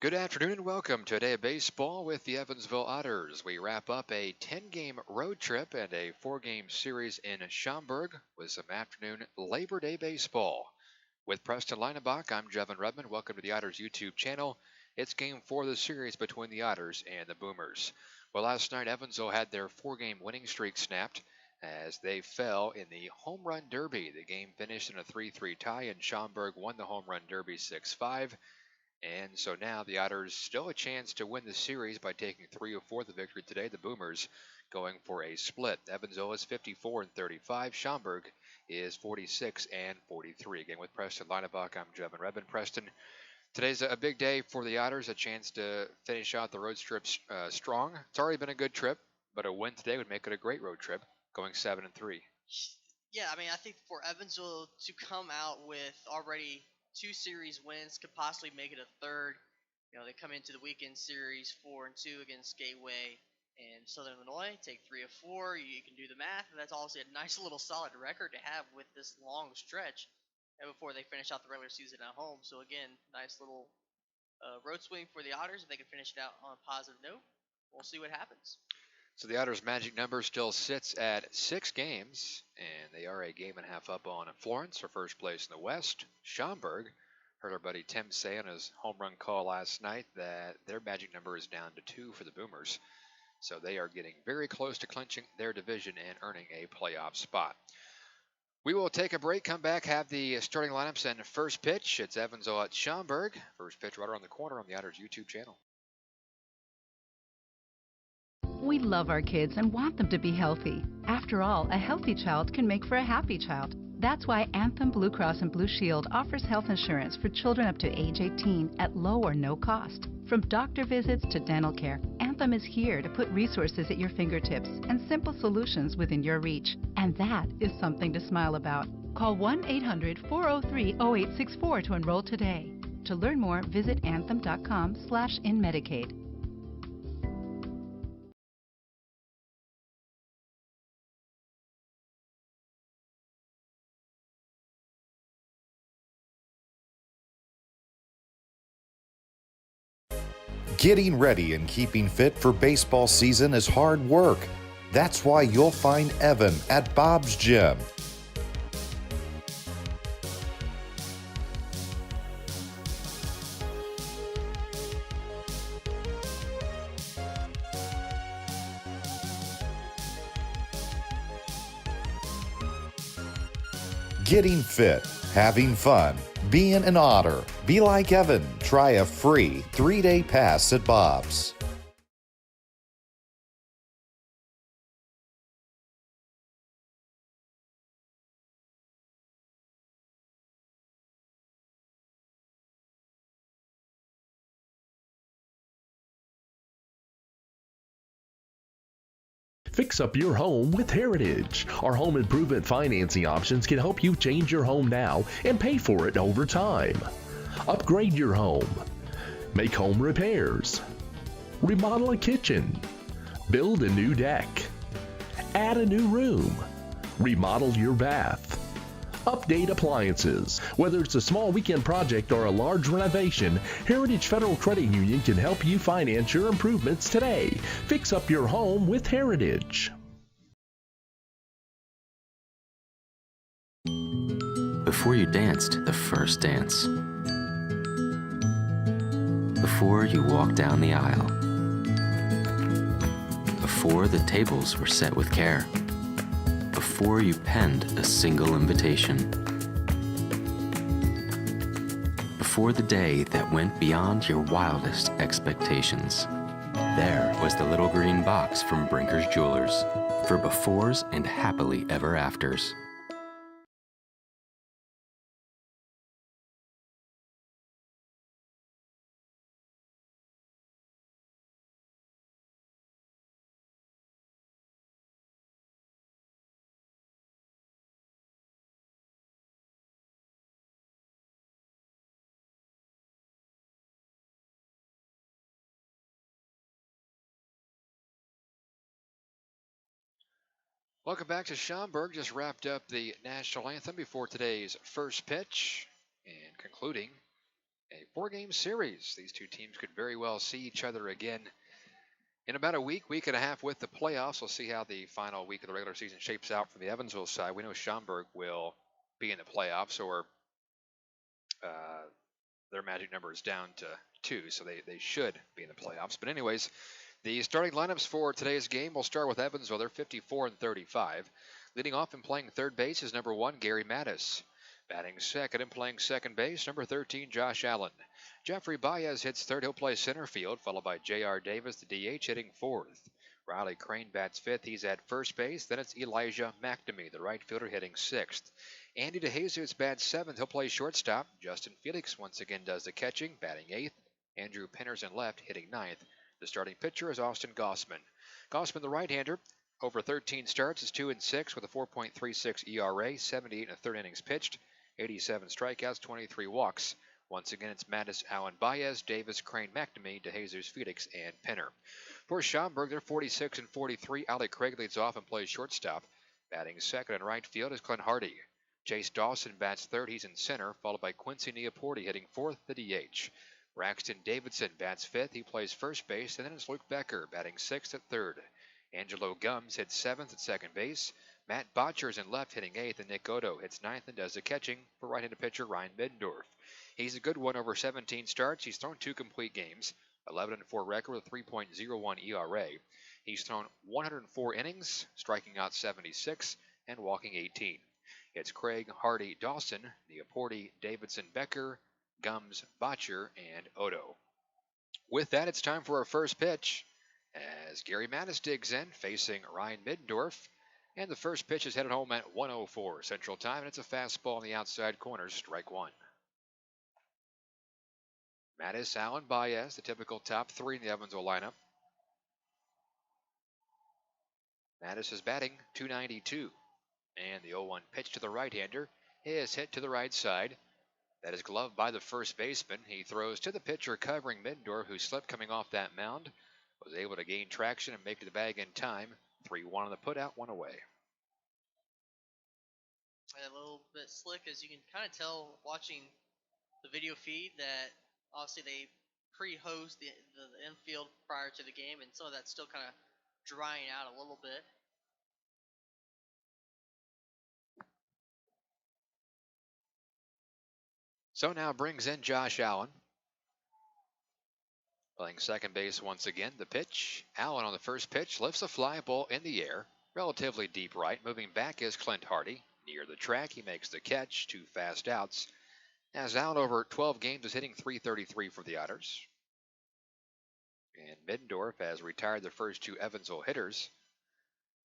Good afternoon and welcome to a day of baseball with the Evansville Otters. We wrap up a 10-game road trip and a 4-game series in Schaumburg with some afternoon Labor Day baseball. With Preston Linebach, I'm Jevin Redmond. Welcome to the Otters YouTube channel. It's game 4 of the series between the Otters and the Boomers. Well, last night Evansville had their 4-game winning streak snapped as they fell in the home run derby. The game finished in a 3-3 tie and Schaumburg won the home run derby 6-5. And so now the Otters still a chance to win the series by taking 3 of 4 of the victory today. The Boomers going for a split. Evansville is 54-35. Schaumburg is 46-43. Again with Preston Linebach, I'm Jevin Redmond. Preston, today's a big day for the Otters, a chance to finish out the road trip strong. It's already been a good trip, but a win today would make it a great road trip, going 7-3. Yeah, I think for Evansville to come out with already 2 series wins could possibly make it a third. They come into the weekend series 4-2 against Gateway and Southern Illinois, take 3 of 4. You can do the math, and that's obviously a nice little solid record to have with this long stretch before they finish out the regular season at home. So again, nice little road swing for the Otters if they can finish it out on a positive note. We'll see what happens. So the Otters' magic number still sits at 6 games, and they are a game and a half up on Florence for first place in the West. Schaumburg, heard our buddy Tim say on his home run call last night that their magic number is down to 2 for the Boomers. So they are getting very close to clinching their division and earning a playoff spot. We will take a break, come back, have the starting lineups and first pitch. It's Evansville at Schaumburg. First pitch right around the corner on the Otters YouTube channel. We love our kids and want them to be healthy. After all, a healthy child can make for a happy child. That's why Anthem Blue Cross and Blue Shield offers health insurance for children up to age 18 at low or no cost. From doctor visits to dental care, Anthem is here to put resources at your fingertips and simple solutions within your reach. And that is something to smile about. Call 1-800-403-0864 to enroll today. To learn more, visit anthem.com/inmedicaid. Getting ready and keeping fit for baseball season is hard work. That's why you'll find Evan at Bob's Gym. Getting fit, having fun, being an Otter. Be like Evan. Try a free 3-day pass at Bob's. Fix up your home with Heritage. Our home improvement financing options can help you change your home now and pay for it over time. Upgrade your home. Make home repairs. Remodel a kitchen. Build a new deck. Add a new room. Remodel your bath. Update appliances. Whether it's a small weekend project or a large renovation, Heritage Federal Credit Union can help you finance your improvements today. Fix up your home with Heritage. Before you danced the first dance. Before you walked down the aisle. Before the tables were set with care. Before you penned a single invitation. Before the day that went beyond your wildest expectations. There was the little green box from Brinker's Jewelers for befores and happily ever afters. Welcome back to Schaumburg. Just wrapped up the national anthem before today's first pitch and concluding a 4-game series. These two teams could very well see each other again in about a week and a half with the playoffs. We'll see how the final week of the regular season shapes out from the Evansville side. We know Schaumburg will be in the playoffs, or their magic number is down to 2, so they should be in the playoffs. But anyways, the starting lineups for today's game will start with Evansville. They're 54 and 35. Leading off and playing third base is number 1, Gary Mattis. Batting second and playing second base, number 13, Josh Allen. Jeffrey Baez hits third. He'll play center field, followed by J.R. Davis, the DH, hitting fourth. Riley Crane bats fifth. He's at first base. Then it's Elijah McNamee, the right fielder, hitting sixth. Andy DeJesus bats seventh. He'll play shortstop. Justin Felix once again does the catching, batting eighth. Andrew Penner's in left, hitting ninth. The starting pitcher is Austin Gossman. Gossman, the right-hander, over 13 starts, is 2-6 with a 4.36 ERA, 78 and a third innings pitched, 87 strikeouts, 23 walks. Once again, it's Mattis, Allen, Baez, Davis, Crane, McNamee, DeJesus, Felix, and Penner. For Schaumburg, they're 46 and 43. Alec Craig leads off and plays shortstop. Batting second and right field is Clint Hardy. Chase Dawson bats third. He's in center, followed by Quincy Neaporte hitting fourth, the DH. Braxton Davidson bats fifth. He plays first base. And then it's Luke Becker batting sixth at third. Angelo Gums hits seventh at second base. Matt Botcher's in left hitting eighth. And Nick Odo hits ninth and does the catching for right-handed pitcher Ryan Middendorf. He's a good one over 17 starts. He's thrown 2 complete games. 11-4 record with a 3.01 ERA. He's thrown 104 innings, striking out 76 and walking 18. It's Craig, Hardy, Dawson, Neaporte, Davidson, Becker, Gums, Botcher, and Odo. With that, it's time for our first pitch as Gary Mattis digs in, facing Ryan Middendorf. And the first pitch is headed home at 1:04 Central Time, and it's a fastball in the outside corner, strike one. Mattis, Allen, Baez, the typical top 3 in the Evansville lineup. Mattis is batting .292, and the 0-1 pitch to the right-hander is hit to the right side. That is gloved by the first baseman. He throws to the pitcher covering Middendorf, who slipped coming off that mound. Was able to gain traction and make it to the bag in time. 3-1 on the putout, 1 away. A little bit slick, as you can kind of tell watching the video feed that obviously they pre-hosed the infield prior to the game, and some of that's still kind of drying out a little bit. So now brings in Josh Allen. Playing second base once again. The pitch. Allen on the first pitch lifts a fly ball in the air. Relatively deep right. Moving back is Clint Hardy. Near the track, he makes the catch. 2 fast outs. As Allen over 12 games is hitting .333 for the Otters. And Middendorf has retired the first 2 Evansville hitters.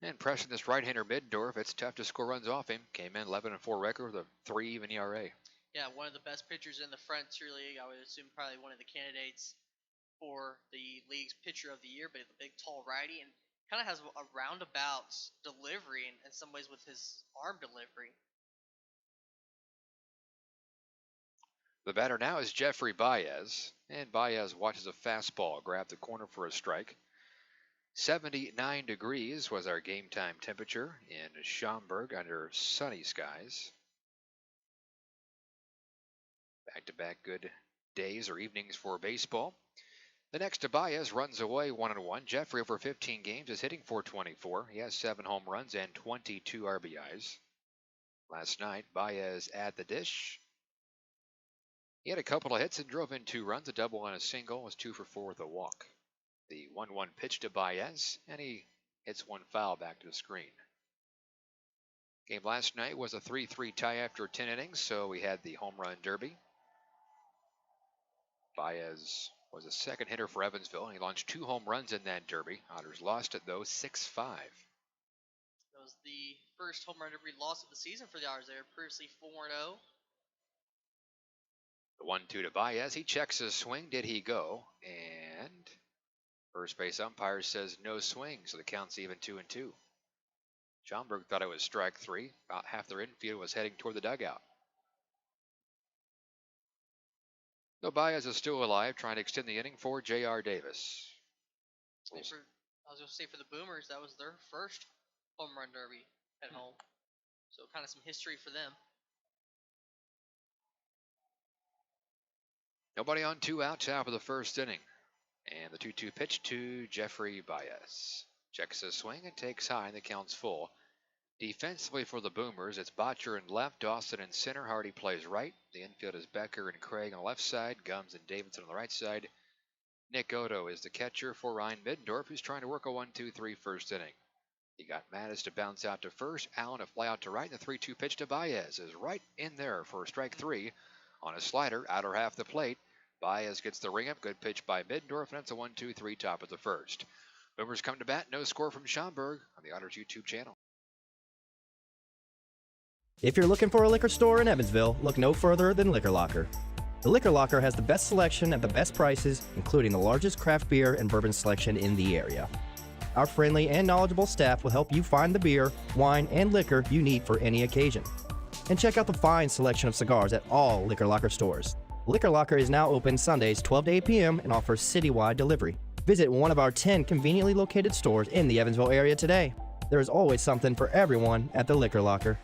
And pressing this right-hander Middendorf, it's tough to score runs off him. Came in 11-4 record with a 3 even ERA. Yeah, one of the best pitchers in the Frontier League. I would assume probably one of the candidates for the league's pitcher of the year, but the big tall righty, and kind of has a roundabout delivery in some ways with his arm delivery. The batter now is Jeffrey Baez, and Baez watches a fastball grab the corner for a strike. 79 degrees was our game time temperature in Schaumburg under sunny skies. Back-to-back good days or evenings for baseball. The next to Baez runs away 1-1. Jeffrey over 15 games is hitting .424. He has 7 home runs and 22 RBIs. Last night, Baez at the dish. He had a couple of hits and drove in 2 runs, a double and a single, was 2 for 4 with a walk. The 1-1 pitch to Baez, and he hits 1 foul back to the screen. Game last night was a 3-3 tie after 10 innings, so we had the home run derby. Baez was a second hitter for Evansville, and he launched 2 home runs in that derby. Otters lost it, though, 6-5. That was the first home run derby loss of the season for the Otters. They were previously 4-0. The 1-2 to Baez. He checks his swing. Did he go? And first base umpire says no swing, so the count's even 2-2. Schaumburg thought it was strike 3. About half their infield was heading toward the dugout. No, Baez is still alive, trying to extend the inning for J.R. Davis. I was going to say for the Boomers, that was their first home run derby at home. So kind of some history for them. Nobody on, 2 out, top of the first inning. And the 2-2 pitch to Jeffrey Baez. Checks his swing and takes high, and the count's full. Defensively for the Boomers, it's Botcher in left, Dawson in center, Hardy plays right. The infield is Becker and Craig on the left side, Gums and Davidson on the right side. Nick Odo is the catcher for Ryan Middendorf, who's trying to work a 1-2-3 first inning. He got Mattis to bounce out to first, Allen to fly out to right, and the 3-2 pitch to Baez is right in there for strike 3 on a slider, outer half the plate. Baez gets the ring up, good pitch by Middendorf, and it's a 1-2-3 top of the first. Boomers come to bat, no score from Schaumburg on the Otters YouTube channel. If you're looking for a liquor store in Evansville, look no further than Liquor Locker. The Liquor Locker has the best selection at the best prices, including the largest craft beer and bourbon selection in the area. Our friendly and knowledgeable staff will help you find the beer, wine, and liquor you need for any occasion. And check out the fine selection of cigars at all Liquor Locker stores. Liquor Locker is now open Sundays 12 to 8 p.m. and offers citywide delivery. Visit one of our 10 conveniently located stores in the Evansville area today. There is always something for everyone at the Liquor Locker.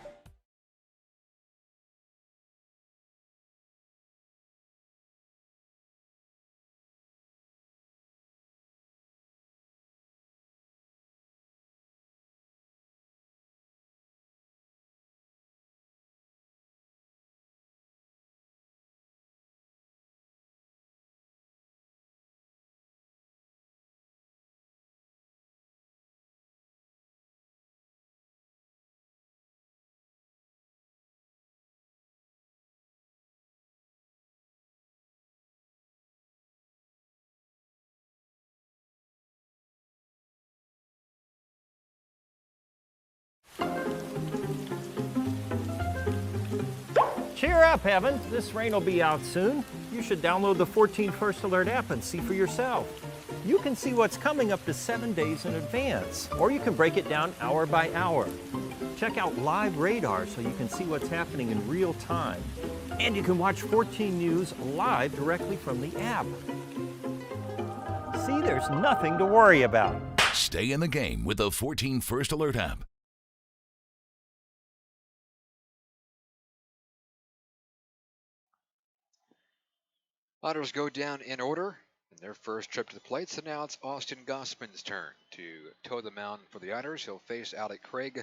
Cheer up, Evan. This rain will be out soon. You should download the 14 First Alert app and see for yourself. You can see what's coming up to 7 days in advance, or you can break it down hour by hour. Check out live radar so you can see what's happening in real time. And you can watch 14 News live directly from the app. See, there's nothing to worry about. Stay in the game with the 14 First Alert app. Otters go down in order in their first trip to the plate, so now it's Austin Gossman's turn to toe the mound for the Otters. He'll face Alec Craig,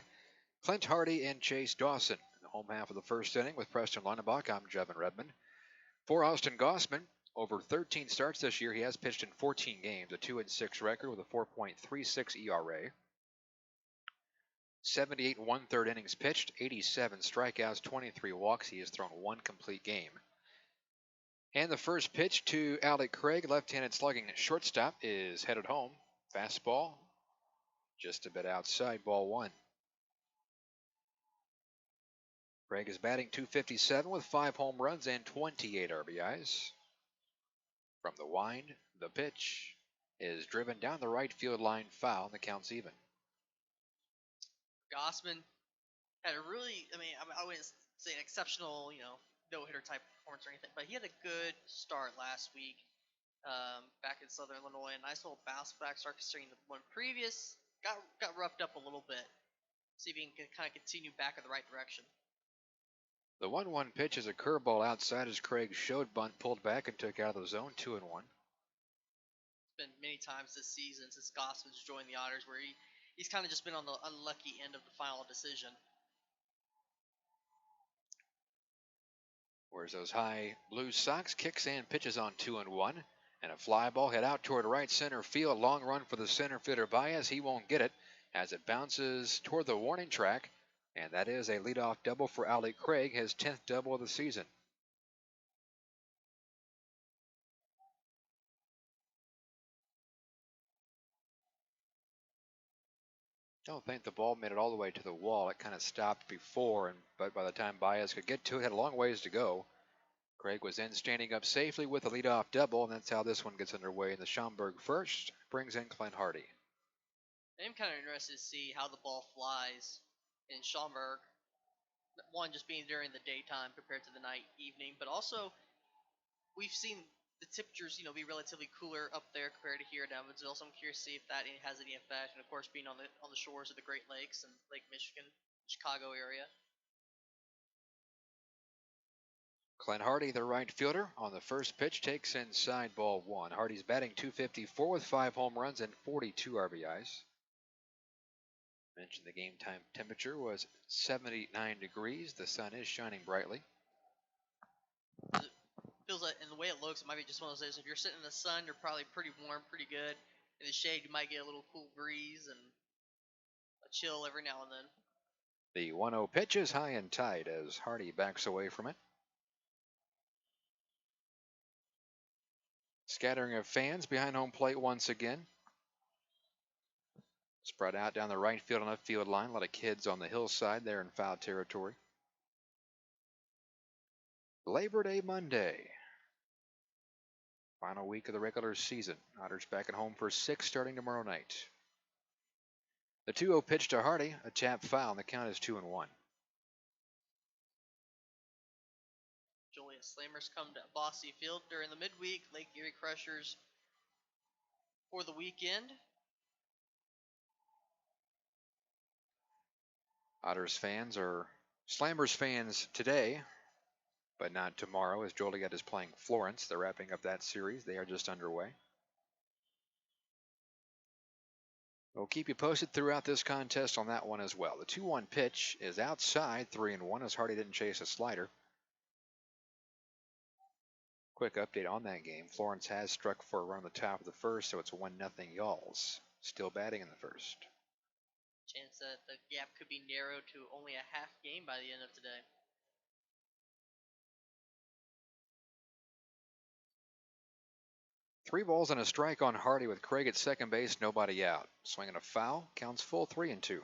Clint Hardy, and Chase Dawson in the home half of the first inning with Preston Leinebach. I'm Jevin Redmond. For Austin Gossman, over 13 starts this year, he has pitched in 14 games, a 2-6 record with a 4.36 ERA. 78 1/3 innings pitched, 87 strikeouts, 23 walks. He has thrown one complete game. And the first pitch to Alec Craig, left-handed slugging shortstop, is headed home. Fastball, just a bit outside, ball 1. Craig is batting .257 with 5 home runs and 28 RBIs. From the wind, the pitch is driven down the right field line, foul, and the count's even. Gossman had a really, I wouldn't say an exceptional, no-hitter type performance or anything, but he had a good start last week back in Southern Illinois. A nice little bounce back start considering the one previous. Got roughed up a little bit. See if he can kind of continue back in the right direction. The 1-1 pitch is a curveball outside as Craig showed bunt, pulled back and took out of the zone, 2-1. It's been many times this season since Gossman's joined the Otters where he's kind of just been on the unlucky end of the final decision. Wears those high blue socks, kicks and pitches on 2-1. And a fly ball head out toward right center field. Long run for the center fielder Baez. He won't get it as it bounces toward the warning track. And that is a leadoff double for Alec Craig, his 10th double of the season. I don't think the ball made it all the way to the wall. It kind of stopped before, but by the time Baez could get to it, had a long ways to go. Craig was then standing up safely with a leadoff double, and that's how this one gets underway in the Schaumburg first. Brings in Clint Hardy. I'm kind of interested to see how the ball flies in Schaumburg. One, just being during the daytime compared to the night, evening, but also we've seen the temperatures, be relatively cooler up there compared to here in Evansville. So I'm curious to see if that has any effect. And of course, being on the shores of the Great Lakes and Lake Michigan, Chicago area. Clint Hardy, the right fielder, on the first pitch, takes inside ball one. Hardy's batting .254 with 5 home runs and 42 RBIs. Mentioned the game time temperature was 79 degrees. The sun is shining brightly. It feels like, and the way it looks, it might be just one of those days. If you're sitting in the sun, you're probably pretty warm, pretty good. In the shade, you might get a little cool breeze and a chill every now and then. The 1-0 pitch is high and tight as Hardy backs away from it. Scattering of fans behind home plate once again. Spread out down the right field and left field line. A lot of kids on the hillside there in foul territory. Labor Day Monday. Final week of the regular season. Otters back at home for 6 starting tomorrow night. The 2-0 pitch to Hardy, a tap foul, and the count is 2-1. Joliet Slammers come to Bossy Field during the midweek. Lake Erie Crushers for the weekend. Otters fans are Slammers fans today, but not tomorrow, as Joliet is playing Florence. They're wrapping up that series. They are just underway. We'll keep you posted throughout this contest on that one as well. The 2-1 pitch is outside, 3-1, as Hardy didn't chase a slider. Quick update on that game. Florence has struck for a run on the top of the first, so it's 1-0 Y'alls. Still batting in the first. Chance that the gap could be narrowed to only a half game by the end of today. Three balls and a strike on Hardy with Craig at second base, nobody out. Swinging a foul, counts full 3-2. Currently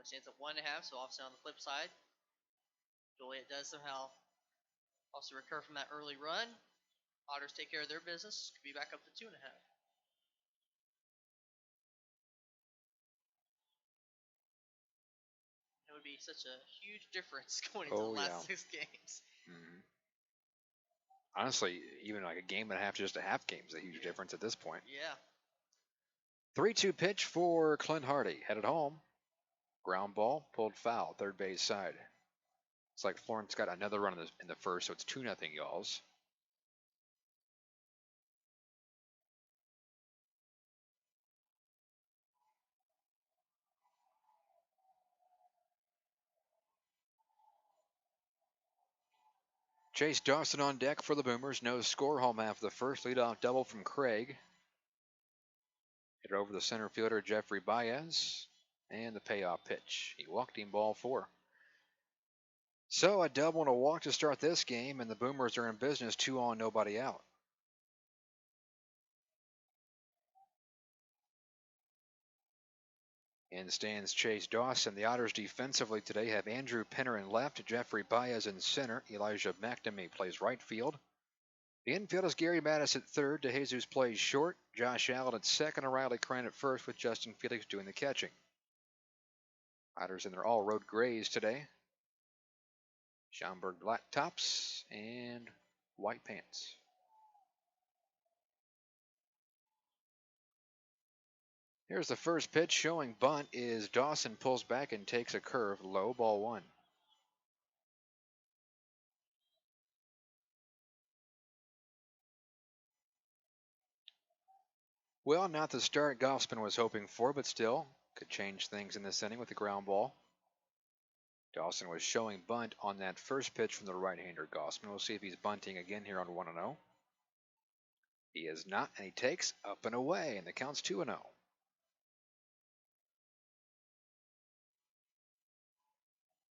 stands at 1.5, so offset on the flip side. Joliet does somehow also recover from that early run. Otters take care of their business. Could be back up to 2.5. It would be such a huge difference going into the last 6 games. Mm-hmm. Honestly, even like a game and a half to just a half game is a huge difference at this point. Yeah. 3-2 pitch for Clint Hardy. Headed home. Ground ball, pulled foul, third base side. It's like Florence got another run in the first, so it's 2-0 Y'alls. Chase Dawson on deck for the Boomers. No score, home half of the first. Leadoff double from Craig. Hit over the center fielder, Jeffrey Baez. And the payoff pitch. He walked him, ball 4. So a double and a walk to start this game, and the Boomers are in business, 2 on, nobody out. In stands Chase Dawson. The Otters defensively today have Andrew Penner in left, Jeffrey Baez in center, Elijah McNamee plays right field. The infield is Gary Mattis at third, DeJesus plays short, Josh Allen at second, and Riley Crane at first, with Justin Felix doing the catching. Otters in their all-road grays today. Schaumburg black tops and white pants. Here's the first pitch showing bunt is Dawson pulls back and takes a curve, low, ball 1. Well, not the start Goffsman was hoping for, but still could change things in this inning with the ground ball. Dawson was showing bunt on that first pitch from the right-hander Goffsman. We'll see if he's bunting again here on 1-0. He is not, and he takes up and away, and the count's 2-0. Of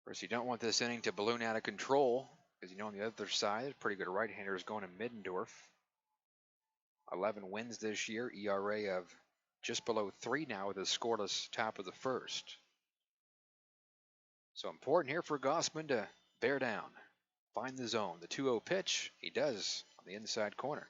course, you don't want this inning to balloon out of control, because you know on the other side, pretty good right-hander is going to Middendorf. 11 wins this year, ERA of just below 3 now with a scoreless top of the first. So important here for Gossman to bear down, find the zone. The 2-0 pitch, he does on the inside corner.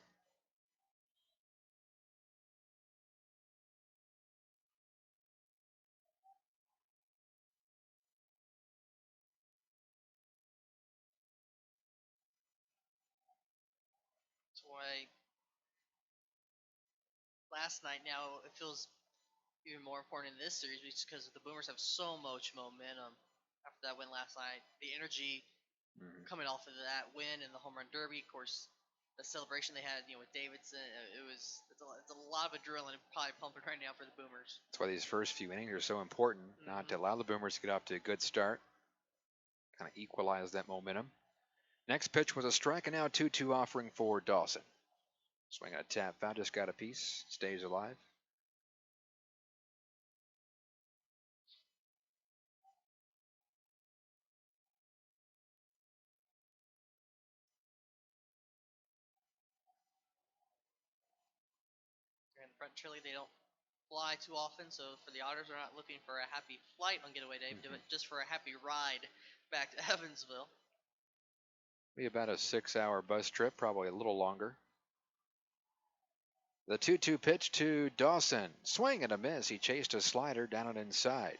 That's why last night now it feels even more important in this series because the Boomers have so much momentum after that win last night. The energy coming off of that win in the home run derby. Of course, the celebration they had, with Davidson, it's a lot of adrenaline probably pumping right now for the Boomers. That's why these first few innings are so important, not to allow the Boomers to get off to a good start, kind of equalize that momentum. Next pitch was a strike, and now 2-2 offering for Dawson. Swing on a tap foul, just got a piece, stays alive. And front Chili, they don't fly too often, so for the Otters, they're not looking for a happy flight on getaway day, but just for a happy ride back to Evansville. Be about a 6-hour bus trip, probably a little longer. The 2-2 pitch to Dawson. Swing and a miss. He chased a slider down and inside.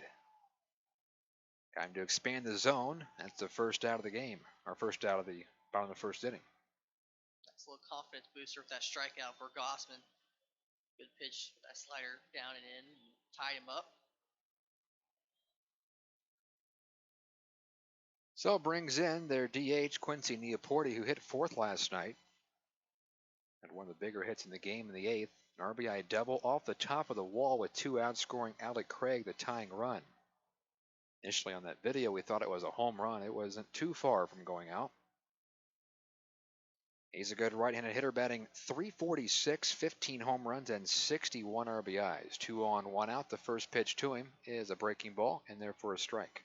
Time to expand the zone. That's the first out of the game, or first out of the bottom of the first inning. That's a little confidence booster with that strikeout for Gossman. Good pitch with that slider down and in, and tied him up. So brings in their DH, Quincy Neaporte, who hit fourth last night. And one of the bigger hits in the game in the eighth. An RBI double off the top of the wall with 2 outs, scoring Alec Craig the tying run. Initially on that video, we thought it was a home run. It wasn't too far from going out. He's a good right-handed hitter, batting .346, 15 home runs, and 61 RBIs. 2 on, 1 out. The first pitch to him is a breaking ball, and therefore a strike.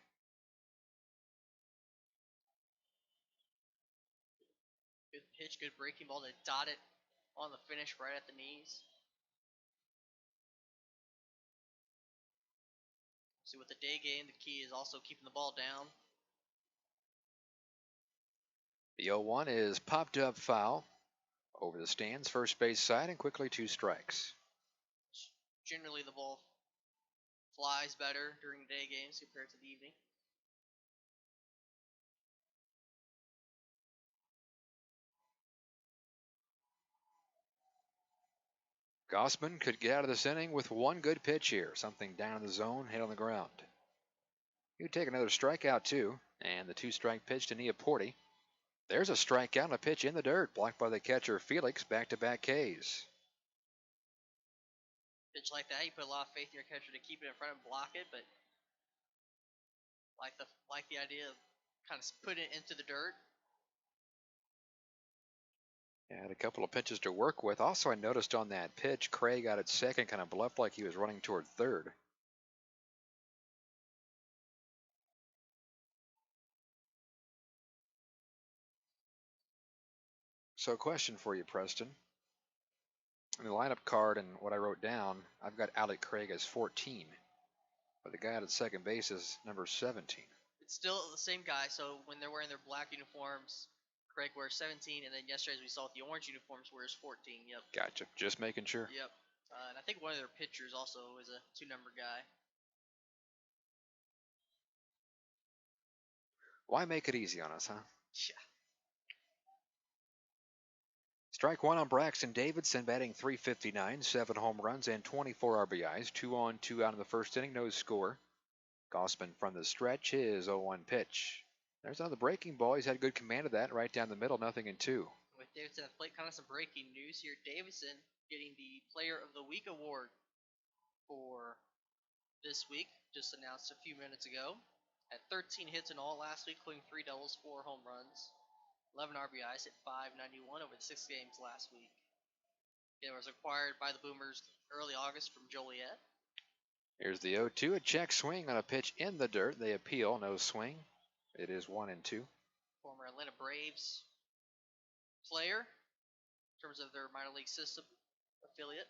Good pitch, good breaking ball to dot it on the finish right at the knees. See, with the day game, the key is also keeping the ball down. The 0-1 is popped up foul over the stands, first base side, and quickly 2 strikes. Generally, the ball flies better during the day games compared to the evening. Gossman could get out of this inning with 1 good pitch here. Something down in the zone, hit on the ground. He would take another strikeout too, and the 2-strike pitch to Neaporte. There's a strikeout and a pitch in the dirt, blocked by the catcher Felix. Back-to-back Ks. Pitch like that, you put a lot of faith in your catcher to keep it in front and block it, but like the idea of kind of putting it into the dirt. Had a couple of pitches to work with. Also, I noticed on that pitch, Craig out at second, kind of bluffed like he was running toward third. So, question for you, Preston. In the lineup card and what I wrote down, I've got Alec Craig as 14, but the guy out at second base is number 17. It's still the same guy, so when they're wearing their black uniforms, Craig wears 17, and then yesterday, as we saw with the orange uniforms, wears 14. Yep. Gotcha. Just making sure. Yep. And I think one of their pitchers also is a 2-number guy. Why make it easy on us, huh? Yeah. Strike 1 on Braxton Davidson, batting .359, 7 home runs and 24 RBIs. 2 on, 2 out in the first inning, no score. Gossman from the stretch, his 0-1 pitch. There's another breaking ball. He's had good command of that, right down the middle, 0-2. With Davidson at the plate, kind of some breaking news here. Davidson getting the Player of the Week award for this week, just announced a few minutes ago. Had 13 hits in all last week, including 3 doubles, 4 home runs, 11 RBIs, hit .591 over the 6 games last week. It was acquired by the Boomers early August from Joliet. Here's the 0-2, a check swing on a pitch in the dirt. They appeal, no swing. It is 1-2. Former Atlanta Braves player in terms of their minor league system affiliate.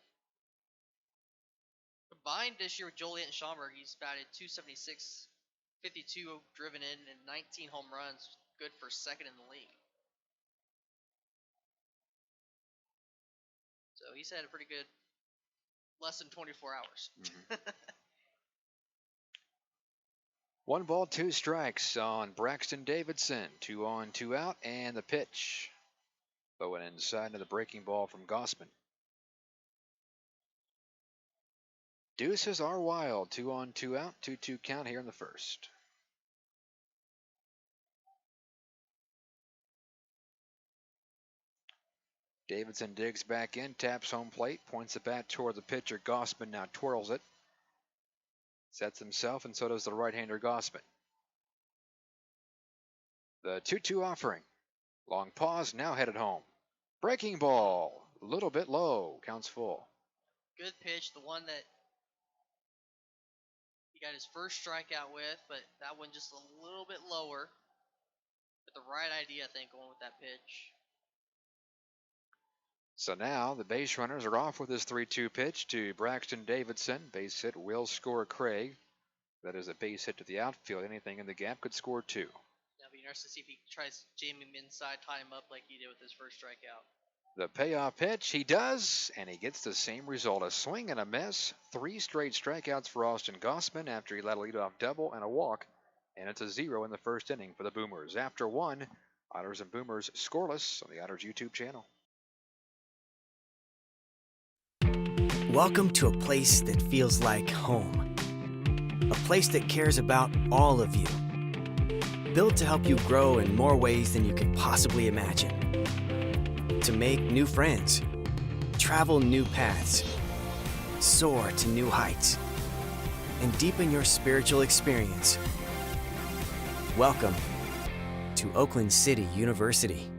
Combined this year with Joliet and Schaumburg, he's batted .276, 52 driven in, and 19 home runs, good for second in the league. So he's had a pretty good less than 24 hours. Mm-hmm. 1 ball, 2 strikes on Braxton Davidson. 2 on, 2 out, and the pitch. Going inside into the breaking ball from Gossman. Deuces are wild. 2 on, 2 out. 2-2 count here in the first. Davidson digs back in, taps home plate, points the bat toward the pitcher. Gossman now twirls it. Sets himself, and so does the right-hander Gossman. The 2-2 offering. Long pause, now headed home. Breaking ball, a little bit low, counts full. Good pitch, the one that he got his first strikeout with, but that one just a little bit lower. But the right idea, I think, going with that pitch. So now the base runners are off with this 3-2 pitch to Braxton Davidson. Base hit will score Craig. That is a base hit to the outfield. Anything in the gap could score 2. That'll be interesting to see if he tries to jam him inside, tie him up like he did with his first strikeout. The payoff pitch, he does, and he gets the same result. A swing and a miss. 3 straight strikeouts for Austin Gossman after he let a leadoff double and a walk. And it's a 0 in the first inning for the Boomers. After 1, Otters and Boomers scoreless on the Otters YouTube channel. Welcome to a place that feels like home. A place that cares about all of you. Built to help you grow in more ways than you could possibly imagine. To make new friends, travel new paths, soar to new heights, and deepen your spiritual experience. Welcome to Oakland City University.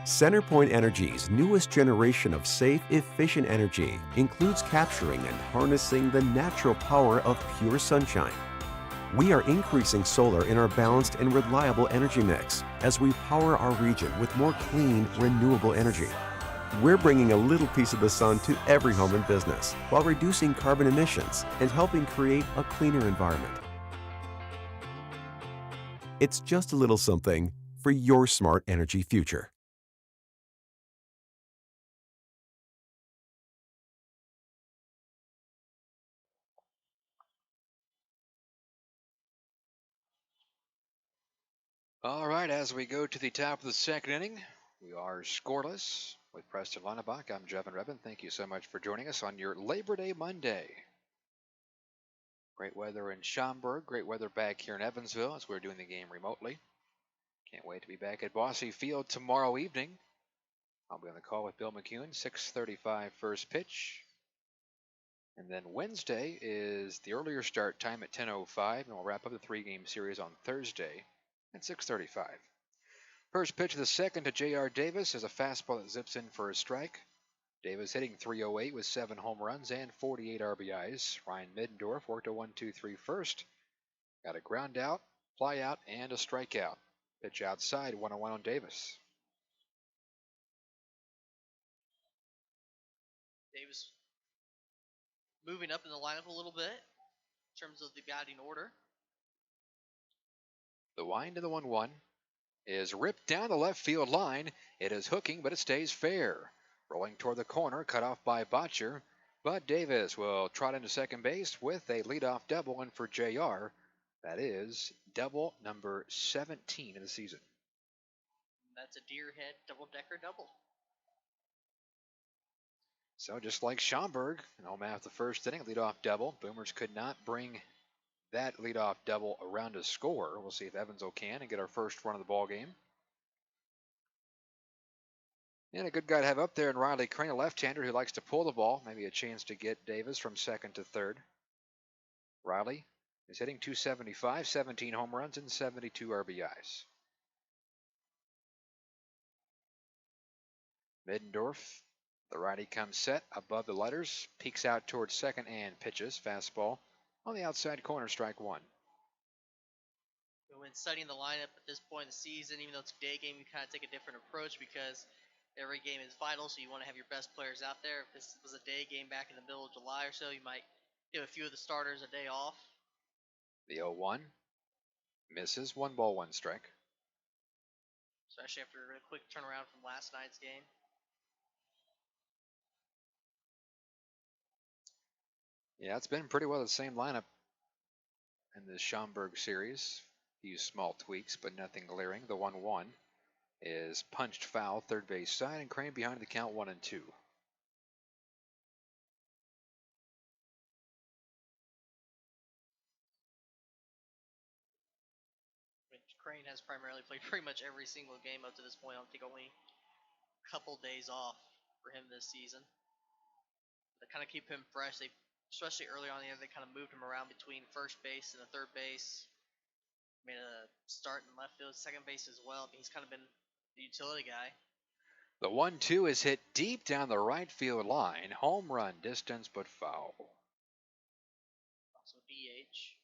Centerpoint Energy's newest generation of safe, efficient energy includes capturing and harnessing the natural power of pure sunshine. We are increasing solar in our balanced and reliable energy mix as we power our region with more clean, renewable energy. We're bringing a little piece of the sun to every home and business while reducing carbon emissions and helping create a cleaner environment. It's just a little something for your smart energy future. All right, as we go to the top of the second inning, we are scoreless with Preston Lannebach. I'm Jevin Rebin. Thank you so much for joining us on your Labor Day Monday. Great weather in Schaumburg, great weather back here in Evansville as we're doing the game remotely. Can't wait to be back at Bosse Field tomorrow evening. I'll be on the call with Bill McEwen, 6:35 first pitch. And then Wednesday is the earlier start time at 10:05, and we'll wrap up the 3-game series on Thursday at 6:35. First pitch of the second to J.R. Davis is a fastball that zips in for a strike. Davis hitting .308 with 7 home runs and 48 RBIs. Ryan Middendorf worked a 1-2-3 first. Got a ground out, fly out, and a strikeout. Pitch outside, 1-1 on Davis. Davis moving up in the lineup a little bit in terms of the batting order. The wind to the 1-1 is ripped down the left field line. It is hooking, but it stays fair. Rolling toward the corner, cut off by Botcher. But Davis will trot into second base with a leadoff double in for JR. That is double number 17 of the season. That's a deer head double-decker double. So just like Schaumburg, in home half the first inning, leadoff double. Boomers could not bring that leadoff double around to score. We'll see if Evansville can and get our first run of the ball game. And a good guy to have up there in Riley Crane, a left-hander who likes to pull the ball. Maybe a chance to get Davis from second to third. Riley is hitting .275, 17 home runs and 72 RBIs. Middendorf, the righty, comes set above the letters, peeks out towards second and pitches. Fastball on the outside corner, strike 1. When studying the lineup at this point in the season, even though it's a day game, you kind of take a different approach because every game is vital, so you want to have your best players out there. If this was a day game back in the middle of July or so, you might give a few of the starters a day off. The 0-1 misses, 1 ball, 1 strike. Especially after a quick turnaround from last night's game. Yeah, it's been pretty well the same lineup in the Schaumburg series. A few small tweaks, but nothing glaring. The 1-1 is punched foul, third base side, and Crane behind the count 1-2. Crane has primarily played pretty much every single game up to this point. I think only a couple days off for him this season. They kind of keep him fresh. They, especially early on in the year, they kind of moved him around between first base and the third base. Made a start in left field, second base as well. I mean, he's kind of been the utility guy. The 1-2 is hit deep down the right field line. Home run distance, but foul. Also DH.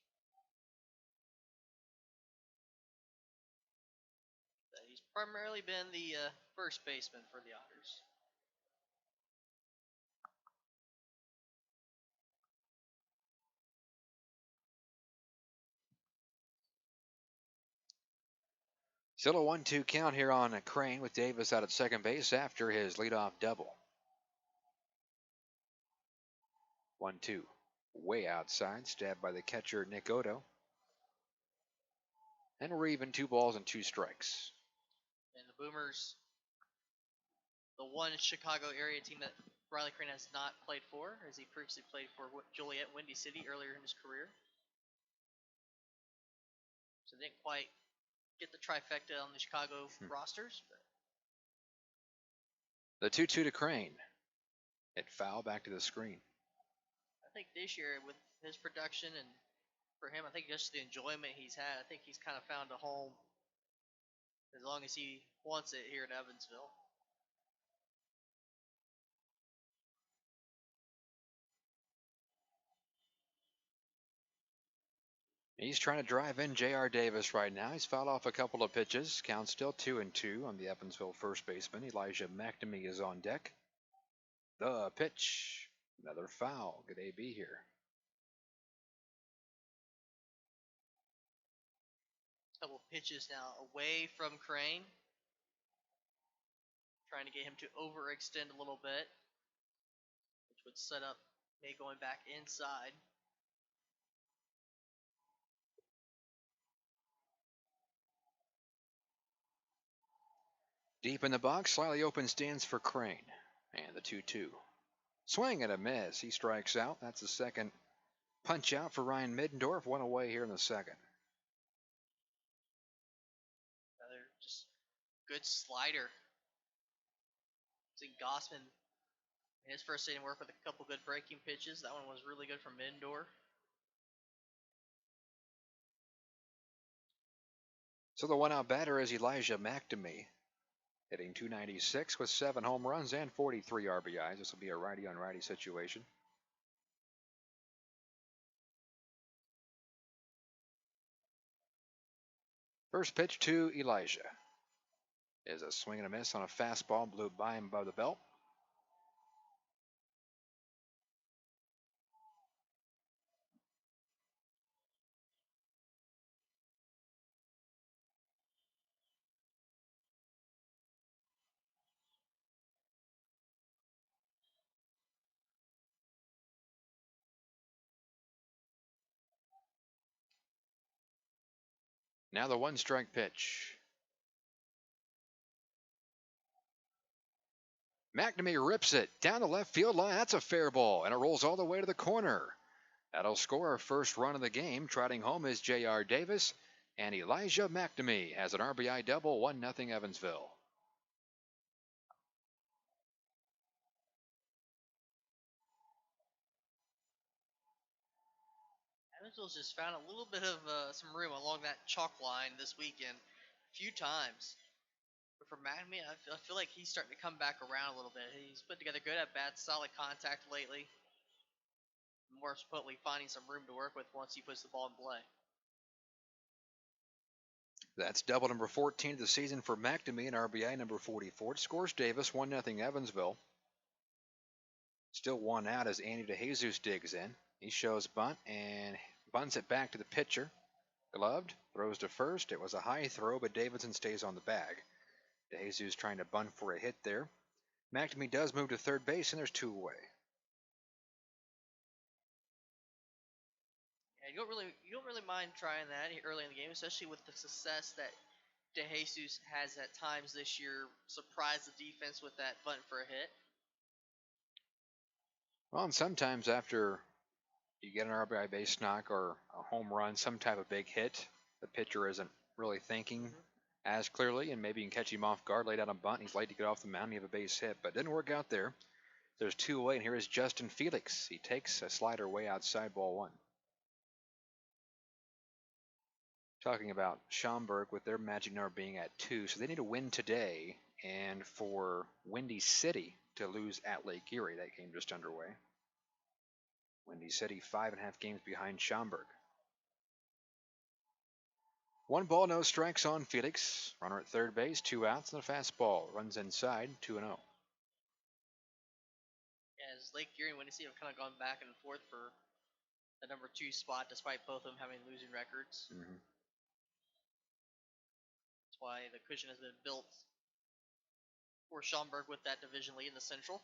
He's primarily been the first baseman for the Otters. Still a 1-2 count here on a Crane with Davis out at second base after his leadoff double. 1-2. Way outside, stabbed by the catcher Nick Odo. And we're even 2 balls and 2 strikes. And the Boomers, the one Chicago area team that Riley Crane has not played for, as he previously played for Joliet Windy City earlier in his career. So they didn't quite get the trifecta on the Chicago rosters. But the 2-2 to Crane. It foul back to the screen. I think this year with his production and for him, I think just the enjoyment he's had, I think he's kind of found a home as long as he wants it here in Evansville. He's trying to drive in J.R. Davis right now. He's fouled off a couple of pitches. Count still 2-2 on the Evansville first baseman. Elijah McNamee is on deck. The pitch. Another foul. Good AB here. Couple pitches now away from Crane. Trying to get him to overextend a little bit, which would set up May going back inside. Deep in the box, slightly open stands for Crane. And the 2-2. Swing and a miss. He strikes out. That's the second punch out for Ryan Middendorf. One away here in the second. Another just good slider. I think Gossman, in his first inning, worked with a couple good breaking pitches. That one was really good from Middendorf. So the one-out batter is Elijah McNamee, hitting .296 with 7 home runs and 43 RBIs. This will be a righty-on-righty situation. First pitch to Elijah is a swing and a miss on a fastball, blew by him above the belt. Now the 1-strike pitch. McNamee rips it down the left field line. That's a fair ball, and it rolls all the way to the corner. That'll score our first run of the game. Trotting home is J.R. Davis, and Elijah McNamee has an RBI double, 1-0 Evansville. Evansville's just found a little bit of some room along that chalk line this weekend a few times. But for McNamee, I feel like he's starting to come back around a little bit. He's put together good at bats, solid contact lately. More importantly, finding some room to work with once he puts the ball in play. That's double number 14 of the season for McNamee and RBI number 44. Scores Davis, 1-0 Evansville. Still one out as Andy DeJesus digs in. He shows bunt and bunts it back to the pitcher. Gloved, throws to first. It was a high throw, but Davidson stays on the bag. DeJesus trying to bunt for a hit there. McNamee does move to third base, and there's 2 away. And you don't really mind trying that early in the game, especially with the success that DeJesus has at times this year. Surprised the defense with that bunt for a hit. Well, and sometimes after you get an RBI base knock or a home run, some type of big hit, the pitcher isn't really thinking as clearly, and maybe you can catch him off guard, lay down a bunt, and he's late to get off the mound, and you have a base hit, but it didn't work out there. There's 2 away, and here is Justin Felix. He takes a slider way outside, ball 1. Talking about Schaumburg with their magic number being at 2, so they need to win today, and for Windy City to lose at Lake Erie. That game just underway. Windy City 5.5 games behind Schaumburg. 1 ball, no strikes on Felix. Runner at third base, 2 outs, and a fastball. Runs inside, 2-0. Yeah, as Lake Erie and Windy City have kind of gone back and forth for the number 2 spot, despite both of them having losing records. That's why the cushion has been built for Schaumburg with that division lead in the Central.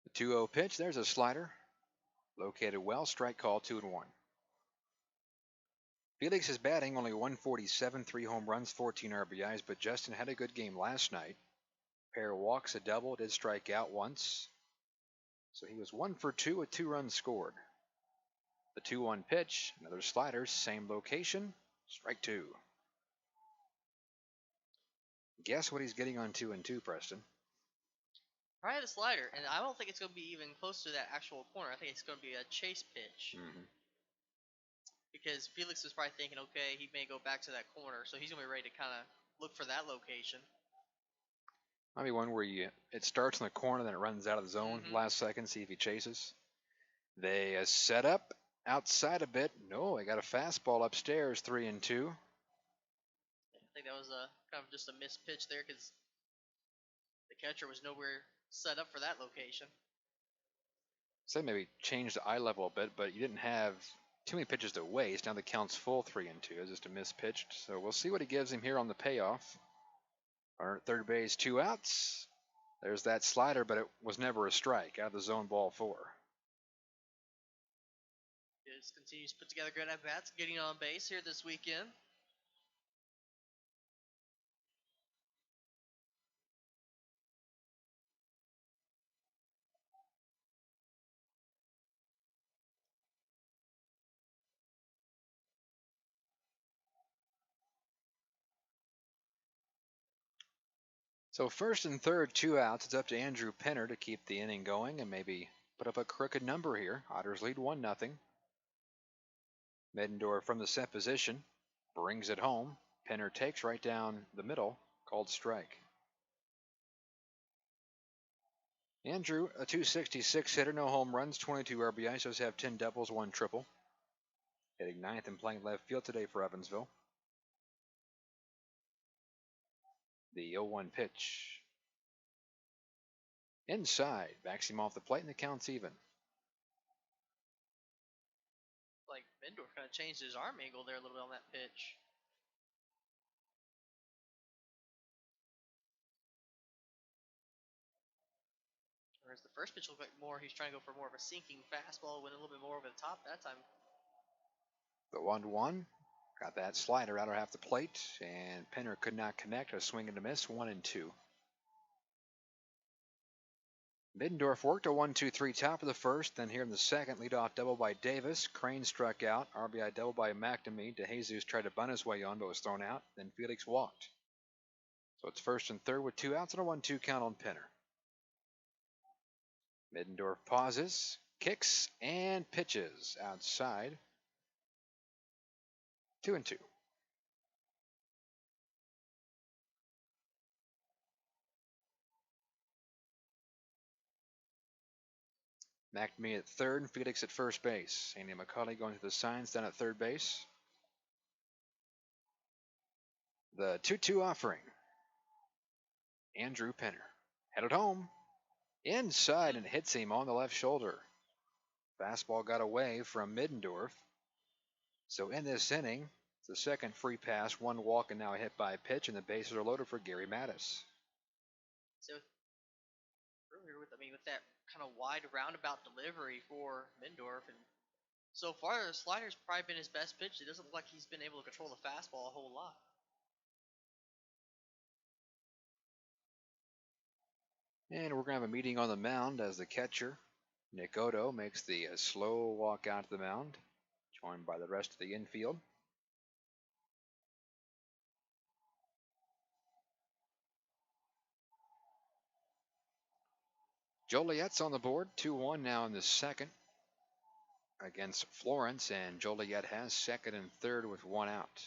The 2-0 pitch, there's a slider. Located well, strike call, 2-1. Felix is batting only 147, 3 home runs, 14 RBIs, but Justin had a good game last night. Pair of walks, a double, did strike out once. So he was 1 for 2 with 2 runs scored. The 2-1 pitch, another slider, same location, strike 2. Guess what he's getting on 2-2, Preston? Probably the slider, and I don't think it's going to be even close to that actual corner. I think it's going to be a chase pitch. Because Felix was probably thinking, okay, he may go back to that corner, so he's going to be ready to kind of look for that location. Might be one where it starts in the corner, then it runs out of the zone last second, see if he chases. They set up outside a bit. No, they got a fastball upstairs, 3-2. I think that was kind of just a missed pitch there because the catcher was nowhere set up for that location. So maybe change the eye level a bit, but you didn't have too many pitches to waste. Now the count's full, 3-2. It's just a missed pitch. So we'll see what he gives him here on the payoff. Our third base, 2 outs. There's that slider, but it was never a strike. Out of the zone, ball 4. Just continues to put together good at-bats, getting on base here this weekend. So first and third, 2 outs. It's up to Andrew Penner to keep the inning going and maybe put up a crooked number here. Otters lead 1-0. Middendorf from the set position brings it home. Penner takes right down the middle, called strike. Andrew, a .266 hitter, no home runs, 22 RBIs, does have 10 doubles, 1 triple. Hitting 9th and playing left field today for Evansville. The 0-1 pitch. Inside, backs him off the plate, and the count's even. Like Middendorf kind of changed his arm angle there a little bit on that pitch. Whereas the first pitch looked like he's trying to go for more of a sinking fastball, went a little bit more over the top that time. The 1-1. Got that slider out of half the plate, and Penner could not connect. A swing and a miss, 1-2. Middendorf worked a 1-2-3 top of the first. Then here in the second, leadoff double by Davis. Crane struck out. RBI double by McNamee. DeJesus tried to bunt his way on, but was thrown out. Then Felix walked. So it's first and third with 2 outs and a 1-2 count on Penner. Middendorf pauses, kicks, and pitches outside. 2-2. McNamee at third and Felix at first base. Andy McCauley going to the signs down at third base. The 2-2 offering. Andrew Penner headed home. Inside and hits him on the left shoulder. Fastball got away from Middendorf. So in this inning, it's the second free pass, 1 walk, and now a hit by pitch, and the bases are loaded for Gary Mattis. So earlier with that kind of wide roundabout delivery for Mendorf, and so far the slider's probably been his best pitch. It doesn't look like he's been able to control the fastball a whole lot. And we're going to have a meeting on the mound as the catcher, Nick Odo, makes the slow walk out to the mound, joined by the rest of the infield. Joliet's on the board, 2-1 now in the second against Florence, and Joliet has second and third with one out.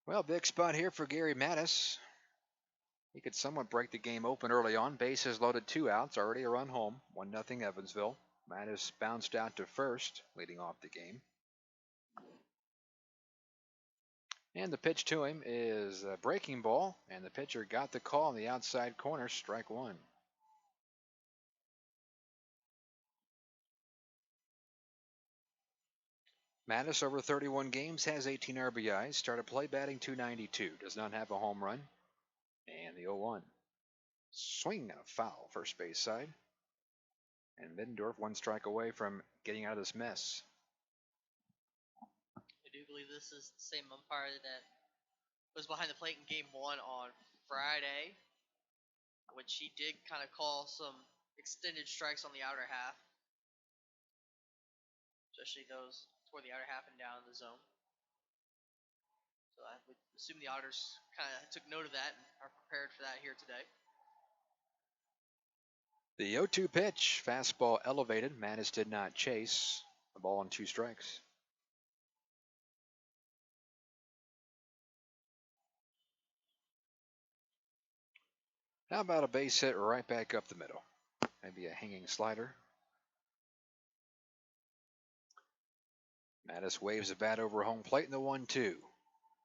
Well, big spot here for Gary Mattis. He could somewhat break the game open early on. Bases loaded, 2 outs, already a run home. 1-0 Evansville. Mattis bounced out to first, leading off the game. And the pitch to him is a breaking ball, and the pitcher got the call in the outside corner, strike one. Mattis, over 31 games, has 18 RBIs, started play batting .292, does not have a home run. And the 0-1. Swing and a foul, first base side. And Middendorf 1 strike away from getting out of this mess. I do believe this is the same umpire that was behind the plate in Game 1 on Friday, which he did kind of call some extended strikes on the outer half, especially those toward the outer half and down the zone. So I would assume the Otters kind of took note of that and are prepared for that here today. The 0-2 pitch, fastball elevated. Mattis did not chase. The ball on 2 strikes. How about a base hit right back up the middle? Maybe a hanging slider. Mattis waves the bat over home plate in the 1-2.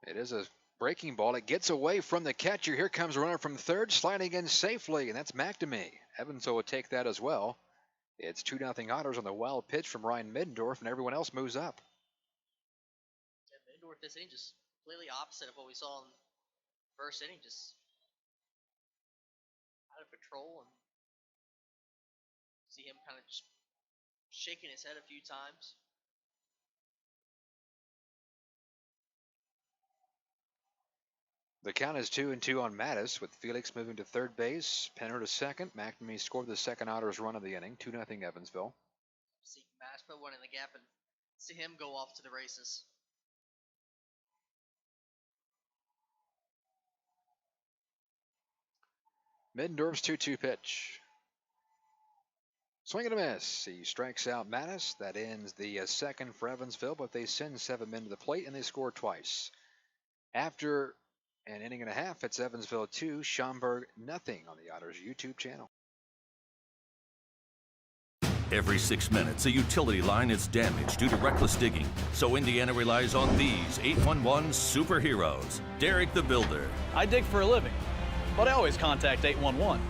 It is a breaking ball. It gets away from the catcher. Here comes a runner from third, sliding in safely, and that's McNamee. Evansville would take that as well. It's 2-0 Otters on the wild pitch from Ryan Middendorf, and everyone else moves up. Yeah, Middendorf this inning just completely opposite of what we saw in the first inning, just out of control, and see him kind of just shaking his head a few times. The count is 2-2 on Mattis, with Felix moving to third base, Penner to second. McNamee scored the second Otters run of the inning, 2-0 Evansville. See Mattis put one in the gap and see him go off to the races. Middendorf's 2-2 pitch. Swing and a miss. He strikes out Mattis. That ends the second for Evansville, but they send 7 men to the plate and they score twice. After an inning and a half, it's Evansville 2, Schaumburg nothing on the Otters YouTube channel. Every 6 minutes, a utility line is damaged due to reckless digging. So Indiana relies on these 811 superheroes. Derek the Builder. I dig for a living, but I always contact 811.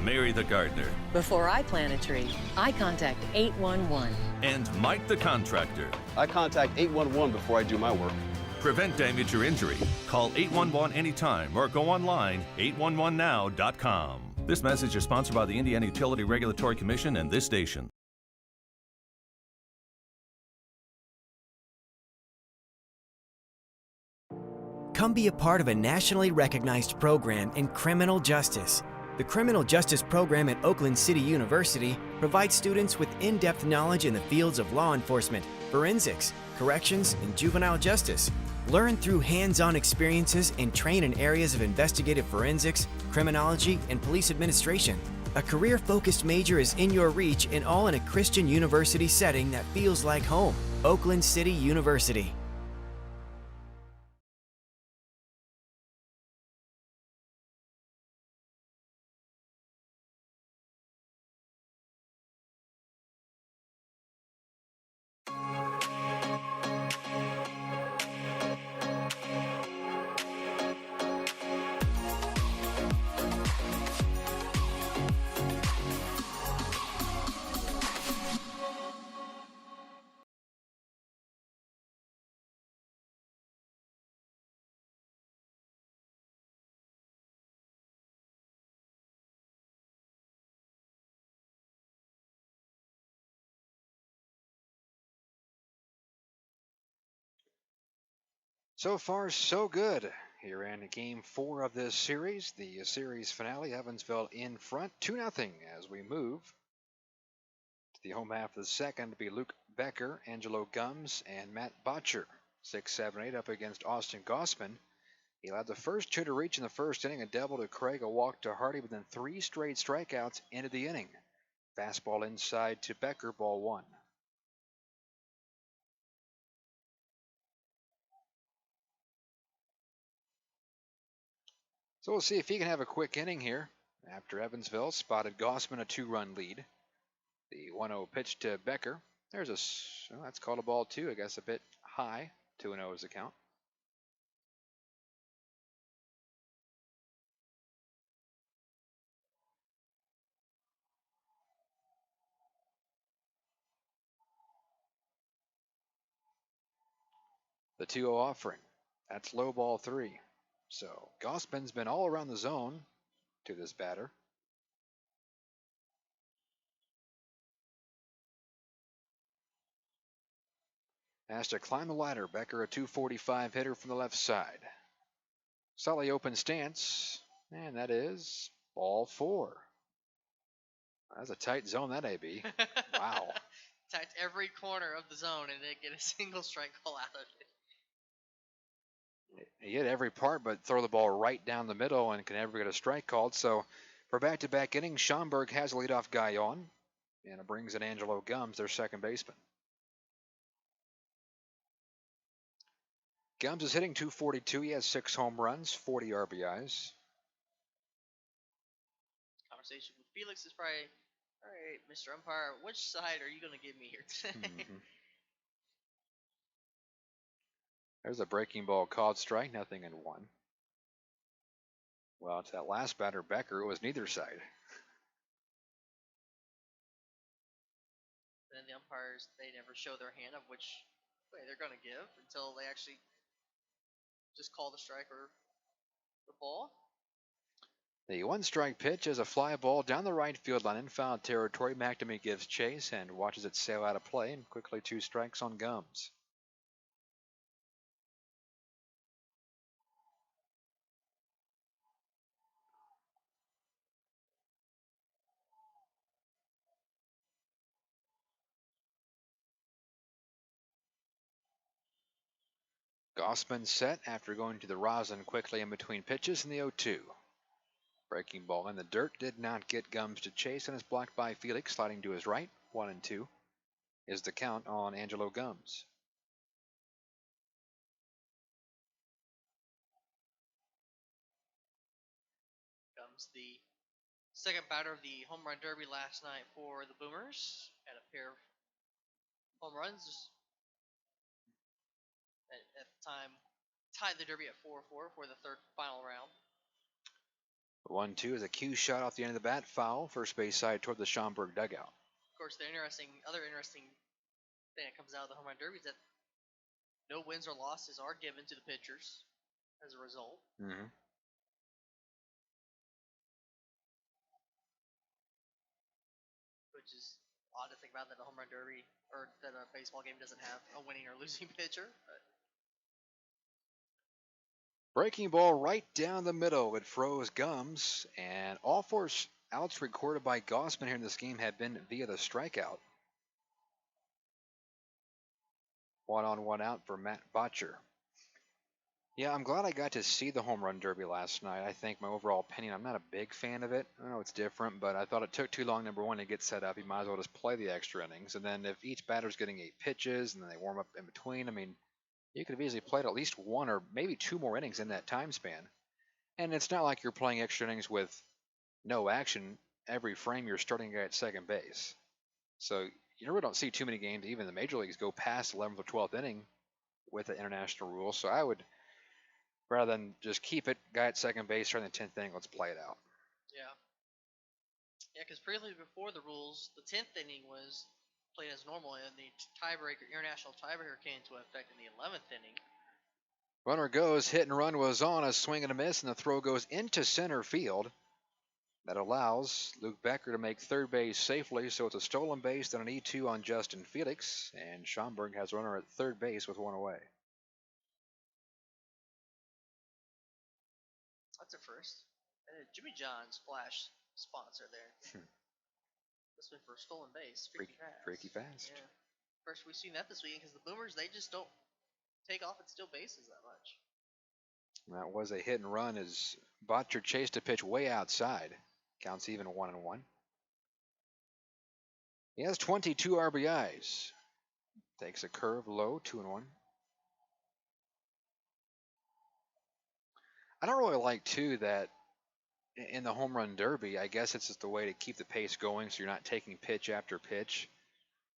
Mary the Gardener. Before I plant a tree, I contact 811. And Mike the Contractor. I contact 811 before I do my work. Prevent damage or injury. Call 811 anytime or go online 811now.com. This message is sponsored by the Indiana Utility Regulatory Commission and this station. Come be a part of a nationally recognized program in criminal justice. The Criminal Justice Program at Oakland City University provides students with in-depth knowledge in the fields of law enforcement, forensics, corrections, and juvenile justice. Learn through hands-on experiences and train in areas of investigative forensics, criminology, and police administration. A career-focused major is in your reach and all in a Christian university setting that feels like home. Oakland City University. So far, so good. Here in Game 4 of this series, the series finale, Evansville in front, 2-0 as we move to the home half of the second to be Luke Becker, Angelo Gums, and Matt Botcher. 6, 7, 8 up against Austin Gossman. He allowed the first two to reach in the first inning, a double to Craig, a walk to Hardy, but then 3 straight strikeouts into the inning. Fastball inside to Becker, ball 1. So we'll see if he can have a quick inning here after Evansville spotted Gossman a 2-run lead. The 1-0 pitch to Becker. There's well, that's called a ball 2, I guess a bit high. 2-0 is the count. The 2-0 offering. That's low ball 3. So Gossman's been all around the zone to this batter. Has to climb the ladder. Becker, a 245 hitter from the left side. Solid open stance, and that is ball 4. That's a tight zone, that AB. Wow. Attacked every corner of the zone and didn't get a single strike call out of it. He hit every part, but throw the ball right down the middle and can never get a strike called. So for back-to-back innings, Schaumburg has a leadoff guy on, and it brings in Angelo Gums, their second baseman. Gums is hitting .242. He has 6 home runs, 40 RBIs. Conversation with Felix is probably, all right, Mr. Umpire, which side are you going to give me here today? There's a breaking ball called strike, 0-1. Well, to that last batter, Becker, it was neither side. Then the umpires, they never show their hand of which way they're going to give until they actually just call the strike or the ball. The 1-strike pitch is a fly ball down the right field line in foul territory. McNamee gives chase and watches it sail out of play, and quickly 2 strikes on Gums. Gossman set after going to the rosin quickly in between pitches in the 0-2. Breaking ball in the dirt did not get Gums to chase and is blocked by Felix, sliding to his right. 1-2 is the count on Angelo Gums. Gums, the second batter of the home run derby last night for the Boomers. Had a pair of home runs. At the time, tied the derby at 4-4 for the third final round. 1-2 is a cue shot off the end of the bat, foul, first base side toward the Schaumburg dugout. Of course, the other interesting thing that comes out of the home run derby is that no wins or losses are given to the pitchers as a result. Which is odd to think about, that a home run derby or that a baseball game doesn't have a winning or losing pitcher. But breaking ball right down the middle. It froze Gums, and all 4 outs recorded by Gossman here in this game have been via the strikeout. 1 on 1 out for Matt Botcher. Yeah, I'm glad I got to see the home run derby last night. I think my overall opinion, I'm not a big fan of it. I know it's different, but I thought it took too long, number 1, to get set up. You might as well just play the extra innings. And then if each batter's getting 8 pitches and then they warm up in between, I mean, you could have easily played at least 1 or maybe 2 more innings in that time span. And it's not like you're playing extra innings with no action. Every frame you're starting a guy at second base. So you really don't see too many games, even the major leagues, go past 11th or 12th inning with the international rules. So I would, rather than just keep it, guy at second base during the 10th inning, let's play it out. yeah, because previously before the rules, the 10th inning was played as normal, and the international tiebreaker came into effect in the 11th inning. Runner goes, hit and run was on, a swing and a miss, and the throw goes into center field. That allows Luke Becker to make third base safely, so it's a stolen base and an E2 on Justin Felix, and Schaumburg has a runner at third base with 1 away. at first. And Jimmy John splash sponsor there. This one for stolen base. Freaky fast. Yeah. First we've seen that this weekend because the Boomers, they just don't take off and steal bases that much. That was a hit and run as Botcher chased a pitch way outside. Counts even 1-1. He has 22 RBIs. Takes a curve low, 2-1. I don't really like, too, that in the home run derby, I guess it's just the way to keep the pace going so you're not taking pitch after pitch.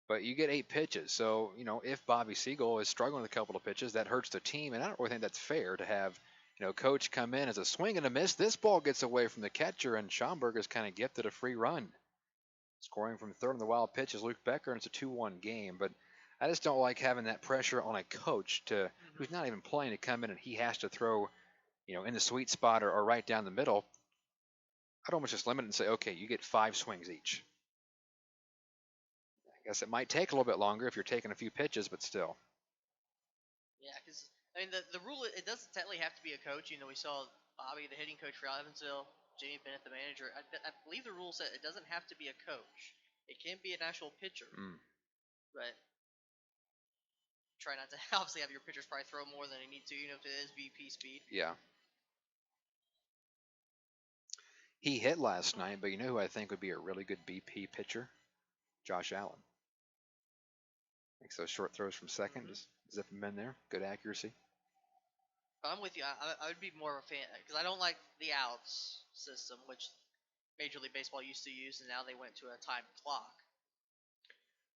But you get 8 pitches. So, if Bobby Siegel is struggling with a couple of pitches, that hurts the team. And I don't really think that's fair to have, coach come in as a swing and a miss. This ball gets away from the catcher, and Schaumburg is kind of gifted a free run. Scoring from third on the wild pitch is Luke Becker, and it's a 2-1 game. But I just don't like having that pressure on a coach who's not even playing to come in and he has to throw, in the sweet spot or right down the middle. I'd almost just limit it and say, okay, you get 5 swings each. I guess it might take a little bit longer if you're taking a few pitches, but still. Yeah, because, the rule, it doesn't technically have to be a coach. We saw Bobby, the hitting coach for Evansville, Jamie Bennett, the manager. I believe the rule said it doesn't have to be a coach. It can be an actual pitcher. But try not to obviously have your pitchers probably throw more than they need to, if it is BP speed. Yeah. He hit last night, but you know who I think would be a really good BP pitcher? Josh Allen. Makes those short throws from second, just zip them in there. Good accuracy. I'm with you. I would be more of a fan because I don't like the outs system, which Major League Baseball used to use, and now they went to a time clock.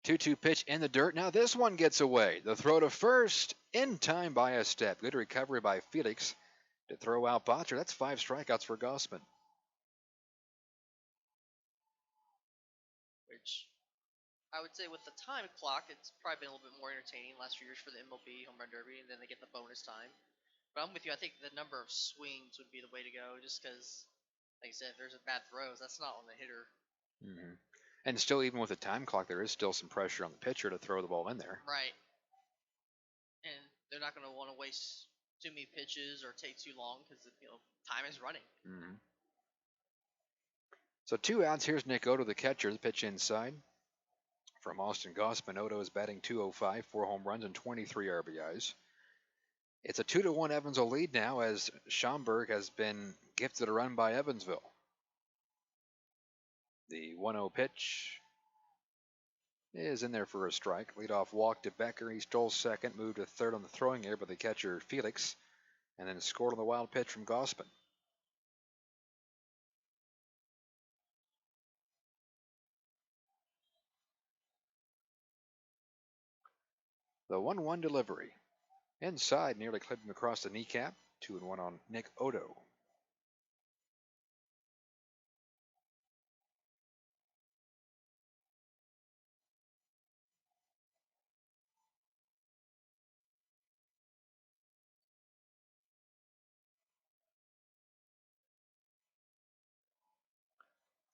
2-2 pitch in the dirt. Now this one gets away. The throw to first in time by a step. Good recovery by Felix to throw out Botcher. That's 5 strikeouts for Gossman. Which I would say with the time clock, it's probably been a little bit more entertaining last few years for the MLB Home Run Derby, and then they get the bonus time. But I'm with you. I think the number of swings would be the way to go, just because, like I said, if there's a bad throws, that's not on the hitter. And still, even with the time clock, there is still some pressure on the pitcher to throw the ball in there. Right. And they're not going to want to waste too many pitches or take too long because time is running. So 2 outs. Here's Nick Odo, the catcher. The pitch inside from Austin Gossman. Odo is batting .205, 4 home runs and 23 RBIs. It's a 2-1 Evansville lead now as Schaumburg has been gifted a run by Evansville. The 1-0 pitch is in there for a strike. Leadoff walk to Becker. He stole second, moved to third on the throwing error by the catcher Felix, and then scored on the wild pitch from Gossman. The 1-1 delivery. Inside, nearly clipped him across the kneecap. 2-1 on Nick Odo.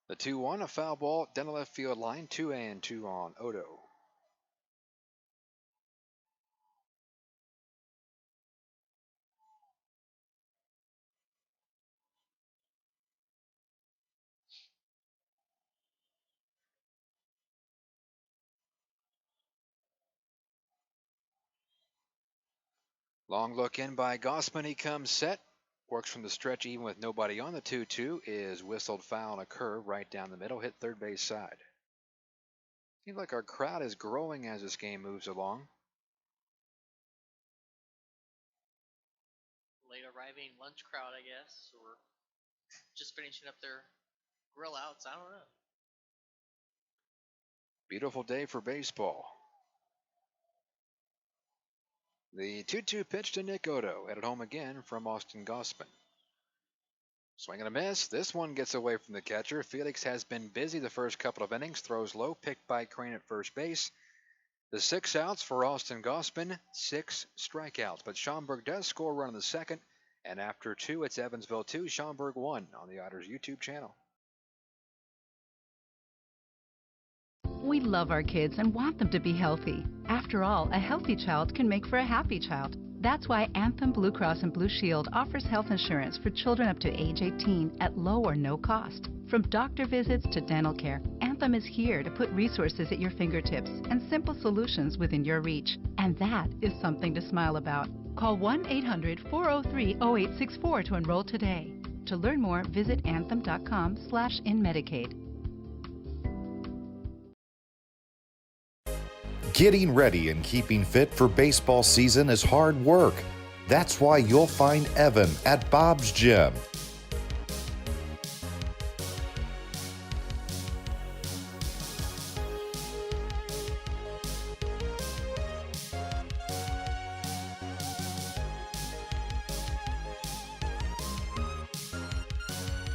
The 2-1, a foul ball down the left field line. 2-2 on Odo. Long look in by Gossman. He comes set. Works from the stretch even with nobody on. The 2-2 is whistled foul on a curve right down the middle. Hit third base side. Seems like our crowd is growing as this game moves along. Late arriving lunch crowd, I guess, or just finishing up their grill outs. I don't know. Beautiful day for baseball. The 2-2 pitch to Nick Odo, headed home again from Austin Gossman. Swing and a miss. This one gets away from the catcher. Felix has been busy the first couple of innings. Throws low, picked by Crane at first base. The 6 outs for Austin Gossman, 6 strikeouts. But Schaumburg does score a run in the second. And after 2, it's Evansville 2, Schaumburg 1 on the Otters YouTube channel. We love our kids and want them to be healthy. After all, a healthy child can make for a happy child. That's why Anthem Blue Cross and Blue Shield offers health insurance for children up to age 18 at low or no cost. From doctor visits to dental care, Anthem is here to put resources at your fingertips and simple solutions within your reach. And that is something to smile about. Call 1-800-403-0864 to enroll today. To learn more, visit anthem.com/inmedicaid. Getting ready and keeping fit for baseball season is hard work. That's why you'll find Evan at Bob's Gym.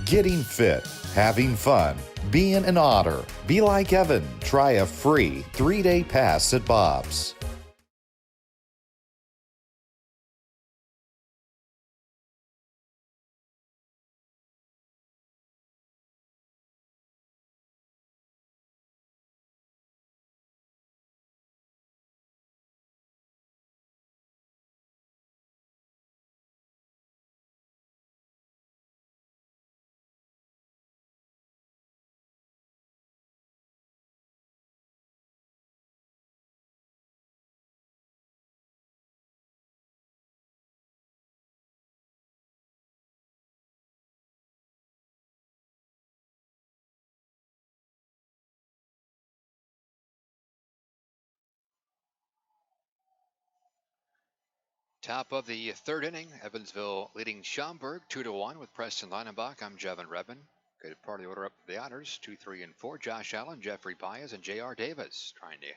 Getting fit, having fun, being an otter. Be like Evan. Try a free 3-day pass at Bob's. Top of the third inning, Evansville leading Schaumburg 2-1 with Preston Leinenbach. I'm Jevin Redman. Good part of the order up for the Otters. 2, 3, and 4. Josh Allen, Jeffrey Baez, and J.R. Davis trying to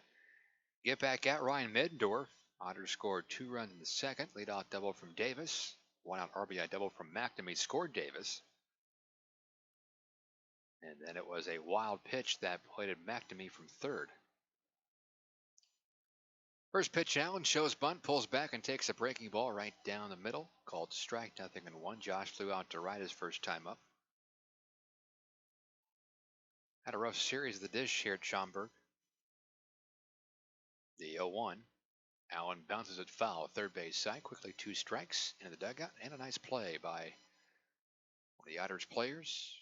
get back at Ryan Middendorf. Otters scored 2 runs in the second. Leadoff double from Davis. 1-out RBI double from McNamee scored Davis. And then it was a wild pitch that plated McNamee from third. First pitch, Allen shows bunt, pulls back, and takes a breaking ball right down the middle. Called strike, 0-1. Josh flew out to right his first time up. Had a rough series of the dish here at Schaumburg. The 0-1. Allen bounces it foul, third base side. Quickly 2 strikes into the dugout, and a nice play by one of the Otters players.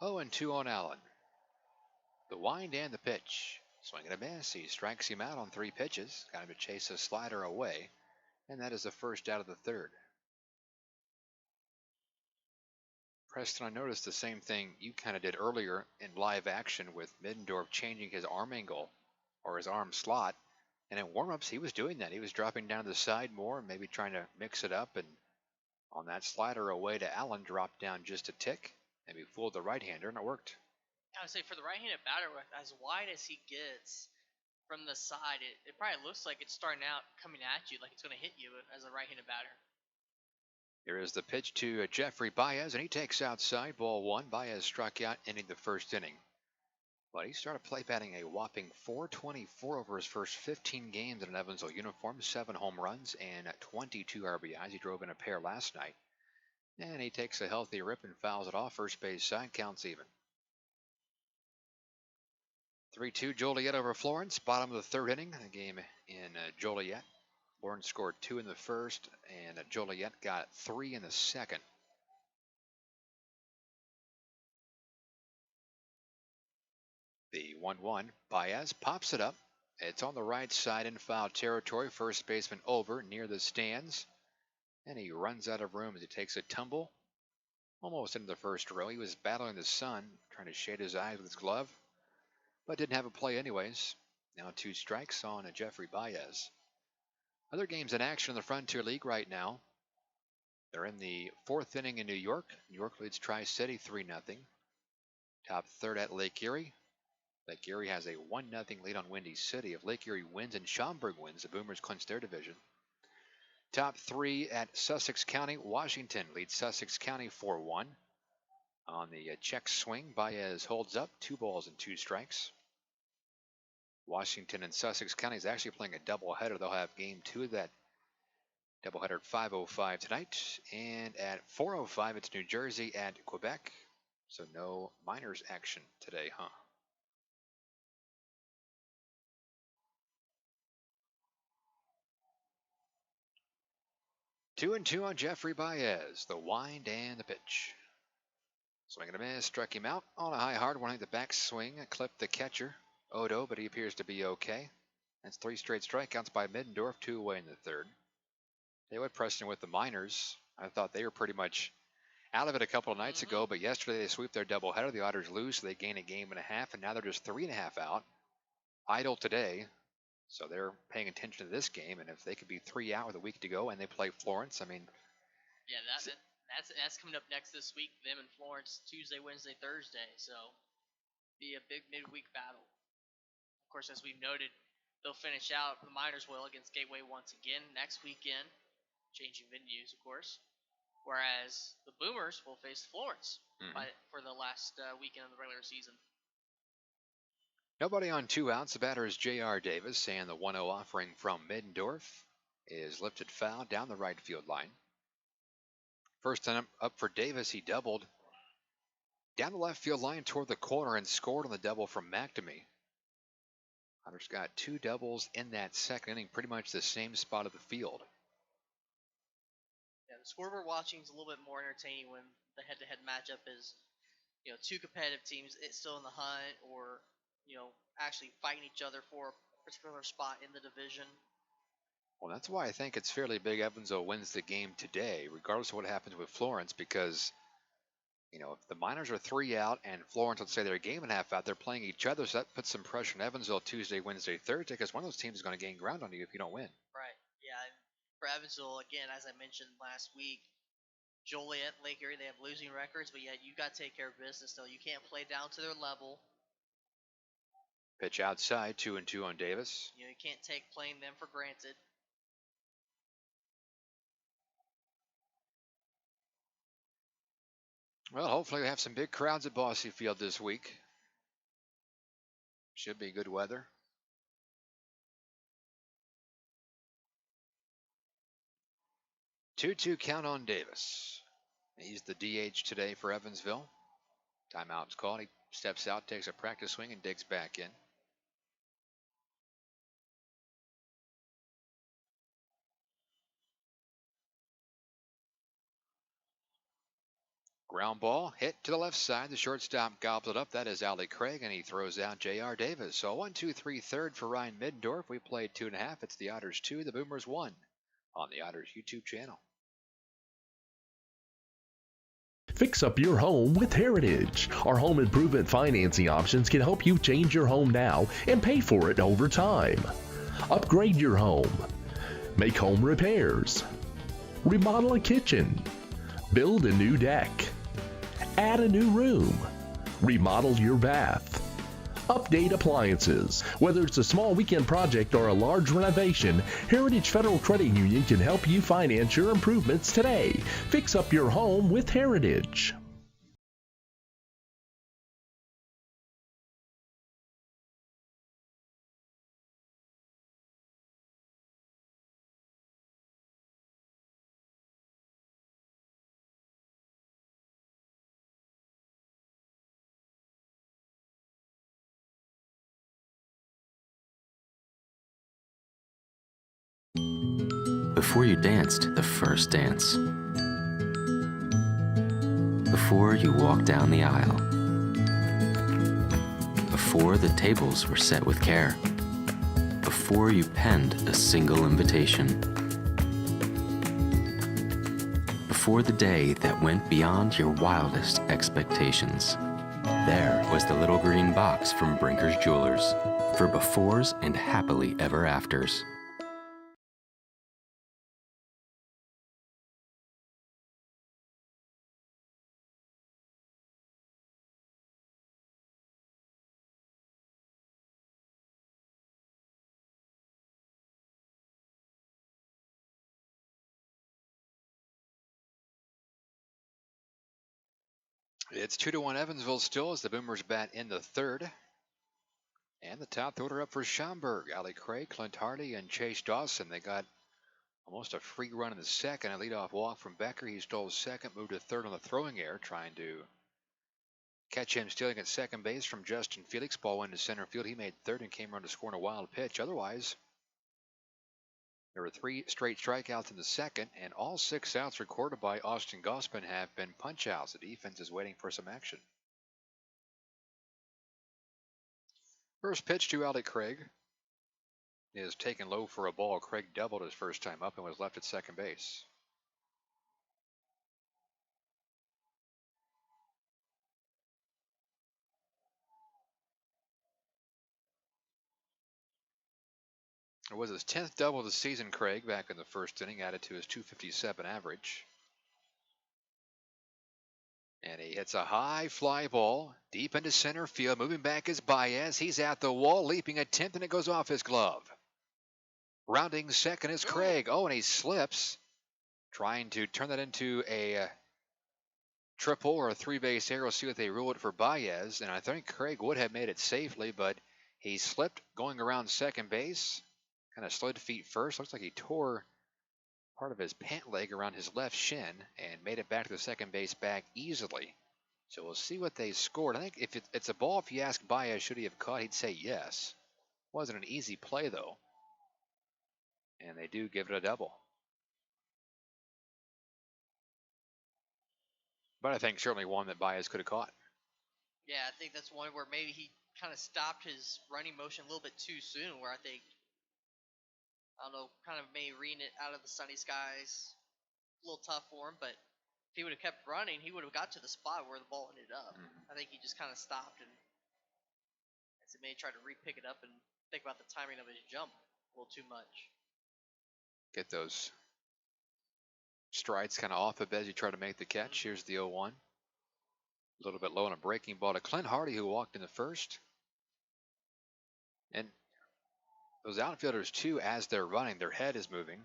Oh, and 2 on Allen. The wind and the pitch. Swing and a miss. He strikes him out on 3 pitches. Got him to chase a slider away. And that is the first out of the third. Preston, I noticed the same thing you kind of did earlier in live action with Middendorf changing his arm angle or his arm slot. And in warm-ups, he was doing that. He was dropping down to the side more, maybe trying to mix it up. And on that slider away to Allen, dropped down just a tick. Maybe fooled the right-hander, and it worked. I would say for the right-handed batter, as wide as he gets from the side, it probably looks like it's starting out coming at you, like it's going to hit you as a right-handed batter. Here is the pitch to Jeffrey Baez, and he takes outside, ball 1. Baez struck out, ending the first inning. But he started play batting a whopping .424 over his first 15 games in an Evansville uniform, 7 home runs and 22 RBIs. He drove in a pair last night. And he takes a healthy rip and fouls it off. First base side, counts even. 3-2 Joliet over Florence. Bottom of the third inning. The game in Joliet. Lawrence scored 2 in the first, and Joliet got 3 in the second. The 1-1. Baez pops it up. It's on the right side in foul territory. First baseman over near the stands. And he runs out of room as he takes a tumble. Almost into the first row. He was battling the sun, trying to shade his eyes with his glove, but didn't have a play anyways. Now 2 strikes on Jeffrey Baez. Other games in action in the Frontier League right now. They're in the 4th inning in New York. New York leads Tri-City 3-0. Top third at Lake Erie. Lake Erie has a 1-0 lead on Windy City. If Lake Erie wins and Schaumburg wins, the Boomers clinch their division. Top 3 at Sussex County. Washington leads Sussex County 4-1. On the check swing, Baez holds up, 2 balls and 2 strikes. Washington and Sussex County is actually playing a doubleheader. They'll have game 2 of that doubleheader at 5:05 tonight. And at 4:05, it's New Jersey at Quebec. So no minors action today, huh? 2-2 on Jeffrey Baez. The wind and the pitch. Swing and a miss, struck him out on a high hard one. The back swing clipped the catcher, Odo, but he appears to be okay. That's 3 straight strikeouts by Middendorf, 2 away in the third. David Preston with the Miners. I thought they were pretty much out of it a couple of nights ago, but yesterday they sweep their doubleheader. The Otters lose, so they gain a game and a half, and now they're just 3.5 out. Idle today, so they're paying attention to this game, and if they could be 3 out with a week to go and they play Florence, I mean... Yeah, that's coming up next this week, them and Florence, Tuesday, Wednesday, Thursday, so be a big midweek battle. Of course, as we've noted, they'll finish out, the Miners will, against Gateway once again next weekend, changing venues, of course. Whereas the Boomers will face Florence for the last weekend of the regular season. Nobody on 2 outs. The batter is J.R. Davis, and the 1-0 offering from Middendorf is lifted foul down the right field line. First time up for Davis, he doubled down the left field line toward the corner and scored on the double from McNamee. Otters got 2 doubles in that second inning, pretty much the same spot of the field. Yeah, the scoreboard watching is a little bit more entertaining when the head-to-head matchup is, 2 competitive teams still in the hunt or, actually fighting each other for a particular spot in the division. Well, that's why I think it's fairly big Evansville wins the game today, regardless of what happens with Florence, because, if the Miners are 3 out and Florence, let's say they're a game and a half out, they're playing each other, so that puts some pressure on Evansville Tuesday, Wednesday, Thursday, because one of those teams is going to gain ground on you if you don't win. Right, yeah. And for Evansville, again, as I mentioned last week, Joliet, Lake Erie, they have losing records, but yet you got to take care of business, though. You can't play down to their level. Pitch outside, 2-2 on Davis. You can't take playing them for granted. Well, hopefully we have some big crowds at Bosse Field this week. Should be good weather. Two count on Davis. He's the DH today for Evansville. Timeout's called. He steps out, takes a practice swing, and digs back in. Ground ball hit to the left side. The shortstop gobbled it up. That is Allie Craig, and he throws out J.R. Davis. So 1-2-3 third for Ryan Middendorf. We played 2.5. It's the Otters 2, the Boomers 1 on the Otters YouTube channel. Fix up your home with Heritage. Our home improvement financing options can help you change your home now and pay for it over time. Upgrade your home. Make home repairs. Remodel a kitchen. Build a new deck. Add a new room. Remodel your bath. Update appliances. Whether it's a small weekend project or a large renovation, Heritage Federal Credit Union can help you finance your improvements today. Fix up your home with Heritage. Before you danced the first dance. Before you walked down the aisle. Before the tables were set with care. Before you penned a single invitation. Before the day that went beyond your wildest expectations. There was the little green box from Brinker's Jewelers for befores and happily ever afters. It's 2-1 Evansville still as the Boomers bat in the third. And the top order up for Schaumburg. Allie Craig, Clint Hardy, and Chase Dawson. They got almost a free run in the second. A leadoff walk from Becker. He stole second, moved to third on the throwing error, trying to catch him stealing at second base from Justin Felix. Ball went to center field. He made third and came around to score on a wild pitch. Otherwise, There were 3 straight strikeouts in the second, and all 6 outs recorded by Austin Gossman have been punch-outs. The defense is waiting for some action. First pitch to Alec Craig is taken low for a ball. Craig doubled his first time up and was left at second base. It was his 10th double of the season, Craig, back in the first inning, added to his .257 average. And he hits a high fly ball deep into center field. Moving back is Baez. He's at the wall, leaping at 10th, and it goes off his glove. Rounding second is Craig. Oh, and he slips, trying to turn that into a triple or a 3-base error. We'll see what they rule it for Baez. And I think Craig would have made it safely, but he slipped going around second base. Kind of slid feet first. Looks like he tore part of his pant leg around his left shin and made it back to the second base bag easily. So we'll see what they scored. I think if it's a ball, if you ask Baez, should he have caught, he'd say yes. Wasn't an easy play, though. And they do give it a double. But I think certainly one that Baez could have caught. Yeah, I think that's one where maybe he kind of stopped his running motion a little bit too soon, where I think, I don't know, kind of maybe reading it out of the sunny skies. A little tough for him, but if he would have kept running, he would have got to the spot where the ball ended up. I think he just kind of stopped and as he may try to re-pick it up and think about the timing of his jump a little too much. Get those strides kind of off a bit as you try to make the catch. Here's the 0-1. A little bit low on a breaking ball to Clint Hardy, who walked in the first. And those outfielders, too, as they're running, their head is moving.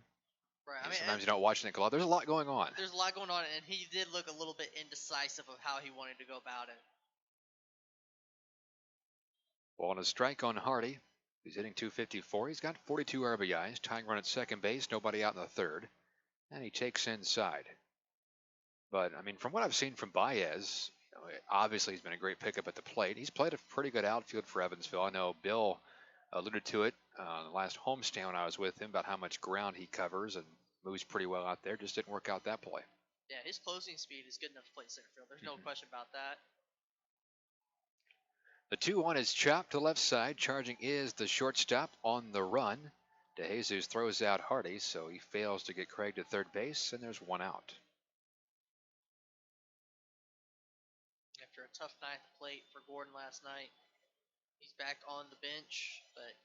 Right. I mean, sometimes you don't watch the glove. There's a lot going on. There's a lot going on, and he did look a little bit indecisive of how he wanted to go about it. Ball and a strike on Hardy. He's hitting .254. He's got 42 RBIs. Tying run at second base. Nobody out in the third. And he takes inside. But, I mean, from what I've seen from Baez, obviously he's been a great pickup at the plate. He's played a pretty good outfield for Evansville. I know Bill alluded to it the last homestand when I was with him about how much ground he covers and moves pretty well out there. Just didn't work out that play. Yeah, his closing speed is good enough to play center field. There's no question about that. The 2-1 is chopped to left side. Charging is the shortstop on the run. DeJesus throws out Hardy, so he fails to get Craig to third base, and there's 1 out. After a tough night at the plate for Gordon last night, he's back on the bench. But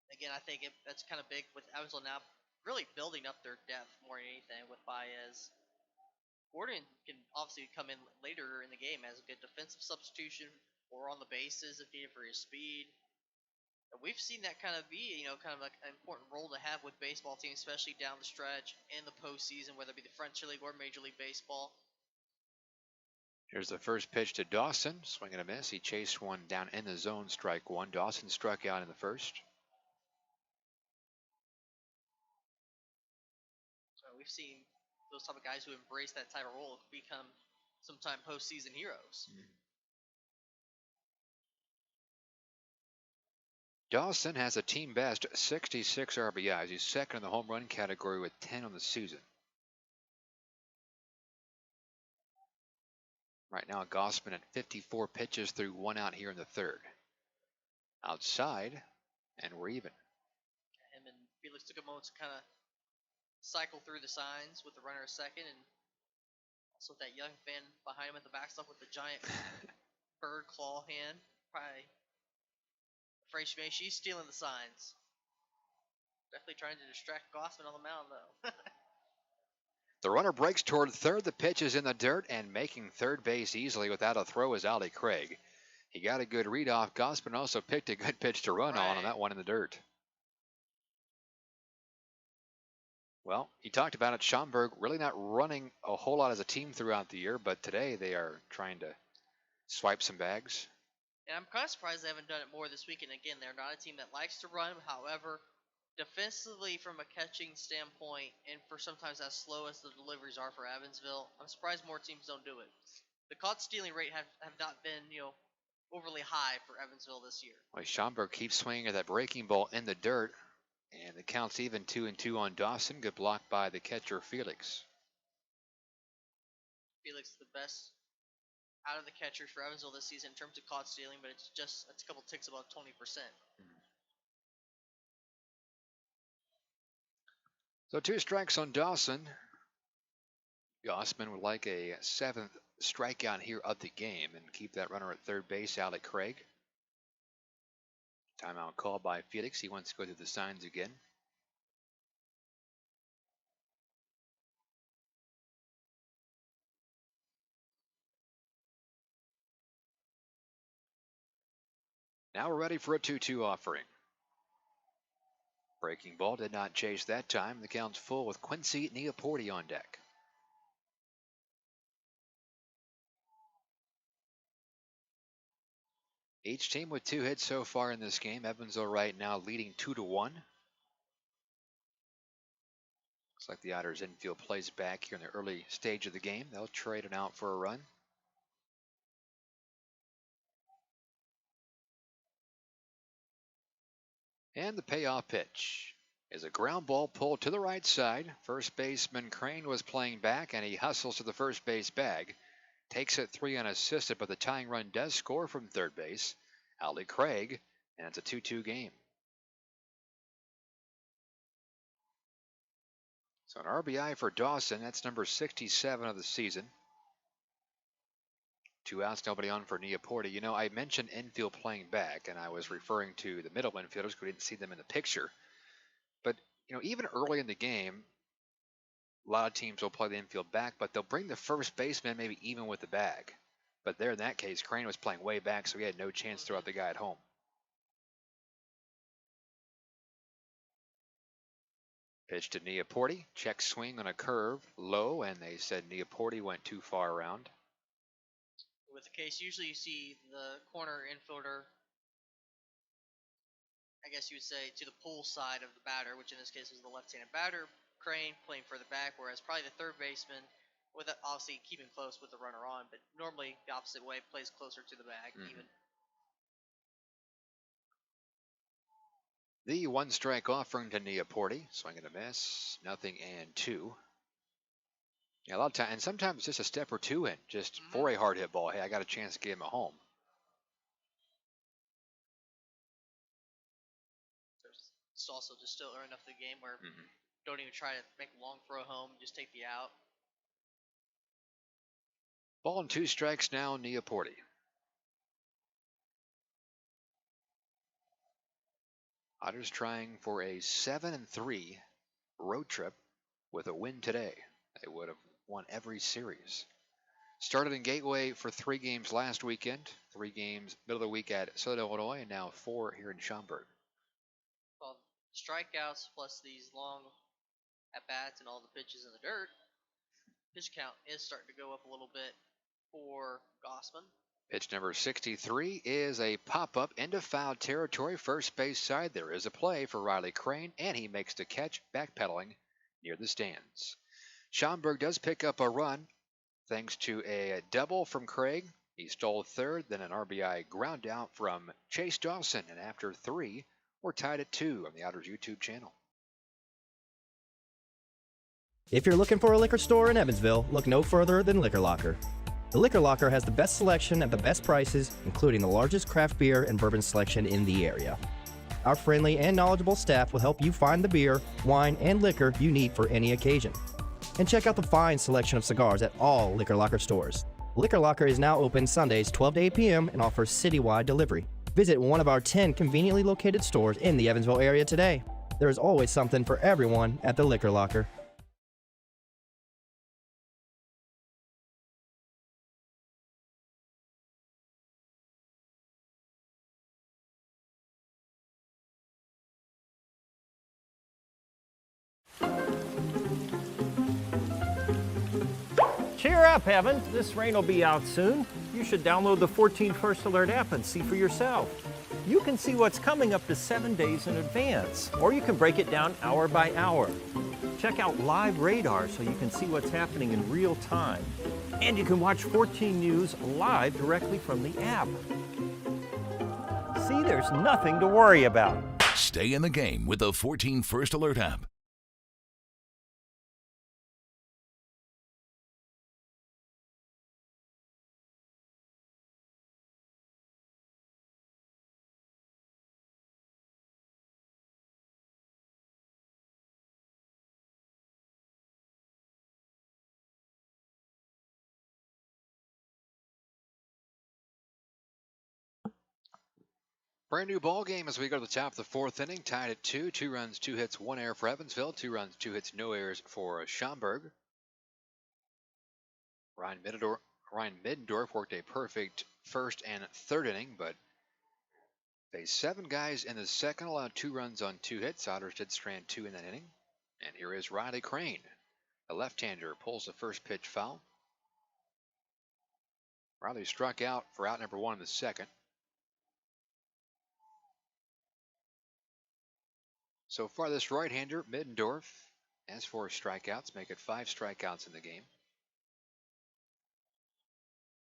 again, I think that's kind of big with Evansville now really building up their depth more than anything with Baez. Gordon can obviously come in later in the game as a good defensive substitution or on the bases if needed for his speed. And we've seen that kind of be, kind of like an important role to have with baseball teams, especially down the stretch in the postseason, whether it be the French League or Major League Baseball. Here's the first pitch to Dawson. Swing and a miss. He chased one down in the zone, strike one. Dawson struck out in the first. So we've seen those type of guys who embrace that type of role become sometime postseason heroes. Dawson has a team best 66 RBIs. He's second in the home run category with 10 on the season. Right now, Gossman at 54 pitches through 1 out here in the third. Outside, and we're even. Him and Felix took a moment to kind of cycle through the signs with the runner at second, and also that young fan behind him at the backstop with the giant bird claw hand. Probably afraid she's stealing the signs. Definitely trying to distract Gossman on the mound, though. The runner breaks toward third. The pitch is in the dirt, and making third base easily without a throw is Ali Craig. He got a good read off Gossman, also picked a good pitch to run on that one in the dirt. Well, you talked about it. Schaumburg really not running a whole lot as a team throughout the year, but today they are trying to swipe some bags. And I'm kind of surprised they haven't done it more this week. And again, they're not a team that likes to run. However, defensively from a catching standpoint, and for sometimes as slow as the deliveries are for Evansville, I'm surprised more teams don't do it. The caught stealing rate have not been, overly high for Evansville this year. Well, Schaumburg keeps swinging at that breaking ball in the dirt, And the count's even 2-2 on Dawson. Good block by the catcher, Felix. Felix is the best out of the catchers for Evansville this season in terms of caught stealing, but it's a couple ticks above 20%. So 2 strikes on Dawson. Gossman would like a 7th strikeout here of the game and keep that runner at third base, Alec Craig. Timeout called by Felix. He wants to go through the signs again. Now we're ready for a 2-2 offering. Breaking ball did not chase that time. The count's full with Quincy Neoporti on deck. Each team with 2 hits so far in this game. Evansville right now leading 2-1. Looks like the Otters infield plays back here in the early stage of the game. They'll trade it out for a run. And the payoff pitch is a ground ball pulled to the right side. First baseman Crane was playing back, and he hustles to the first base bag. Takes it 3 unassisted, but the tying run does score from third base. Alec Craig, and it's a 2-2 game. So an RBI for Dawson. That's number 67 of the season. 2 outs, nobody on for Neoporti. You know, I mentioned infield playing back, and I was referring to the middle infielders because we didn't see them in the picture. But, you know, even early in the game, a lot of teams will play the infield back, but they'll bring the first baseman maybe even with the bag. But there in that case, Crane was playing way back, so he had no chance to throw out the guy at home. Pitch to Neoporti. Check swing on a curve, low, and they said Neoporti went too far around. With the case, usually you see the corner infielder, I guess you would say, to the pull side of the batter, which in this case is the left-handed batter. Crane playing further back, whereas probably the third baseman, with obviously keeping close with the runner on, but normally the opposite way, plays closer to the bag even. The 1 strike offering to Neoporti. Swing and a miss. 0-2. Yeah, a lot of time, and sometimes just a step or 2 in, just for a hard hit ball. Hey, I got a chance to get him at home. It's also just still early enough in the game where don't even try to make a long throw home, just take the out. Ball and 2 strikes now, Neoporti. Otters trying for a 7-3 road trip with a win today. They would have won every series. Started in Gateway for 3 games last weekend, 3 games middle of the week at Southern Illinois, and now 4 here in Schaumburg. Well, strikeouts plus these long at-bats and all the pitches in the dirt, pitch count is starting to go up a little bit for Gossman. Pitch number 63 is a pop-up into foul territory. First base side, there is a play for Riley Crane, and he makes the catch, backpedaling near the stands. Schaumburg does pick up a run thanks to a double from Craig. He stole third, then an RBI ground out from Chase Dawson, and after 3, we're tied at 2 on the Otters YouTube channel. If you're looking for a liquor store in Evansville, look no further than Liquor Locker. The Liquor Locker has the best selection at the best prices, including the largest craft beer and bourbon selection in the area. Our friendly and knowledgeable staff will help you find the beer, wine, and liquor you need for any occasion. And check out the fine selection of cigars at all Liquor Locker stores. Liquor Locker is now open Sundays 12 to 8 p.m. and offers citywide delivery. Visit one of our 10 conveniently located stores in the Evansville area today. There is always something for everyone at the Liquor Locker. Cheer up, Evan. This rain will be out soon. You should download the 14 First Alert app and see for yourself. You can see what's coming up to 7 days in advance, or you can break it down hour by hour. Check out live radar so you can see what's happening in real time. And you can watch 14 News live directly from the app. See, there's nothing to worry about. Stay in the game with the 14 First Alert app. Brand new ball game as we go to the top of the fourth inning, tied at 2. 2 runs, 2 hits, 1 error for Evansville. 2 runs, 2 hits, no errors for Schaumburg. Ryan Middendorf worked a perfect first and third inning, but faced 7 guys in the second, allowed 2 runs on 2 hits. Otters did strand 2 in that inning. And here is Riley Crane. The left-hander pulls the first pitch foul. Riley struck out for out number 1 in the second. So far, this right-hander, Middendorf, has 4 strikeouts, make it 5 strikeouts in the game.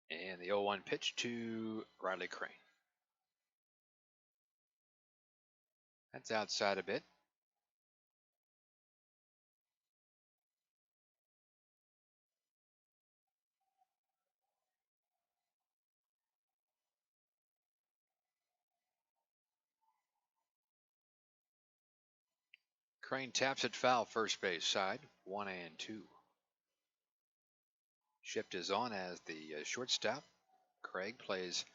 And the 0-1 pitch to Riley Crane. That's outside a bit. Crane taps it foul first base side, 1-2. Shift is on as the shortstop. Craig plays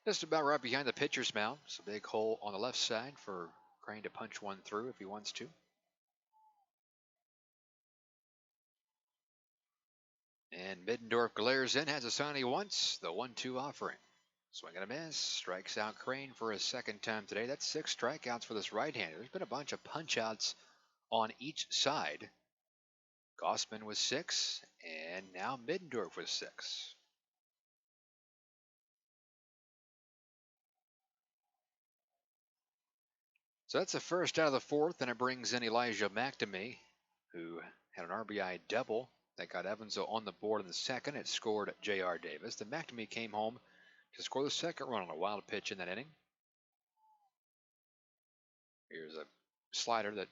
just about right behind the pitcher's mound. It's a big hole on the left side for Crane to punch one through if he wants to. And Middendorf glares in, has a sign he wants, the 1-2 offering. Swing and a miss, strikes out Crane for his second time today. That's 6 strikeouts for this right-hander. There's been a bunch of punch-outs on each side. Gossman was 6, and now Middendorf was 6. So that's the first out of the fourth, and it brings in Elijah McNamee, who had an RBI double that got Evansville on the board in the second. It scored J.R. Davis. Then McNamee came home to score the second run on a wild pitch in that inning. Here's a slider that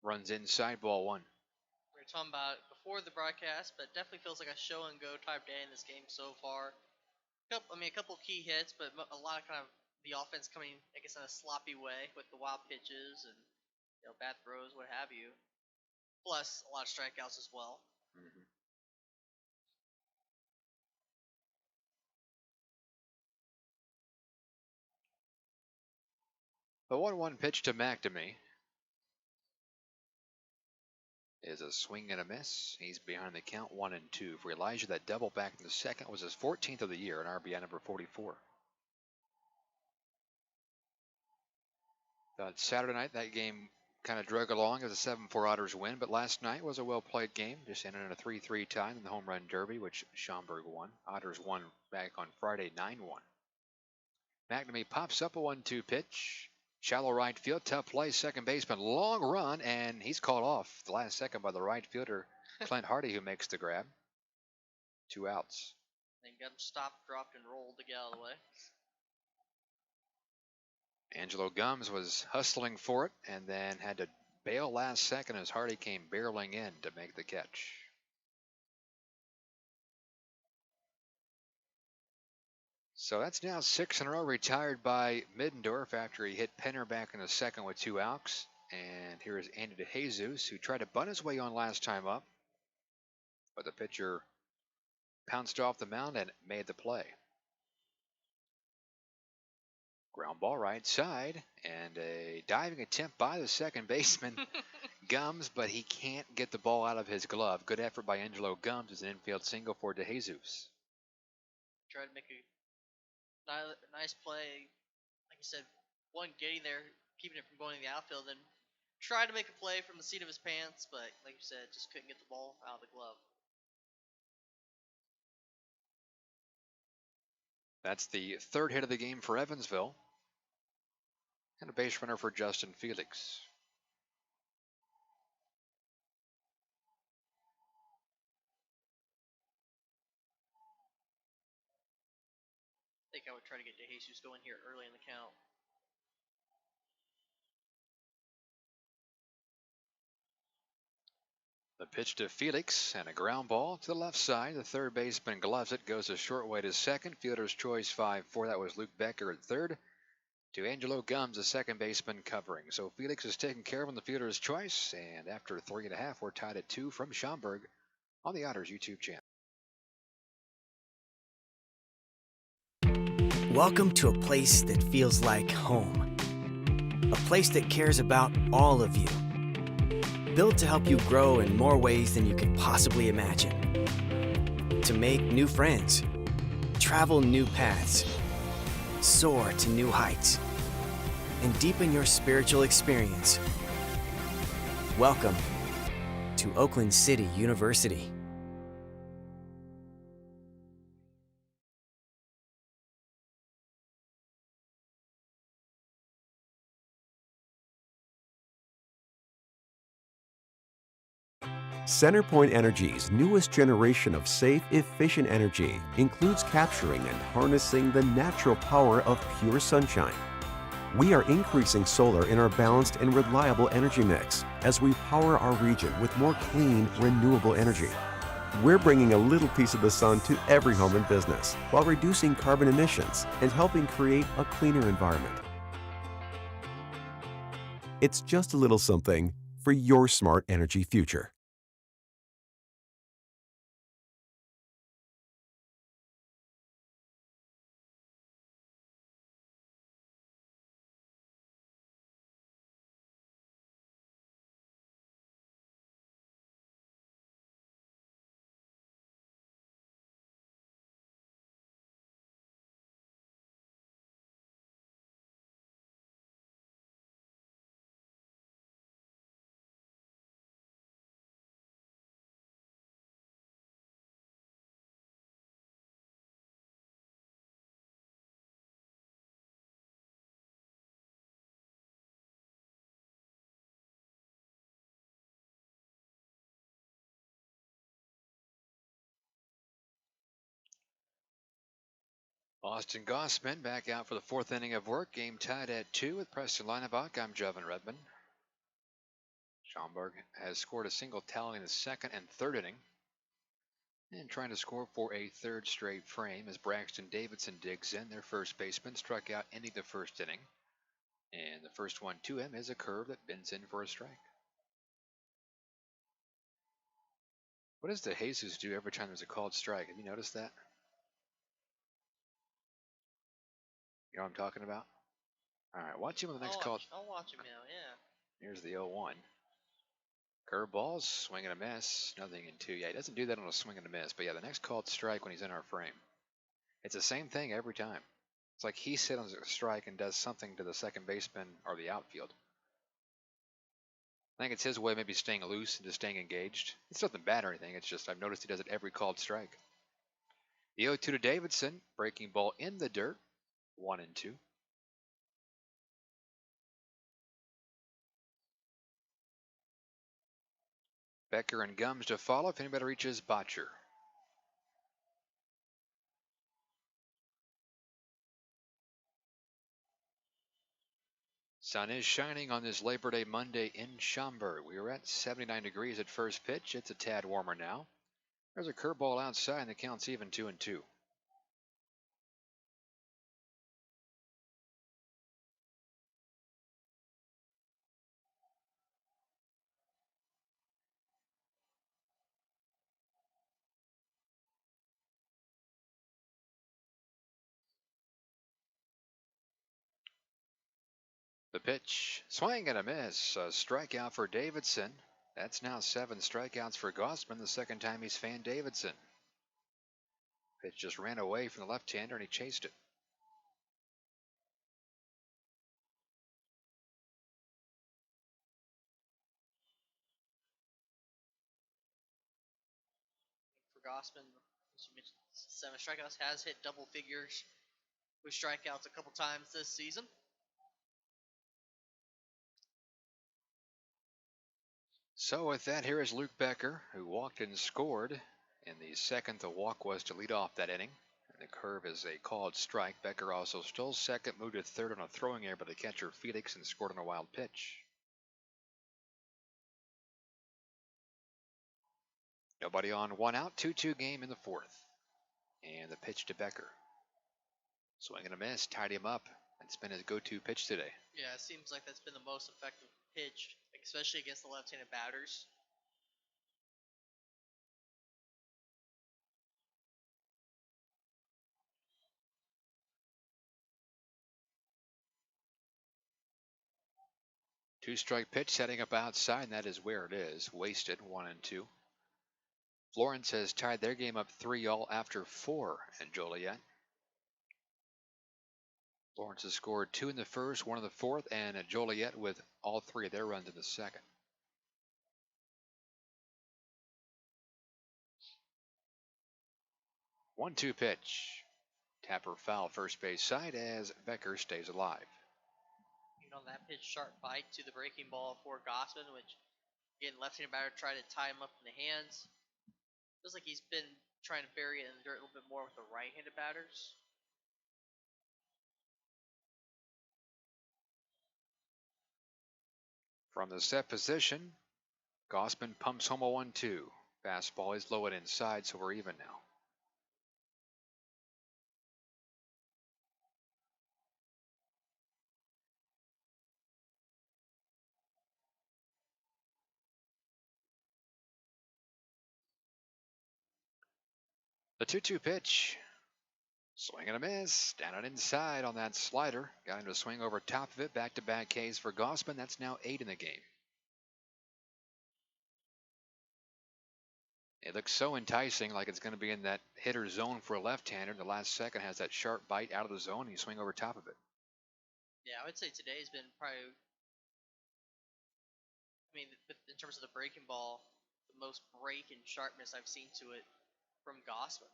runs inside, ball 1. We were talking about it before the broadcast, but it definitely feels like a show and go type day in this game so far. A couple key hits, but a lot of kind of the offense coming, I guess, in a sloppy way with the wild pitches and bad throws, what have you. Plus a lot of strikeouts as well. Mm-hmm. The 1-1 pitch to McNamee is a swing and a miss. He's behind the count, 1-2. For Elijah, that double back in the second was his 14th of the year, and RBI number 44. Thought Saturday night that game kind of drug along as a 7-4 Otters win, but last night was a well-played game. Just ended in a 3-3 tie in the home run derby, which Schaumburg won. Otters won back on Friday, 9-1. McNamee pops up a 1-2 pitch. Shallow right field, tough play, second baseman, long run, and he's called off the last second by the right fielder, Clint Hardy, who makes the grab. 2 outs. Then got him stopped, dropped, and rolled to get out of the way. Angelo Gums was hustling for it and then had to bail last second as Hardy came barreling in to make the catch. So that's now 6 in a row retired by Middendorf after he hit Penner back in the second with 2 outs. And here is Andy DeJesus, who tried to bunt his way on last time up, but the pitcher pounced off the mound and made the play. Ground ball right side, and a diving attempt by the second baseman, Gums, but he can't get the ball out of his glove. Good effort by Angelo Gums as an infield single for DeJesus. Tried to make a nice play, like you said, one getting there, keeping it from going to the outfield, then tried to make a play from the seat of his pants, but like you said, just couldn't get the ball out of the glove. That's the third hit of the game for Evansville. And a base runner for Justin Felix. I think I would try to get DeJesus going here early in the count. The pitch to Felix and a ground ball to the left side. The third baseman gloves it, goes a short way to second. Fielder's choice 5-4. That was Luke Becker at third. To Angelo Gumbs, the second baseman covering. So Felix is taken care of on the fielder's choice. And after 3.5, we're tied at 2 from Schaumburg on the Otters YouTube channel. Welcome to a place that feels like home. A place that cares about all of you. Built to help you grow in more ways than you could possibly imagine. To make new friends, travel new paths, soar to new heights, and deepen your spiritual experience. Welcome to Oakland City University. Centerpoint Energy's newest generation of safe, efficient energy includes capturing and harnessing the natural power of pure sunshine. We are increasing solar in our balanced and reliable energy mix as we power our region with more clean, renewable energy. We're bringing a little piece of the sun to every home and business while reducing carbon emissions and helping create a cleaner environment. It's just a little something for your smart energy future. Austin Gossman back out for the 4th inning of work. Game tied at 2 with Preston Lineback. I'm Jevin Redmond. Schaumburg has scored a single tally in the 2nd and 3rd inning. And trying to score for a 3rd straight frame as Braxton Davidson digs in. Their first baseman struck out ending the 1st inning. And the first one to him is a curve that bends in for a strike. What does the Jesus do every time there's a called strike? Have you noticed that? You know what I'm talking about? All right, watch him on the next call. I'll watch him now, yeah. Here's the 0-1. Curveballs, swing and a miss, nothing in 2. Yeah, he doesn't do that on a swing and a miss. But yeah, the next called strike when he's in our frame. It's the same thing every time. It's like he sits on a strike and does something to the second baseman or the outfield. I think it's his way maybe staying loose and just staying engaged. It's nothing bad or anything. It's just I've noticed he does it every called strike. The 0-2 to Davidson. Breaking ball in the dirt. 1 and 2. Becker and Gumbs to follow if anybody reaches Botcher. Sun is shining on this Labor Day Monday in Schaumburg. We are at 79 degrees at first pitch. It's a tad warmer now. There's a curveball outside and the count's even 2 and 2. The pitch, swing and a miss. A strikeout for Davidson. That's now 7 strikeouts for Gossman, the second time he's fanned Davidson. Pitch just ran away from the left-hander and he chased it. For Gossman, as you mentioned, 7 strikeouts, has hit double figures with strikeouts a couple times this season. So with that, here is Luke Becker, who walked and scored. In the 2nd, the walk was to lead off that inning. And the curve is a called strike. Becker also stole 2nd, moved to 3rd on a throwing error by the catcher Felix, and scored on a wild pitch. Nobody on, 1 out, 2-2 game in the 4th. And the pitch to Becker. Swing and a miss, tied him up. That's been his go-to pitch today. Yeah, it seems like that's been the most effective pitch, especially against the left-handed batters. Two-strike pitch setting up outside, and that is where it is. Wasted, 1-2. Florence has tied their game up 3-all after 4 in Joliet. Florence has scored 2 in the first, 1 in the 4th, and Joliet with all 3 of their runs in the 2nd. One-two pitch. Tapper foul first base side as Becker stays alive. On that pitch, sharp bite to the breaking ball for Gossman, which again, left-handed batter tried to tie him up in the hands. Feels like he's been trying to bury it in the dirt a little bit more with the right-handed batters. From the set position, Gossman pumps home a 1-2. Fastball is low and inside, so we're even now. The 2-2 pitch. Swing and a miss. Down and inside on that slider. Got him to swing over top of it. Back-to-back Ks for Gossman. That's now 8 in the game. It looks so enticing, like it's going to be in that hitter zone for a left-hander. The last second has that sharp bite out of the zone, and you swing over top of it. Yeah, I would say today's been probably, in terms of the breaking ball, the most break and sharpness I've seen to it from Gossman.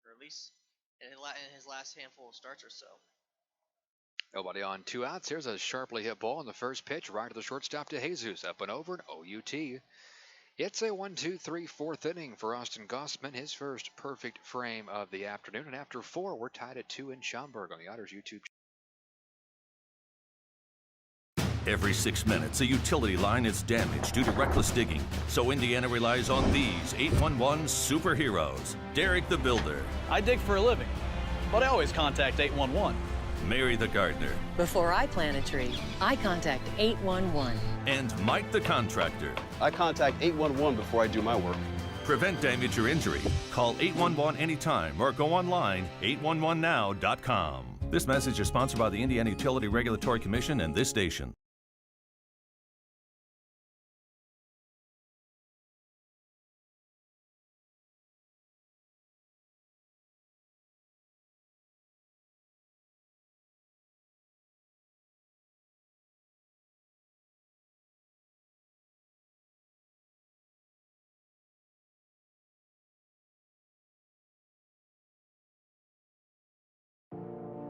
Or at least in his last handful of starts or so. Nobody on, 2 outs. Here's a sharply hit ball in the first pitch, right to the shortstop to Jesus. Up and over, an OUT. It's a 1-2-3 4th inning for Austin Gossman, his first perfect frame of the afternoon. And after 4, we're tied at 2 in Schaumburg on the Otters YouTube channel. Every 6 minutes, a utility line is damaged due to reckless digging. So Indiana relies on these 811 superheroes. Derek the Builder. I dig for a living, but I always contact 811. Mary the Gardener. Before I plant a tree, I contact 811. And Mike the Contractor. I contact 811 before I do my work. Prevent damage or injury. Call 811 anytime or go online 811now.com. This message is sponsored by the Indiana Utility Regulatory Commission and this station.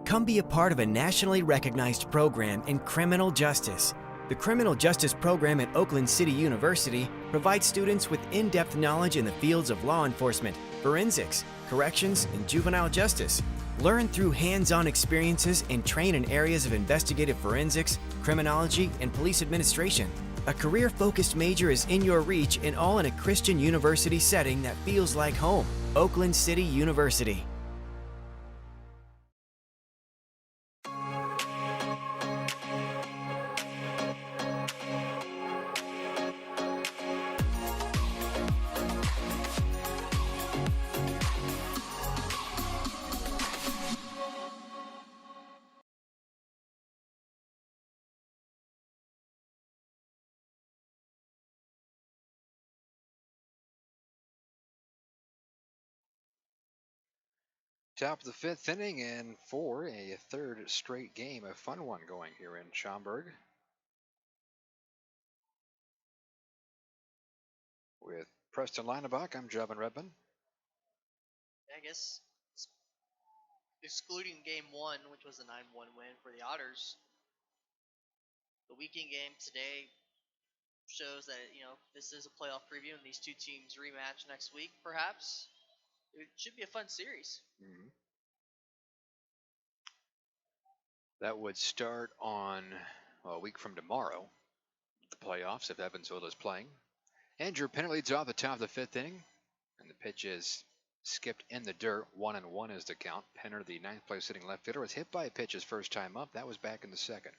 Come be a part of a nationally recognized program in criminal justice. The Criminal Justice Program at Oakland City University provides students with in-depth knowledge in the fields of law enforcement, forensics, corrections, and juvenile justice. Learn through hands-on experiences and train in areas of investigative forensics, criminology, and police administration. A career-focused major is in your reach and all in a Christian university setting that feels like home. Oakland City University. Top of the 5th inning, and for a 3rd straight game, a fun one going here in Schaumburg. With Preston Linebach, I'm Jevin Redmond. I guess excluding game 1, which was a 9-1 win for the Otters, the weekend game today shows that, this is a playoff preview and these two teams rematch next week, perhaps. It should be a fun series. Mm-hmm. That would start on a week from tomorrow, the playoffs if Evansville is playing. Andrew Penner leads off the top of the 5th inning, and the pitch is skipped in the dirt. 1-1 is the count. Penner, the 9th place sitting left fielder, was hit by a pitch his first time up. That was back in the 2nd.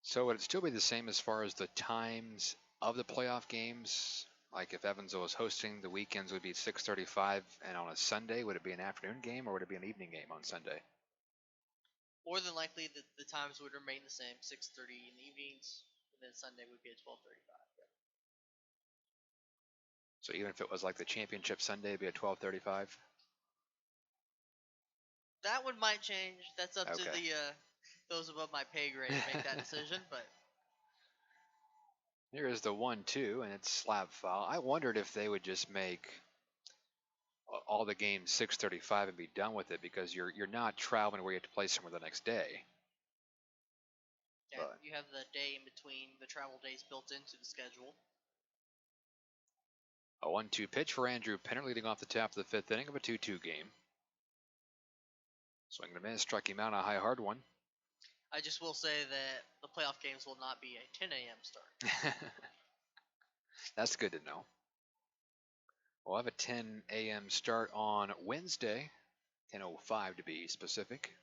So would it still be the same as far as the times of the playoff games? Like if Evansville was hosting, the weekends would be 6:35, and on a Sunday, would it be an afternoon game or would it be an evening game on Sunday? More than likely, the times would remain the same, 6:30 in the evenings, and then Sunday would be at 12:35. Yep. So even if it was like the championship Sunday, it'd be at 12:35. That one might change. That's up to Okay. the those above my pay grade to make that decision. But Here is the 1-2, and it's slap foul. I wondered if they would just make all the games 6:35 and be done with it, because you're not traveling where you have to play somewhere the next day. yeah, But you have the day in between the travel days built into the schedule. a 1-2 pitch for Andrew Penner, leading off the top of the 5th inning of a 2-2 game. Swing and a miss, struck him out on a high hard one. I just will say that the playoff games will not be a 10 a.m. start. That's good to know. We'll have a 10 a.m. start on Wednesday, 10:05 to be specific.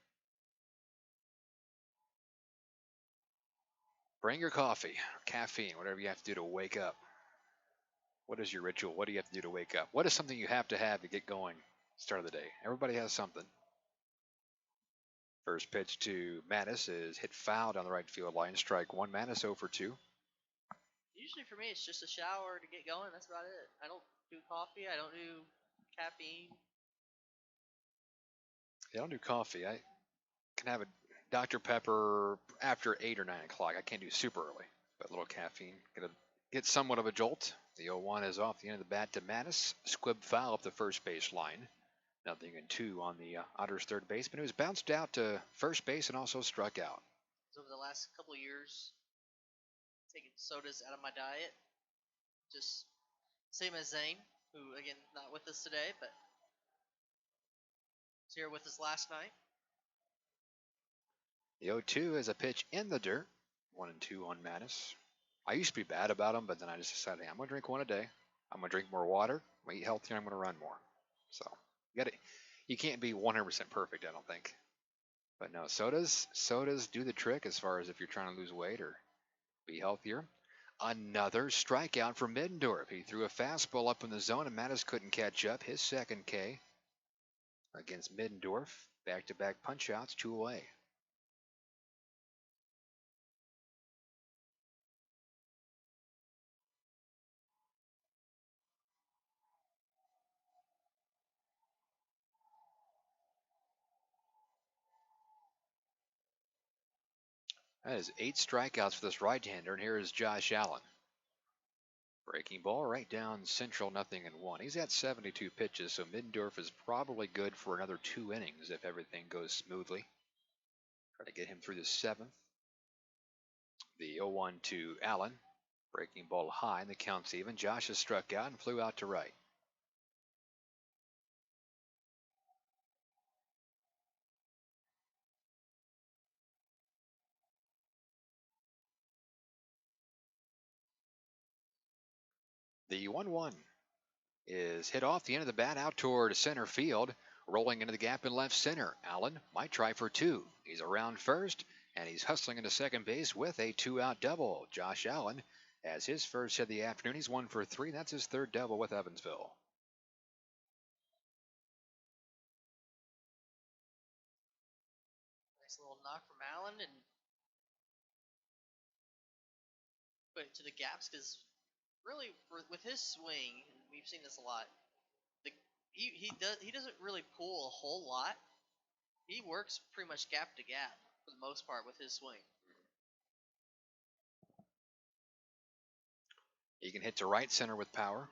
Bring your coffee, caffeine, whatever you have to do to wake up. What is your ritual? What do you have to do to wake up? What is something you have to get going start of the day? Everybody has something. First pitch to Mattis is hit foul down the right field line. Strike one. Mattis 0 for 2. Usually for me, it's just a shower to get going. That's about it. I don't do coffee. I don't do caffeine. I don't do coffee. I can have a Dr. Pepper after 8 or 9 o'clock. I can't do super early, but a little caffeine. Get somewhat of a jolt. The 0-1 is off the end of the bat to Mattis. Squib foul up the first base line. 0-2 on the Otters third baseman, who was bounced out to first base and also struck out. So over the last couple of years, taking sodas out of my diet. Just same as Zane, who again not with us today, but was here with us last night. The 0-2 is a pitch in the dirt. 1-2 on Mattis. I used to be bad about them, but then I just decided, hey, I'm going to drink one a day. I'm going to drink more water. I'm going to eat healthier. I'm going to run more. So you can't be 100% perfect, I don't think. But no, sodas do the trick as far as if you're trying to lose weight or be healthier. Another strikeout for Middendorf. He threw a fastball up in the zone, and Mattis couldn't catch up. His second K against Middendorf. Back-to-back punch-outs, 2 away. That is 8 strikeouts for this right-hander, and here is Josh Allen. Breaking ball right down central, 0-1. He's at 72 pitches, so Middendorf is probably good for another 2 innings if everything goes smoothly. Try to get him through the 7th. The 0-1 to Allen. Breaking ball high, and the count's even. Josh has struck out and flew out to right. The 1-1 is hit off the end of the bat out toward center field. Rolling into the gap in left center. Allen might try for 2. He's around first, and he's hustling into second base with a 2-out double. Josh Allen has his first hit of the afternoon. He's 1 for 3. That's his 3rd double with Evansville. Nice little knock from Allen and put it to the gaps, because really with his swing, and we've seen this a lot. He doesn't really pull a whole lot. He works pretty much gap to gap for the most part with his swing. He can hit to right center with power.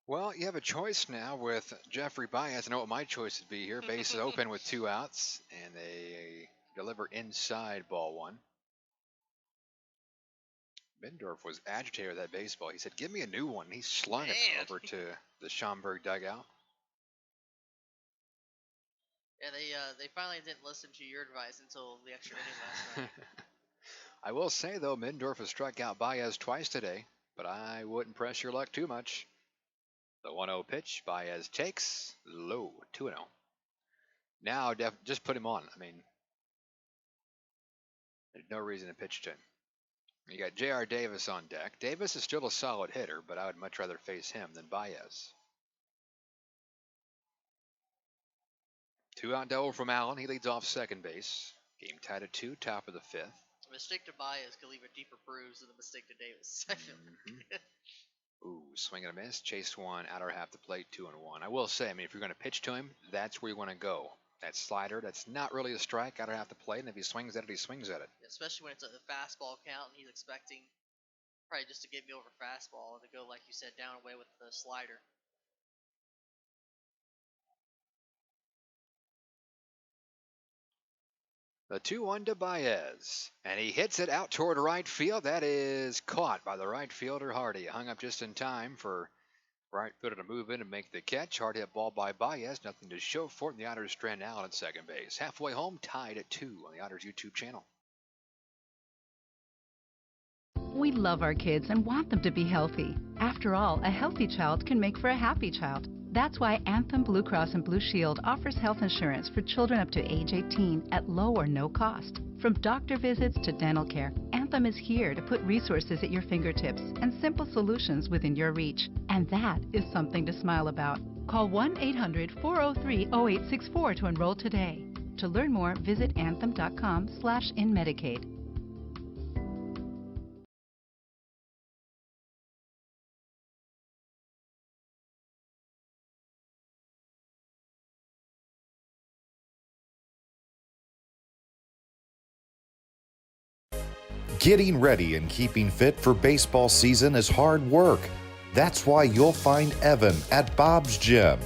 Well, you have a choice now with Jeffrey Baez. I know what my choice would be here. Bases open with 2 outs, and they deliver inside ball 1. Middendorf was agitated with that baseball. He said, give me a new one. He slung it over to the Schaumburg dugout. Yeah, they finally didn't listen to your advice until the extra inning last night. I will say, though, Mendorf has struck out Baez twice today, but I wouldn't press your luck too much. The 1-0 pitch, Baez takes, low, 2-0. Now, just put him on. I mean, there's no reason to pitch to him. You got J.R. Davis on deck. Davis is still a solid hitter, but I would much rather face him than Baez. 2-out double from Allen. He leads off second base. Game tied at 2, top of the 5th. A mistake to Baez could leave a deeper bruise than a mistake to Davis. I feel Ooh, swing and a miss. Chased one, outer half the plate, 2-1. I will say, I mean, if you're going to pitch to him, that's where you want to go. That slider, that's not really a strike, outer half the plate, and if he swings at it, he swings at it. Especially when it's a fastball count and he's expecting probably just to get me over fastball to go, like you said, down away with the slider. The 2-1 to Baez, and he hits it out toward right field. That is caught by the right fielder, Hardy. Hung up just in time for right fielder to move in and make the catch. Hard hit ball by Baez, nothing to show for it, and the Otters strand out at second base. Halfway home, tied at 2 on the Otters YouTube channel. We love our kids and want them to be healthy. After all, a healthy child can make for a happy child. That's why Anthem Blue Cross and Blue Shield offers health insurance for children up to age 18 at low or no cost. From doctor visits to dental care, Anthem is here to put resources at your fingertips and simple solutions within your reach. And that is something to smile about. Call 1-800-403-0864 to enroll today. To learn more, visit anthem.com/inmedicaid. Getting ready and keeping fit for baseball season is hard work. That's why you'll find Evan at Bob's Gym.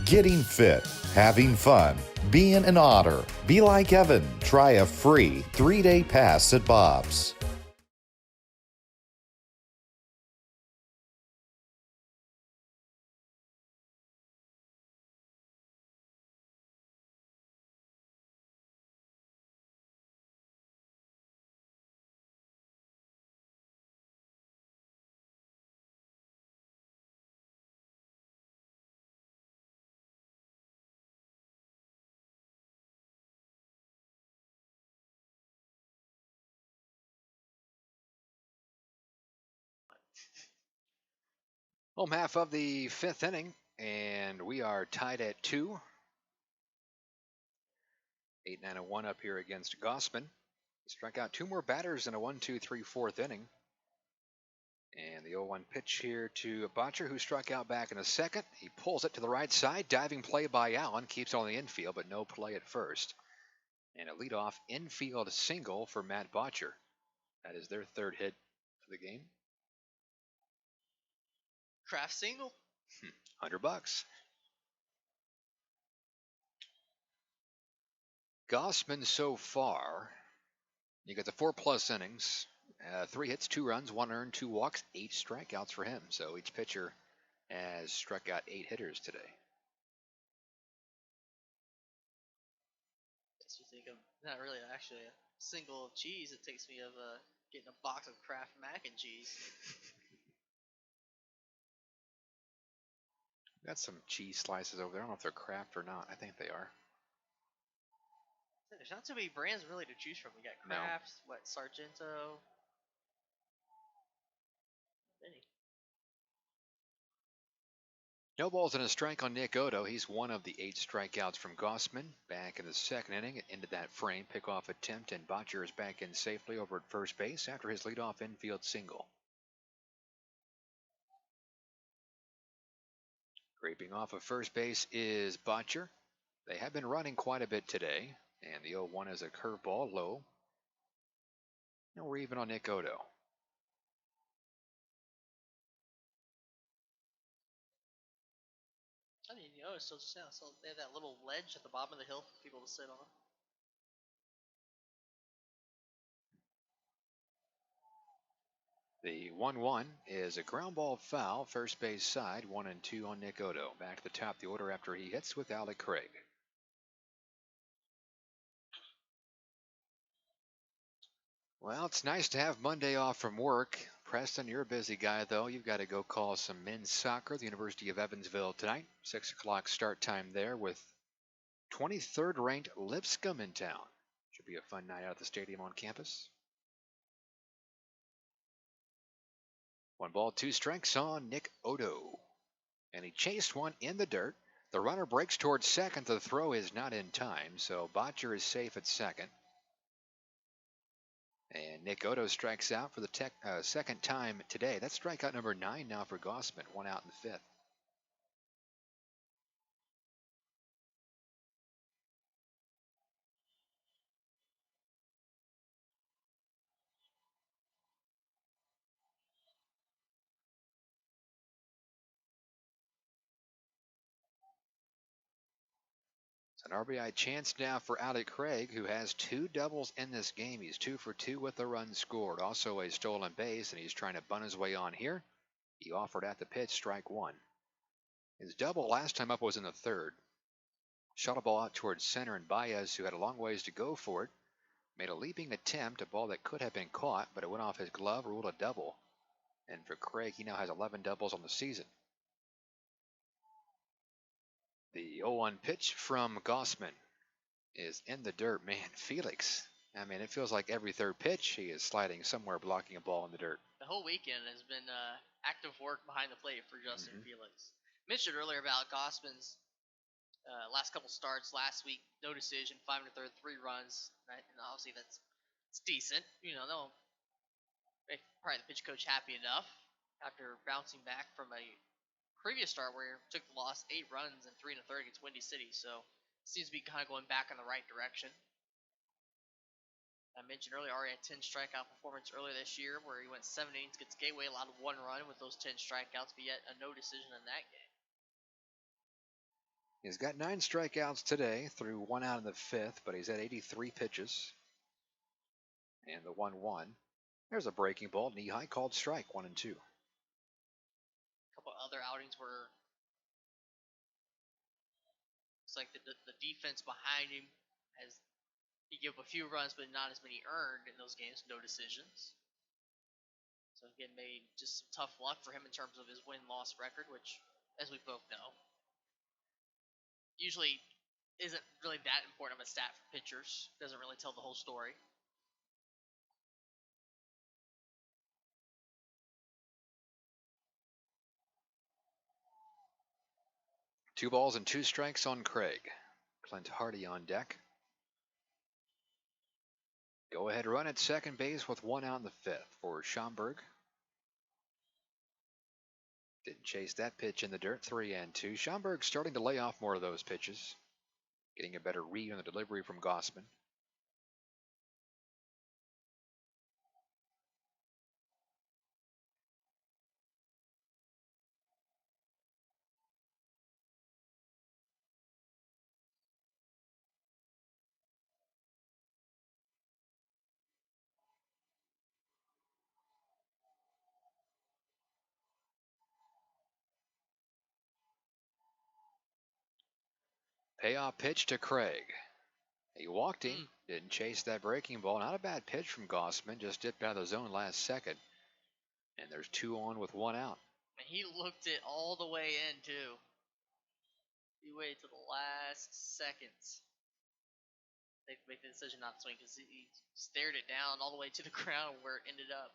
Getting fit, having fun, being an otter. Be like Evan. Try a free 3-day pass at Bob's. Home half of the 5th inning, and we are tied at 2. 8-9-1 up here against Gossman. He struck out 2 more batters in a 1-2-3-4th inning. And the 0-1 pitch here to Botcher, who struck out back in a second. He pulls it to the right side. Diving play by Allen. Keeps it on the infield, but no play at first. And a leadoff infield single for Matt Botcher. That is their 3rd hit of the game. Kraft single. $100. Gossman so far, you get the 4+ innings, 3 hits, 2 runs, 1 earned, 2 walks, 8 strikeouts for him. So each pitcher has struck out 8 hitters today. Just you think of not really actually a single of cheese. It takes me of getting a box of Kraft mac and cheese. Got some cheese slices over there. I don't know if they're Kraft or not. I think they are. There's not too many brands really to choose from. We got Kraft, Sargento. Many. No balls and a strike on Nick Odo. He's one of the 8 strikeouts from Gossman. Back in the 2nd inning, it ended that frame pickoff attempt, and Botcher is back in safely over at first base after his leadoff infield single. Scraping off of first base is Botcher. They have been running quite a bit today, and the 0-1 is a curveball low. And we're even on Nick Odo. I didn't notice. So they have that little ledge at the bottom of the hill for people to sit on. The 1-1 is a ground ball foul, first base side, 1-2 on Nick Odo. Back to the top of the order after he hits with Alec Craig. Well, it's nice to have Monday off from work. Preston, you're a busy guy, though. You've got to go call some men's soccer at the University of Evansville tonight. 6 o'clock start time there with 23rd ranked Lipscomb in town. Should be a fun night out at the stadium on campus. 1 ball, 2 strikes on Nick Odo. And he chased one in the dirt. The runner breaks towards second. The throw is not in time, so Botcher is safe at second. And Nick Odo strikes out for the second time today. That's strikeout number 9 now for Gossman, 1 out in the 5th. It's an RBI chance now for Alec Craig, who has 2 doubles in this game. He's 2 for 2 with the run scored. Also a stolen base, and he's trying to bunt his way on here. He offered at the pitch, strike 1. His double last time up was in the 3rd. Shot a ball out towards center, and Baez, who had a long ways to go for it, made a leaping attempt, a ball that could have been caught, but it went off his glove, ruled a double. And for Craig, he now has 11 doubles on the season. The 0-1 pitch from Gossman is in the dirt. Man, Felix, I mean, it feels like every 3rd pitch he is sliding somewhere, blocking a ball in the dirt. The whole weekend has been active work behind the plate for Justin Felix. Mentioned earlier about Gossman's last couple starts last week. No decision, 5 1/3, 3 runs. Right? And obviously it's decent. You know, they'll make probably the pitch coach happy enough after bouncing back from a previous start where he took the loss, 8 runs and 3 1/3 against Windy City. So it seems to be kind of going back in the right direction. I mentioned earlier, already had 10 strikeout performance earlier this year where he went 7 innings against Gateway, allowed 1 run with those 10 strikeouts, but yet a no decision in that game. He's got 9 strikeouts today, through 1 out in the 5th, but he's at 83 pitches. And the 1-1. There's a breaking ball, knee high, called strike, 1-2. A couple other outings where it's like the defense behind him has, he gave up a few runs, but not as many earned in those games, no decisions. So again, maybe just some tough luck for him in terms of his win-loss record, which, as we both know, usually isn't really that important of a stat for pitchers. Doesn't really tell the whole story. Two balls and 2 strikes on Craig. Clint Hardy on deck. Go ahead run at second base with 1 out in the 5th for Schaumburg. Didn't chase that pitch in the dirt, 3-2. Schaumburg starting to lay off more of those pitches. Getting a better read on the delivery from Gossman. Payoff pitch to Craig. He walked him, didn't chase that breaking ball. Not a bad pitch from Gossman, just dipped out of the zone last second. And there's 2 on with 1 out. And he looked it all the way in, too. He waited till the last seconds. They make the decision not to swing because he stared it down all the way to the ground where it ended up.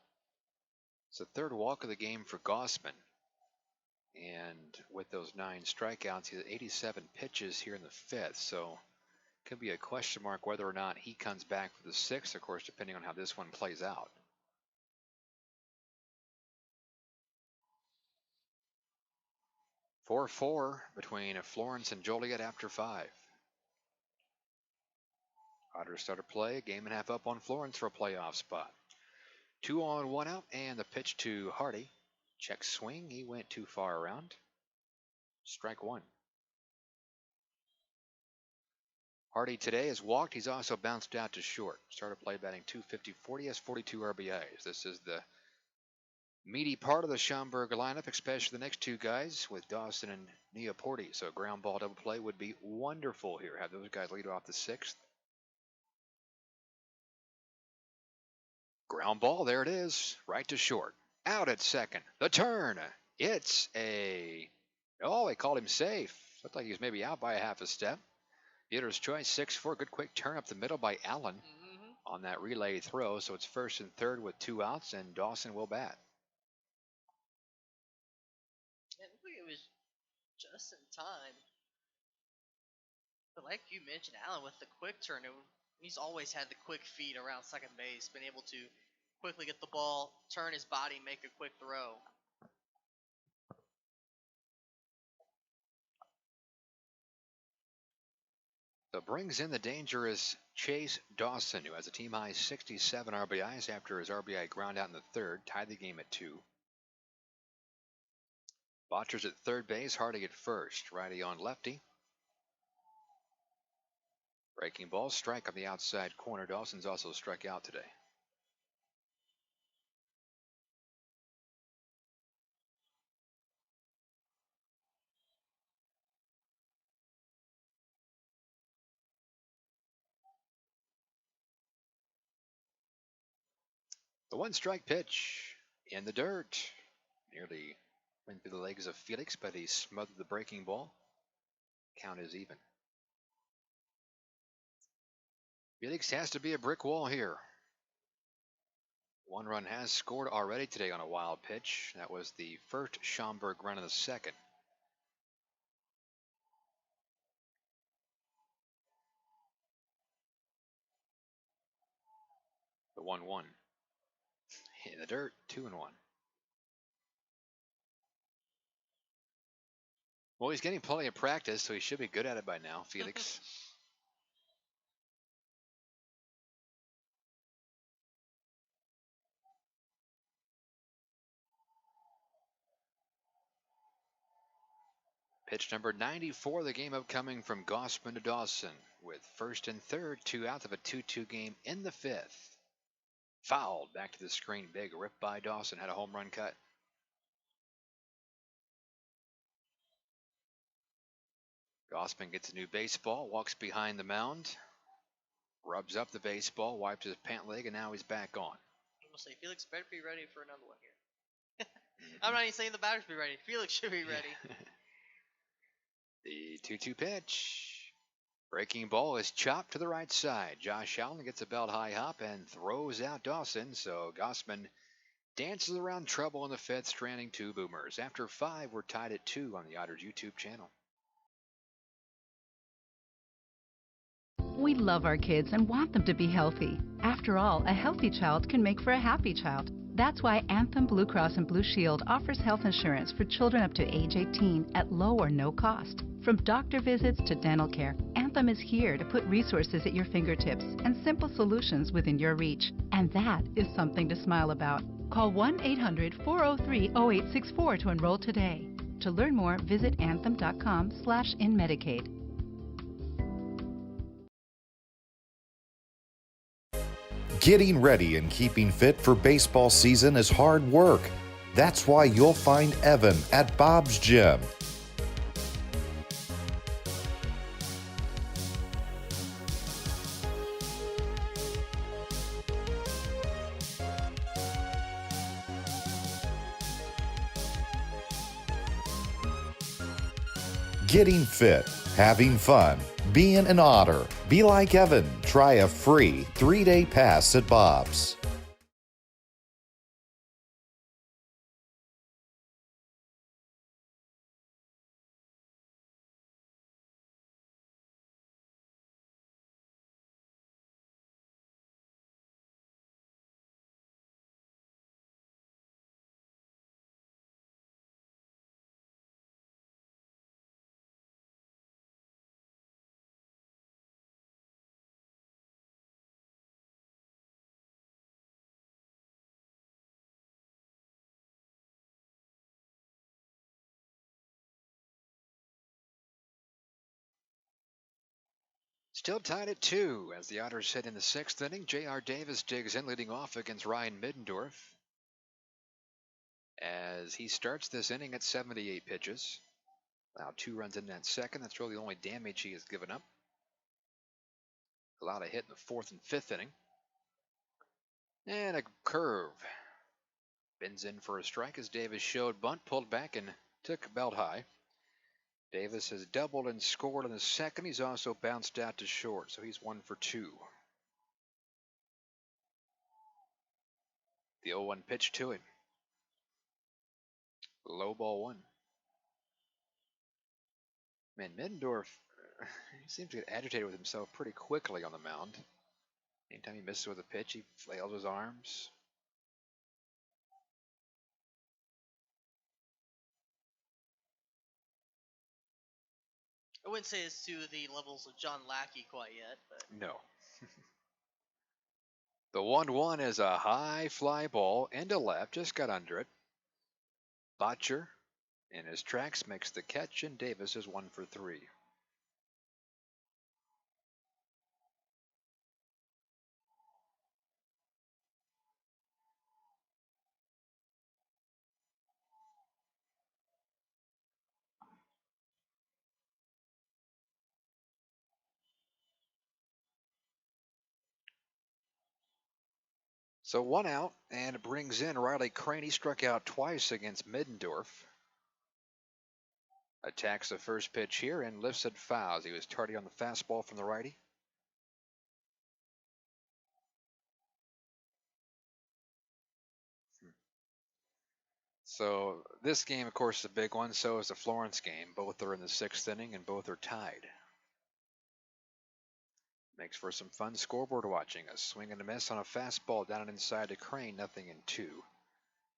It's the 3rd walk of the game for Gossman. And with those 9 strikeouts, he has 87 pitches here in the 5th. So could be a question mark whether or not he comes back for the 6th, of course, depending on how this one plays out. "4-4 between Florence and Joliet after 5. Otters start to play, a game and a half up on Florence for a playoff spot. 2 on, 1 out, and the pitch to Hardy. Check swing, he went too far around. Strike 1. Hardy today has walked. He's also bounced out to short. Started play batting 250-40, has 42 RBIs. This is the meaty part of the Schaumburg lineup, especially the next two guys with Dawson and Neoporti. So a ground ball double play would be wonderful here. Have those guys lead off the sixth. Ground ball, there it is, right to short. Out at second. The turn. It's oh, they called him safe. Looked like he was maybe out by a half a step. Hitter's choice, 6-4. Good quick turn up the middle by Allen on that relay throw. So it's first and third with 2 outs, and Dawson will bat. Yeah, it looked like it was just in time. But like you mentioned, Allen, with the quick turn, he's always had the quick feet around second base, been able to quickly get the ball, turn his body, make a quick throw. So brings in the dangerous Chase Dawson, who has a team-high 67 RBIs after his RBI ground out in the third, tied the game at 2. Botcher's at third base, Hardy at first, righty on lefty. Breaking ball, strike on the outside corner. Dawson's also struck out today. The 1-strike pitch in the dirt. Nearly went through the legs of Felix, but he smothered the breaking ball. Count is even. Felix has to be a brick wall here. 1 run has scored already today on a wild pitch. That was the first Schaumburg run of the second. The 1-1. In the dirt, 2-1. Well, he's getting plenty of practice, so he should be good at it by now, Felix. Pitch number 94 of the game upcoming from Gossman to Dawson, with first and third, 2 outs of a 2-2 game in the 5th. Fouled back to the screen, big rip by Dawson, had a home run cut. Gossman gets a new baseball, walks behind the mound, rubs up the baseball, wipes his pant leg, and now he's back on. I'm going to say Felix better be ready for another one here. I'm not even saying the batters be ready. Felix should be ready. The 2-2 pitch. Breaking ball is chopped to the right side. Josh Allen gets a belt high hop and throws out Dawson. So Gossman dances around trouble in the 5th, stranding 2 boomers. After 5, we're tied at 2 on the Otters YouTube channel. We love our kids and want them to be healthy. After all, a healthy child can make for a happy child. That's why Anthem Blue Cross and Blue Shield offers health insurance for children up to age 18 at low or no cost. From doctor visits to dental care, Anthem is here to put resources at your fingertips and simple solutions within your reach. And that is something to smile about. Call 1-800-403-0864 to enroll today. To learn more, visit anthem.com/inmedicaid. Getting ready and keeping fit for baseball season is hard work. That's why you'll find Evan at Bob's Gym. Getting fit, having fun, being an otter. Be like Evan. Try a free 3-day pass at Bob's. Still tied at 2 as the Otters hit in the 6th inning. J.R. Davis digs in, leading off against Ryan Middendorf as he starts this inning at 78 pitches. Allowed 2 runs in that 2nd. That's really the only damage he has given up. Allowed a hit in the 4th and 5th inning. And a curve. Bends in for a strike as Davis showed bunt, pulled back, and took belt high. Davis has doubled and scored in the 2nd. He's also bounced out to short, so he's 1 for 2. The 0-1 pitch to him. Low ball 1. Man, Middendorf, he seems to get agitated with himself pretty quickly on the mound. Anytime he misses with a pitch, he flails his arms. I wouldn't say it's to the levels of John Lackey quite yet, but No. The 1-1 is a high fly ball into left, just got under it. Botcher in his tracks makes the catch, and Davis is 1 for 3. So 1 out, and it brings in Riley Crane. He struck out twice against Middendorf. Attacks the first pitch here and lifts it foul. He was tardy on the fastball from the righty. So this game, of course, is a big one. So is the Florence game. Both are in the 6th inning and both are tied. Makes for some fun scoreboard watching. A swing and a miss on a fastball down and inside to Crane, 0-2.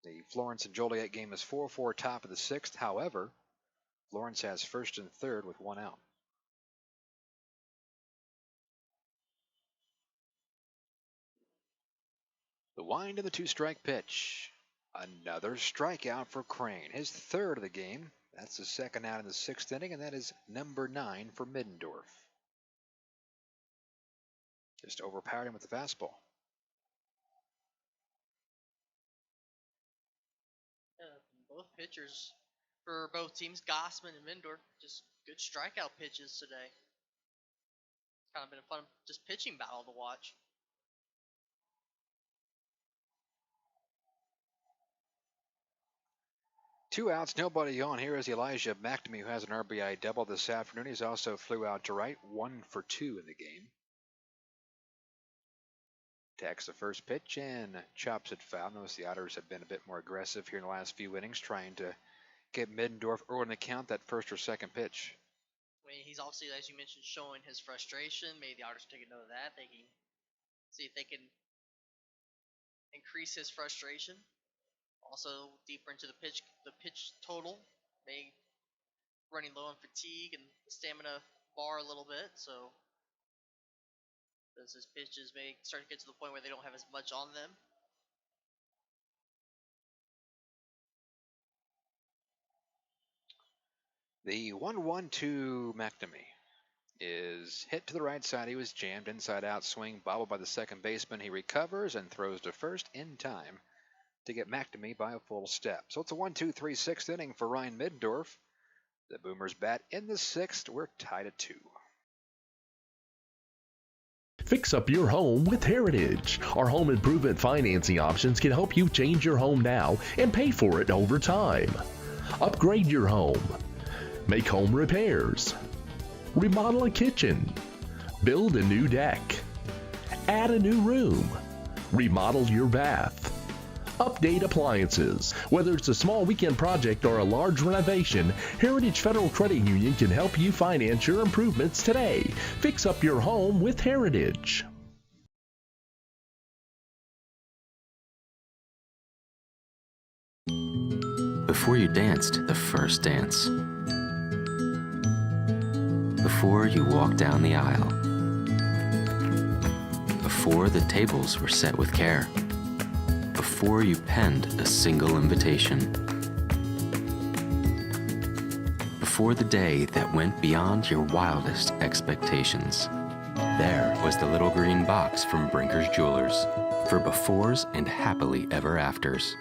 The Florence and Joliet game is 4-4 top of the 6th. However, Florence has 1st and 3rd with 1 out. The wind of the 2-strike pitch. Another strikeout for Crane. His 3rd of the game. That's the 2nd out in the 6th inning, and that is number 9 for Middendorf. Just overpowered him with the fastball. both pitchers for both teams, Gossman and Mindor, just good strikeout pitches today. It's kind of been a fun just pitching battle to watch. Two outs, nobody on. Here is Elijah McNamee, who has an RBI double this afternoon. He's also flew out to right, 1 for 2 in the game. Attacks the first pitch and chops it foul. Notice the Otters have been a bit more aggressive here in the last few innings, trying to get Middendorf early in the count, that first or second pitch. I mean, he's obviously, as you mentioned, showing his frustration. Maybe the Otters take a note of that. They can see if they can increase his frustration. Also, deeper into the pitch total, may running low on fatigue and the stamina bar a little bit. So, as his pitches may start to get to the point where they don't have as much on them. The 1-1 to McNamee is hit to the right side. He was jammed, inside out swing, bobbled by the second baseman. He recovers and throws to first in time to get McNamee by a full step. So it's a 1-2-3 6th inning for Ryan Middendorf. The Boomers bat in the 6th. We're tied at 2. Fix up your home with Heritage. Our home improvement financing options can help you change your home now and pay for it over time. Upgrade your home. Make home repairs. Remodel a kitchen. Build a new deck. Add a new room. Remodel your bath. Update appliances. Whether it's a small weekend project or a large renovation, Heritage Federal Credit Union can help you finance your improvements today. Fix up your home with Heritage. Before you danced the first dance. Before you walked down the aisle. Before the tables were set with care. Before you penned a single invitation. Before the day that went beyond your wildest expectations. There was the little green box from Brinker's Jewelers for befores and happily ever afters.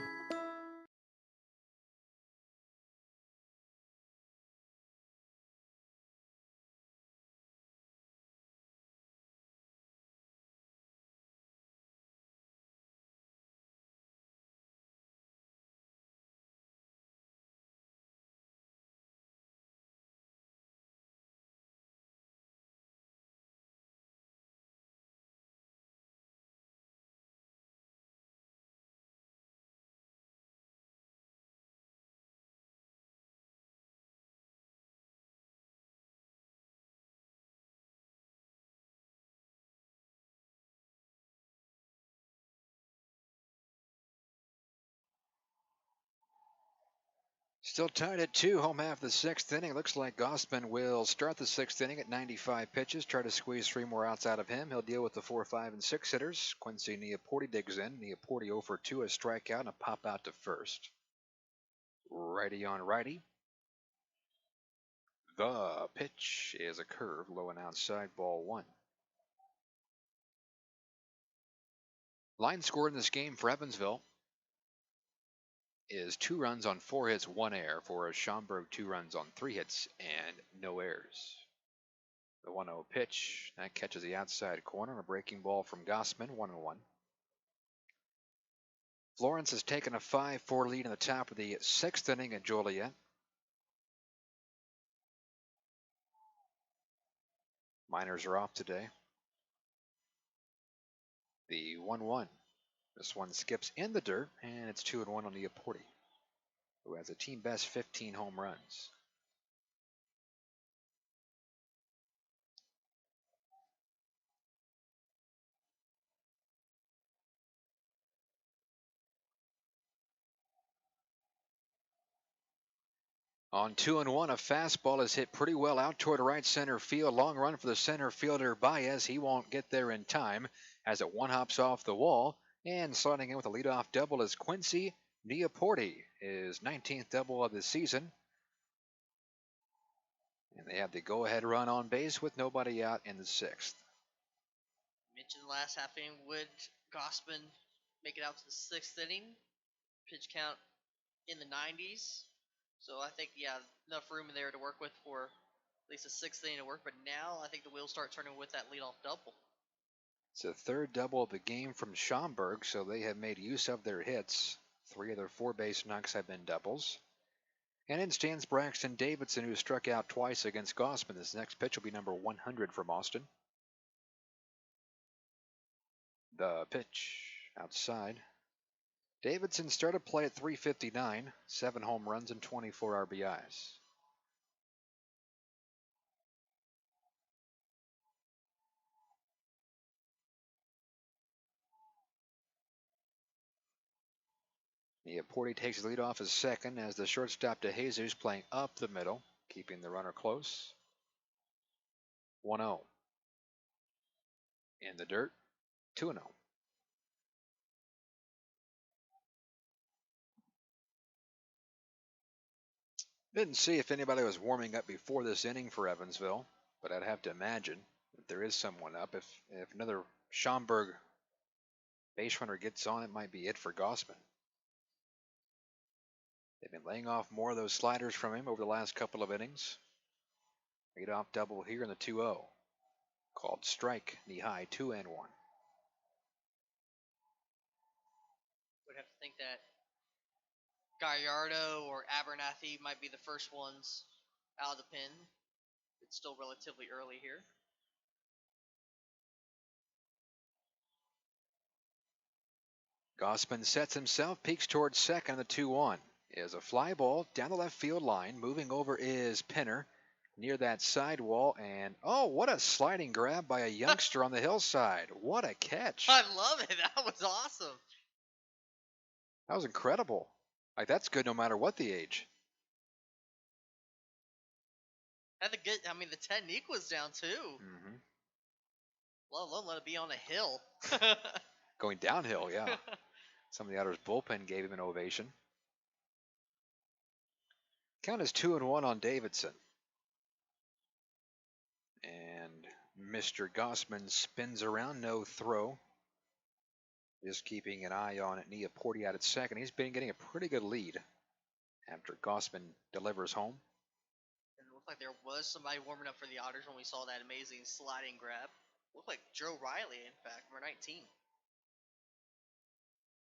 Still tied at 2, home half of the 6th inning. Looks like Gossman will start the 6th inning at 95 pitches, try to squeeze 3 more outs out of him. He'll deal with the 4, 5, and 6 hitters. Quincy Neaporte digs in. Neaporte 0 for 2, a strikeout, and a pop out to first. Righty on righty. The pitch is a curve, low and outside, ball 1. Line score in this game for Evansville is 2 runs on 4 hits, 1 error, for a Schaumburg 2 runs on 3 hits and no errors. The 1-0 pitch, that catches the outside corner, a breaking ball from Gossman, 1-1. Florence has taken a 5-4 lead in the top of the 6th inning at Joliet. Miners are off today. The 1-1. This one skips in the dirt, and it's 2-1 on Neaporte, who has a team best 15 home runs. On 2-1, a fastball is hit pretty well out toward right center field. Long run for the center fielder Baez. He won't get there in time as it one hops off the wall. And sliding in with a leadoff double is Quincy Neaporte, his 19th double of the season. And they have the go-ahead run on base with nobody out in the 6th. Mentioned the last half inning, would Gossman make it out to the 6th inning? Pitch count in the 90s. So I think, yeah, enough room in there to work with for at least a 6th inning to work. But now I think the wheels start turning with that leadoff double. It's the 3rd double of the game from Schaumburg, so they have made use of their hits. 3 of their 4 base knocks have been doubles. And in stands Braxton Davidson, who struck out twice against Gossman. This next pitch will be number 100 from Austin. The pitch outside. Davidson started play at .359, 7 home runs and 24 RBIs. Neaporte takes the lead off as second as the shortstop DeJesus playing up the middle, keeping the runner close. 1-0. In the dirt, 2-0. Didn't see if anybody was warming up before this inning for Evansville, but I'd have to imagine that there is someone up. If another Schaumburg base runner gets on, it might be it for Gossman. They've been laying off more of those sliders from him over the last couple of innings. Leadoff double here in the 2-0. Called strike, knee high, 2-1. Would have to think that Gallardo or Abernathy might be the first ones out of the pen. It's still relatively early here. Gossman sets himself, peeks towards second. The 2-1 is a fly ball down the left field line. Moving over is Penner near that sidewall. And oh, what a sliding grab by a youngster on the hillside. What a catch. I love it. That was awesome. That was incredible. Like, that's good no matter what the age. Had the good, I mean, the technique was down too. Mm-hmm. Let alone let it be on a hill. Going downhill, yeah. Some of the Otters bullpen gave him an ovation. Count is 2-1 on Davidson. And Mr. Gossman spins around, no throw. Just keeping an eye on it. Nia Porty out at second. He's been getting a pretty good lead after Gossman delivers home. And it looked like there was somebody warming up for the Otters when we saw that amazing sliding grab. Looked like Joe Riley, in fact, number 19.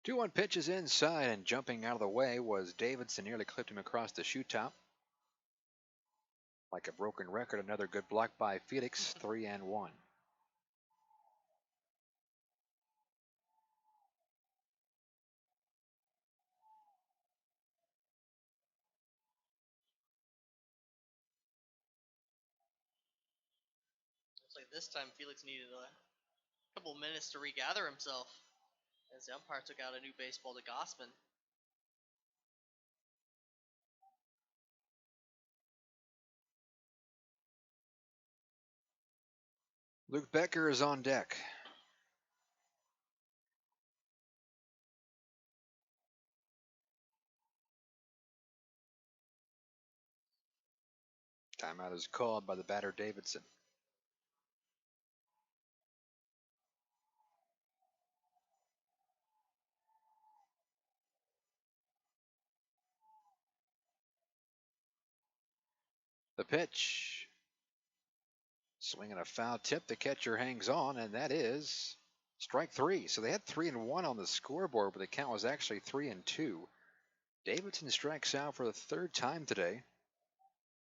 2-1 pitch is inside, and jumping out of the way was Davidson. Nearly clipped him across the shoe top. Like a broken record, another good block by Felix, 3-1. Looks like this time Felix needed a couple minutes to regather himself as the umpire took out a new baseball to Gossman. Luke Becker is on deck. Timeout is called by the batter Davidson. The pitch. Swinging a foul tip. The catcher hangs on, and that is strike three. So they had 3-1 on the scoreboard, but the count was actually 3-2. Davidson strikes out for the third time today.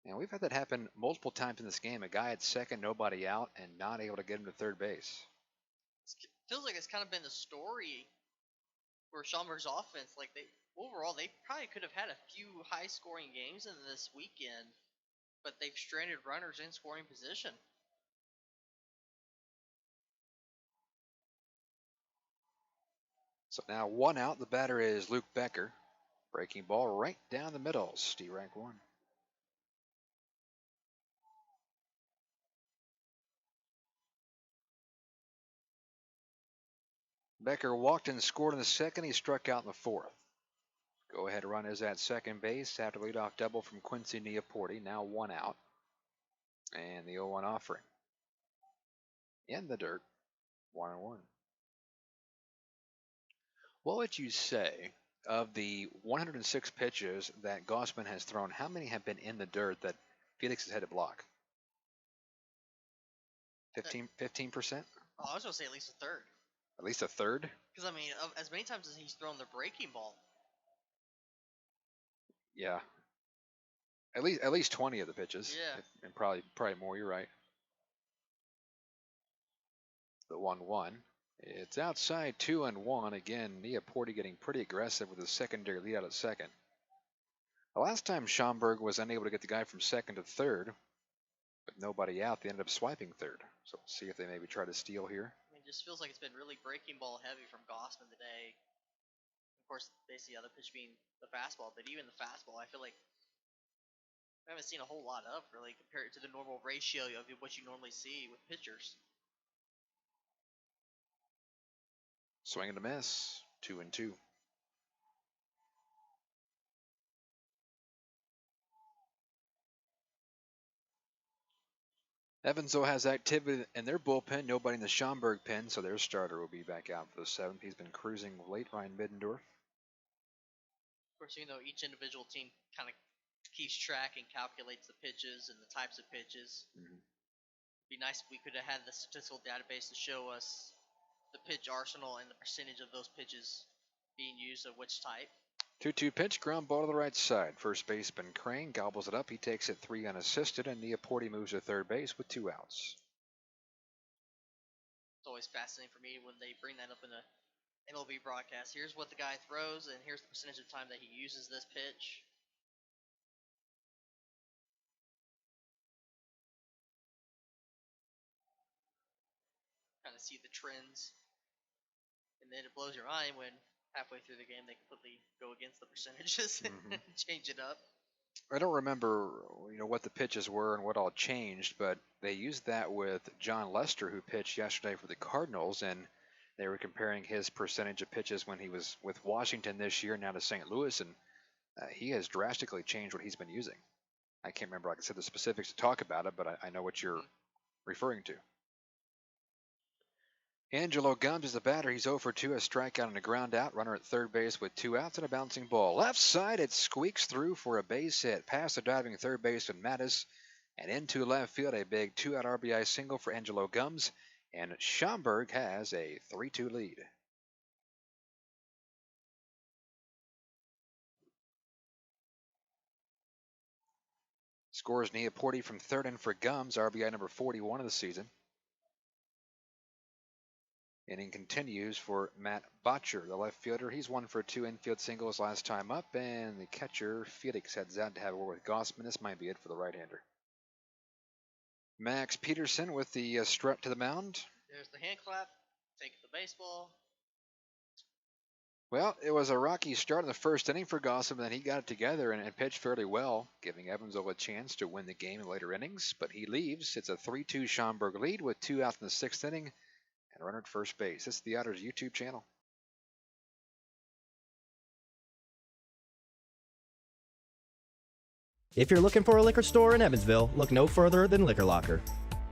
And we've had that happen multiple times in this game. A guy at second, nobody out, and not able to get him to third base. It feels like it's kind of been the story for Schaumburg's offense. Like overall, they probably could have had a few high-scoring games in this weekend, but they've stranded runners in scoring position. So now 1 out. The batter is Luke Becker. Breaking ball right down the middle. Strike one. Becker walked and scored in the second. He struck out in the fourth. Go-ahead run is at second base after leadoff double from Quincy Neaporti. Now 1 out. And the 0-1 offering. In the dirt. 1-1. What would you say of the 106 pitches that Gossman has thrown? How many have been in the dirt that Felix has had to block? 15%? Oh, I was going to say at least a third. At least a third? Because, I mean, as many times as he's thrown the breaking ball. Yeah. At least 20 of the pitches. Yeah. And probably more, you're right. The 1-1. It's outside 2-1. Again, Neaporti getting pretty aggressive with his secondary lead out at second. The last time Schaumburg was unable to get the guy from second to third, with nobody out, they ended up swiping third. So we'll see if they maybe try to steal here. I mean, it just feels like it's been really breaking ball heavy from Gossman today. Of course, basically the other pitch being the fastball, but even the fastball, I feel like I haven't seen a whole lot of, really, compared to the normal ratio of what you normally see with pitchers. Swing and a miss. 2-2. Evansville has activity in their bullpen. Nobody in the Schaumburg pen, so their starter will be back out for the seventh. He's been cruising late, Ryan Middendorf. Of course, even though each individual team kind of keeps track and calculates the pitches and the types of pitches. It'd be nice if we could have had the statistical database to show us the pitch arsenal and the percentage of those pitches being used of which type. 2-2 pitch, ground ball to the right side. First baseman Crane gobbles it up. He takes it 3 unassisted, and Neaporti moves to third base with 2 outs. It's always fascinating for me when they bring that up in a MLB broadcast. Here's what the guy throws, and here's the percentage of time that he uses this pitch. Kind of see the trends. And then it blows your mind when halfway through the game they completely go against the percentages and change it up. I don't remember, what the pitches were and what all changed, but they used that with John Lester, who pitched yesterday for the Cardinals, and they were comparing his percentage of pitches when he was with Washington this year now to St. Louis, and he has drastically changed what he's been using. I can't remember, like I said, the specifics to talk about it, but I know what you're referring to. Angelo Gumbs is the batter. He's 0 for 2, a strikeout and a ground out. Runner at third base with 2 outs and a bouncing ball. Left side, it squeaks through for a base hit. Past the diving third baseman Mattis and into left field, a big 2-out RBI single for Angelo Gumbs. And Schaumburg has a 3-2 lead. Scores Neaporte from third in for Gumbs, RBI number 41 of the season. Inning continues for Matt Botcher, the left fielder. He's 1 for 2 infield singles last time up, and the catcher Felix heads out to have a word with Gossman. This might be it for the right-hander. Max Peterson with the strut to the mound. There's the hand clap. Take the baseball. Well, it was a rocky start in the first inning for Gossman, and then he got it together and pitched fairly well, giving Evansville a chance to win the game in later innings. But he leaves. It's a 3-2 Schaumburg lead with 2 outs in the 6th inning. And runner at first base. This is the Otters YouTube channel. If you're looking for a liquor store in Evansville, look no further than Liquor Locker.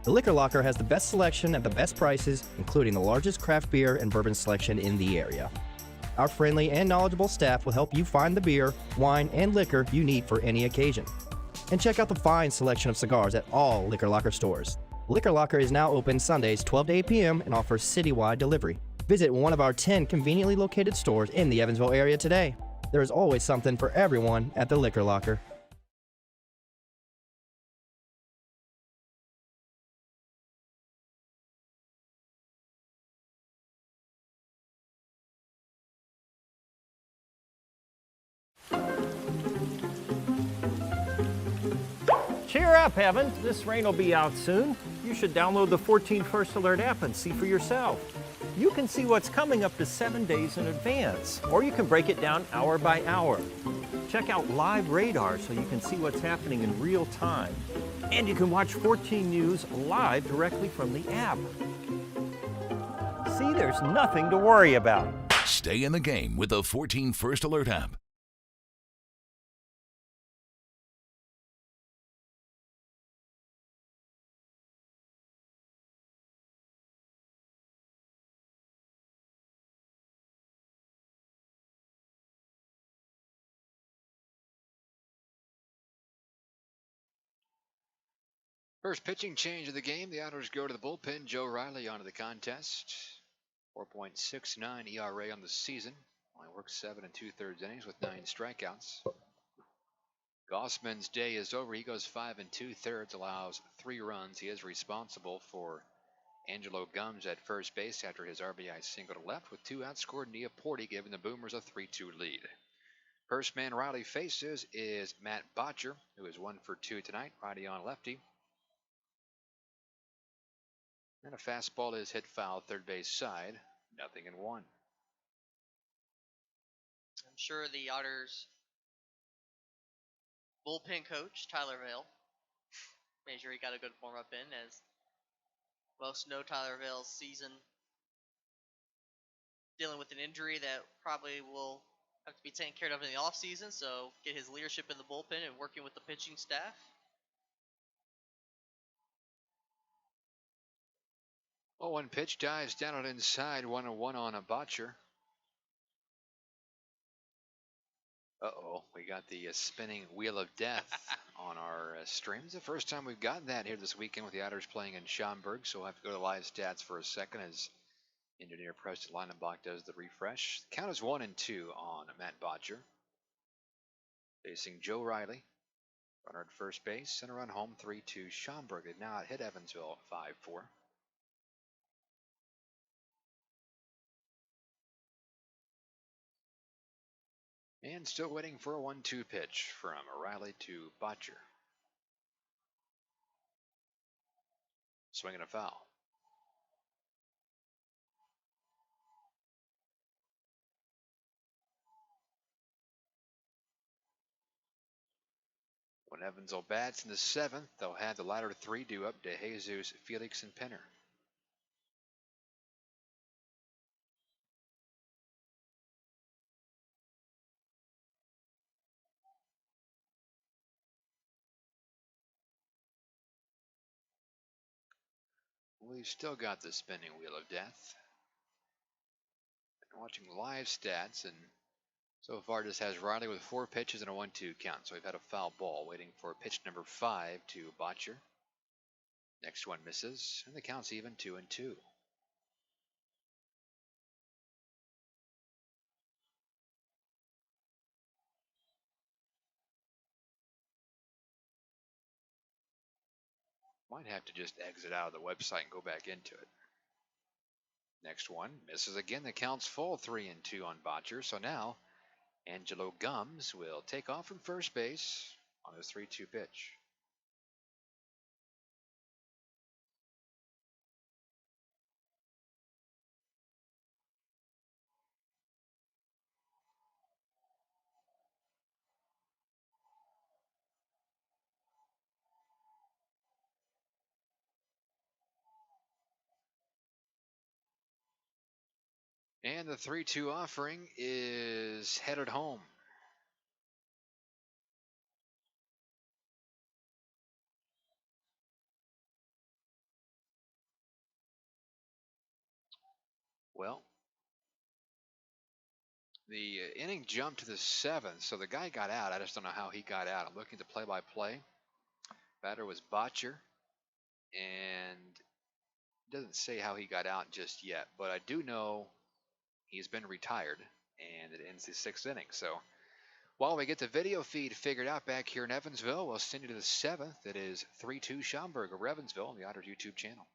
The Liquor Locker has the best selection at the best prices, including the largest craft beer and bourbon selection in the area. Our friendly and knowledgeable staff will help you find the beer, wine, and liquor you need for any occasion. And check out the fine selection of cigars at all Liquor Locker stores. Liquor Locker is now open Sundays 12 to 8 p.m. and offers citywide delivery. Visit one of our 10 conveniently located stores in the Evansville area today. There is always something for everyone at the Liquor Locker. Cheer up, Evan. This rain will be out soon. You should download the 14 First Alert app and see for yourself. You can see what's coming up to 7 days in advance, or you can break it down hour by hour. Check out live radar so you can see what's happening in real time. And you can watch 14 News live directly from the app. See, there's nothing to worry about. Stay in the game with the 14 First Alert app. First pitching change of the game. The Otters go to the bullpen. Joe Riley onto the contest. 4.69 ERA on the season. Only worked 7 2/3 innings with 9 strikeouts. Gossman's day is over. He goes 5 2/3, allows 3 runs. He is responsible for Angelo Gumbs at first base after his RBI single to left with 2 outs. Scored Neaporte, giving the Boomers a 3-2 lead. First man Riley faces is Matt Botcher, who is 1 for 2 tonight. Righty on lefty. And a fastball is hit foul third base side. 0-1. I'm sure the Otters bullpen coach, Tyler Vale, made sure he got a good warm-up in, as most know Tyler Vale's season dealing with an injury that probably will have to be taken care of in the offseason, so get his leadership in the bullpen and working with the pitching staff. 0-1 pitch, dives down and inside. 1-1 on a Botcher. Uh-oh, we got the spinning wheel of death on our stream. It's the first time we've gotten that here this weekend with the Otters playing in Schaumburg, so we'll have to go to live stats for a second as engineer Preston Leinenbach does the refresh. The count is 1-2 on Matt Botcher. Facing Joe Riley. Runner at first base and a run home. 3-2 Schaumburg. They've now hit Evansville 5-4. And still waiting for a 1-2 pitch from Riley to Botcher. Swing and a foul. When Evansville bats in the 7th, they'll have the latter 3 due up to Jesus, Felix, and Penner. We've still got the spinning wheel of death. watching live stats, and so far just has Riley with 4 pitches and a 1-2 count. So we've had a foul ball waiting for pitch number 5 to Botcher. Next one misses, and the count's even 2-2. Might have to just exit out of the website and go back into it. Next one misses again. The count's full, 3-2 on Botcher. So now Angelo Gums will take off from first base on his 3-2 pitch. And the 3-2 offering is headed home. Well, the inning jumped to the 7th, so the guy got out. I just don't know how he got out. I'm looking at the play-by-play. Batter was Botcher, and it doesn't say how he got out just yet, but I do know he's been retired, and it ends the 6th inning. So while we get the video feed figured out back here in Evansville, we'll send you to the 7th. It is 3-2 Schaumburg of Evansville on the Otters YouTube channel.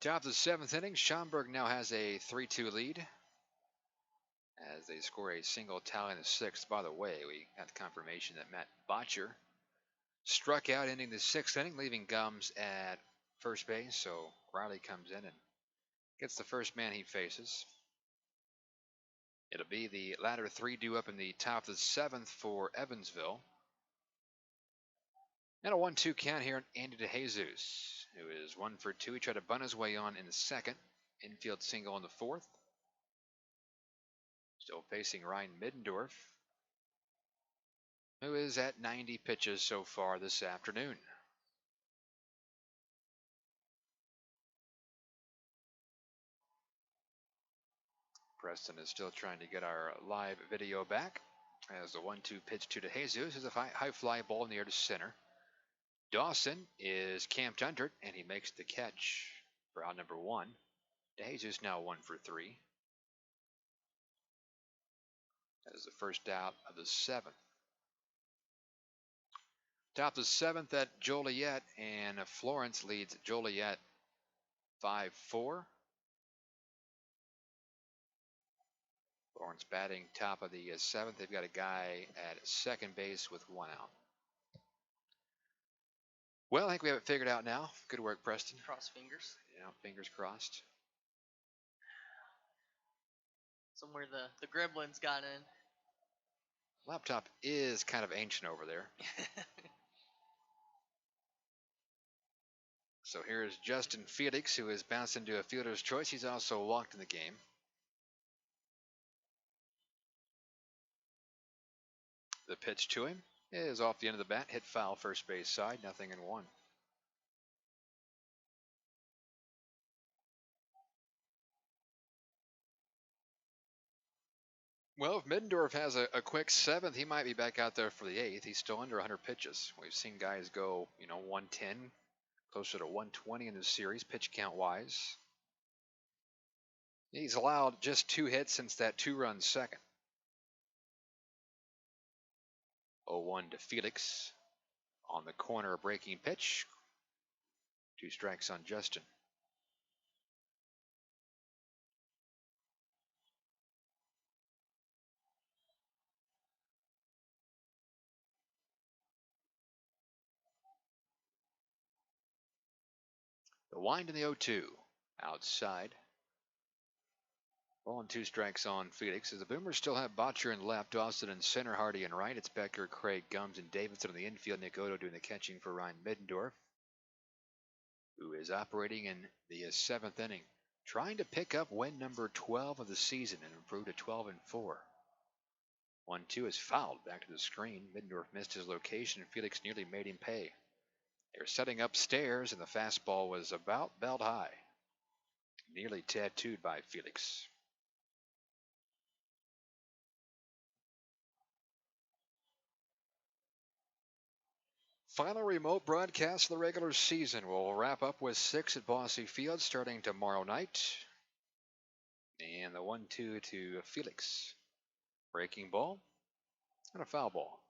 Top of the 7th inning, Schaumburg now has a 3-2 lead as they score a single tally in the 6th. By the way, we got confirmation that Matt Botcher struck out, ending the 6th inning, leaving Gums at first base. So Riley comes in and gets the first man he faces. It'll be the latter 3 due up in the top of the 7th for Evansville. And a 1-2 count here on Andy DeJesus, who is 1 for 2. He tried to bunt his way on in the 2nd. Infield single in the 4th. Still facing Ryan Middendorf, who is at 90 pitches so far this afternoon. Preston is still trying to get our live video back as the 1-2 pitch to DeJesus is a high fly ball in the air to center. Dawson is camped under it, and he makes the catch for out number 1. DeJesus now 1 for 3. That is the first out of the 7th. Top of the 7th at Joliet, and Florence leads Joliet 5-4. Florence batting top of the 7th. They've got a guy at second base with 1 out. Well, I think we have it figured out now. Good work, Preston. Cross fingers. Yeah, fingers crossed. Somewhere the gremlins got in. Laptop is kind of ancient over there. So here's Justin Felix, who has bounced into a fielder's choice. He's also walked in the game. The pitch to him is off the end of the bat, hit foul first base side, 0-1. Well, if Middendorf has a quick 7th, he might be back out there for the 8th. He's still under 100 pitches. We've seen guys go, 110, closer to 120 in this series, pitch count wise. He's allowed just 2 hits since that 2-run second. 0-1 to Felix on the corner, breaking pitch. 2 strikes on Justin. The wind in the 0-2 outside. 2 strikes on Felix. As the Boomers still have Botcher in left, Dawson in center, Hardy in right. It's Becker, Craig, Gums, and Davidson on the infield. Nick Odo doing the catching for Ryan Middendorf, who is operating in the 7th inning, trying to pick up win number 12 of the season and improve to 12-4. 1-2 is fouled back to the screen. Middendorf missed his location, and Felix nearly made him pay. They're setting up stairs, and the fastball was about belt high. Nearly tattooed by Felix. Final remote broadcast of the regular season. We'll wrap up with 6 at Bosse Field starting tomorrow night. And the 1-2 to Felix. Breaking ball and a foul ball.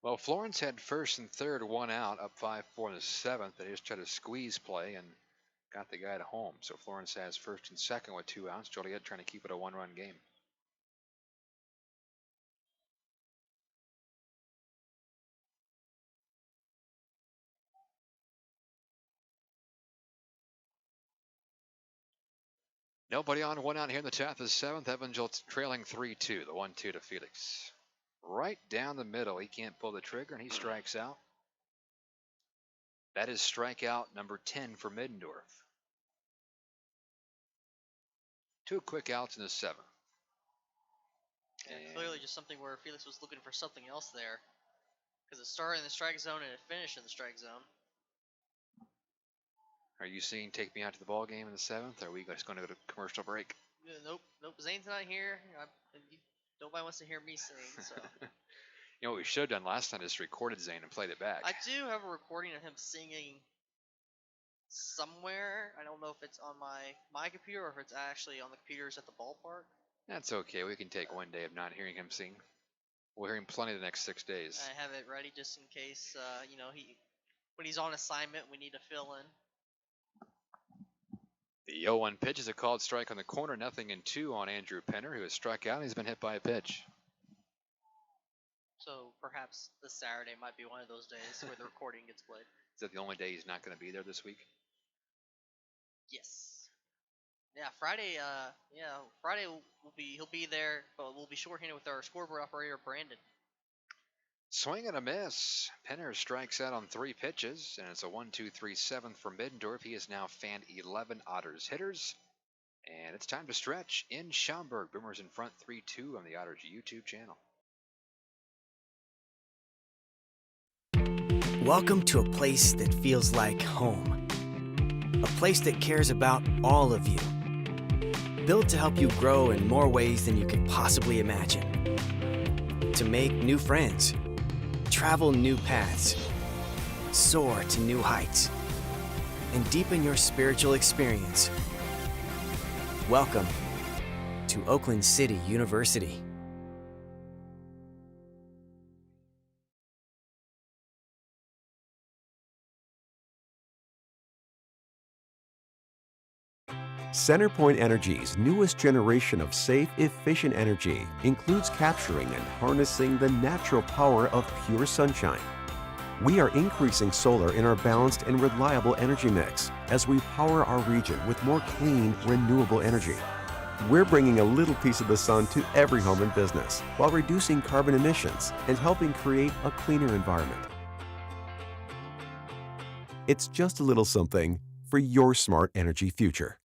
Well, Florence had first and third, 1 out, up 5-4 in the 7th. They just tried to squeeze play and got the guy to home. So Florence has first and second with 2 outs. Joliet trying to keep it a 1-run game. Nobody on, 1 out here in the top of the 7th. Evansville trailing 3-2. The 1-2 to Felix. Right down the middle. He can't pull the trigger, and he strikes out. That is strikeout number 10 for Middendorf. 2 quick outs in the 7th. And clearly just something where Felix was looking for something else there. Because it started in the strike zone and it finished in the strike zone. Are you seeing Take Me Out to the Ball Game in the 7th? Or are we just going to go to commercial break? Nope. Zane's not here. Nobody wants to hear me sing. So. You know what we should have done last time is recorded Zane and played it back. I do have a recording of him singing somewhere. I don't know if it's on my computer or if it's actually on the computers at the ballpark. That's okay. We can take one day of not hearing him sing. We'll hear him plenty the next 6 days. I have it ready just in case, when he's on assignment, we need to fill in. The 0-1 pitch is a called strike on the corner, 0-2 on Andrew Penner, who has struck out and he's been hit by a pitch. So perhaps this Saturday might be one of those days where the recording gets played. Is that the only day he's not going to be there this week? Yes. Yeah, Friday. Friday he'll be there, but we'll be shorthanded with our scoreboard operator Brandon. Swing and a miss. Penner strikes out on 3 pitches, and it's a 1-2-3 7th for Middendorf. He has now fanned 11 Otters hitters, and it's time to stretch in Schaumburg. Boomers in front 3-2 on the Otters YouTube channel. Welcome to a place that feels like home. A place that cares about all of you. Built to help you grow in more ways than you could possibly imagine. To make new friends, travel new paths, soar to new heights, and deepen your spiritual experience. Welcome to Oakland City University. Centerpoint Energy's newest generation of safe, efficient energy includes capturing and harnessing the natural power of pure sunshine. We are increasing solar in our balanced and reliable energy mix as we power our region with more clean, renewable energy. We're bringing a little piece of the sun to every home and business while reducing carbon emissions and helping create a cleaner environment. It's just a little something for your smart energy future.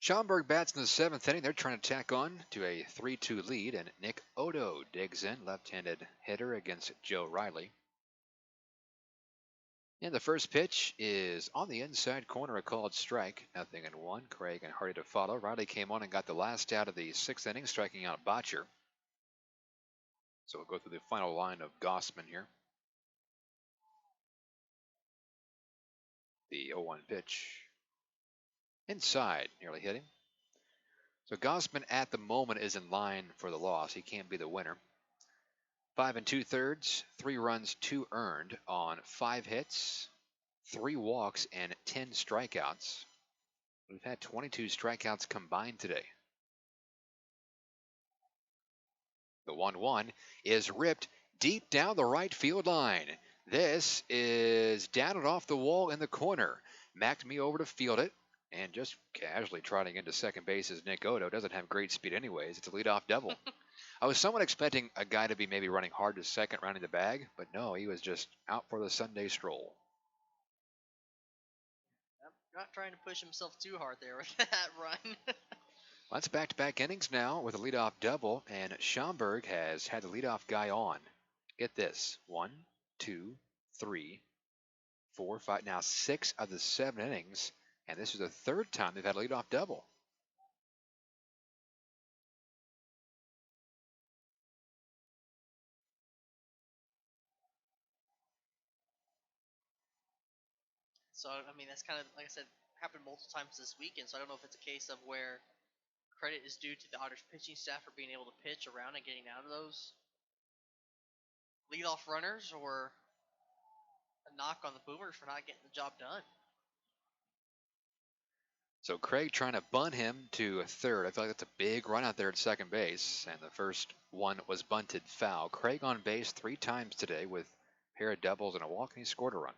Schaumburg bats in the 7th inning. They're trying to tack on to a 3-2 lead, and Nick Odo digs in, left-handed hitter against Joe Riley. And the first pitch is on the inside corner, a called strike. 0-1. Craig and Hardy to follow. Riley came on and got the last out of the 6th inning, striking out Botcher. So we'll go through the final line of Gossman here. The 0-1 pitch. Inside, nearly hit him. So Gossman at the moment is in line for the loss. He can't be the winner. 5 2/3, 3 runs, 2 earned on 5 hits, 3 walks, and 10 strikeouts. We've had 22 strikeouts combined today. The 1-1 is ripped deep down the right field line. This is down and off the wall in the corner. McNamee over to field it. And just casually trotting into second base is Nick Odo. Doesn't have great speed anyways. It's a leadoff double. I was somewhat expecting a guy to be maybe running hard to second, rounding the bag, but no, he was just out for the Sunday stroll. Not trying to push himself too hard there with that run. That's back-to-back innings now with a leadoff double, and Schaumburg has had the leadoff guy on. Get this, 1, 2, 3, 4, 5, now 6 of the 7 innings. And this is the 3rd time they've had a leadoff double. So, I mean, that's kind of, like I said, happened multiple times this weekend. So I don't know if it's a case of where credit is due to the Otters pitching staff for being able to pitch around and getting out of those leadoff runners, or a knock on the Boomers for not getting the job done. So Craig trying to bunt him to a 3rd. I feel like that's a big run out there at second base. And the first one was bunted foul. Craig on base 3 times today with a pair of doubles and a walk, and he scored a run.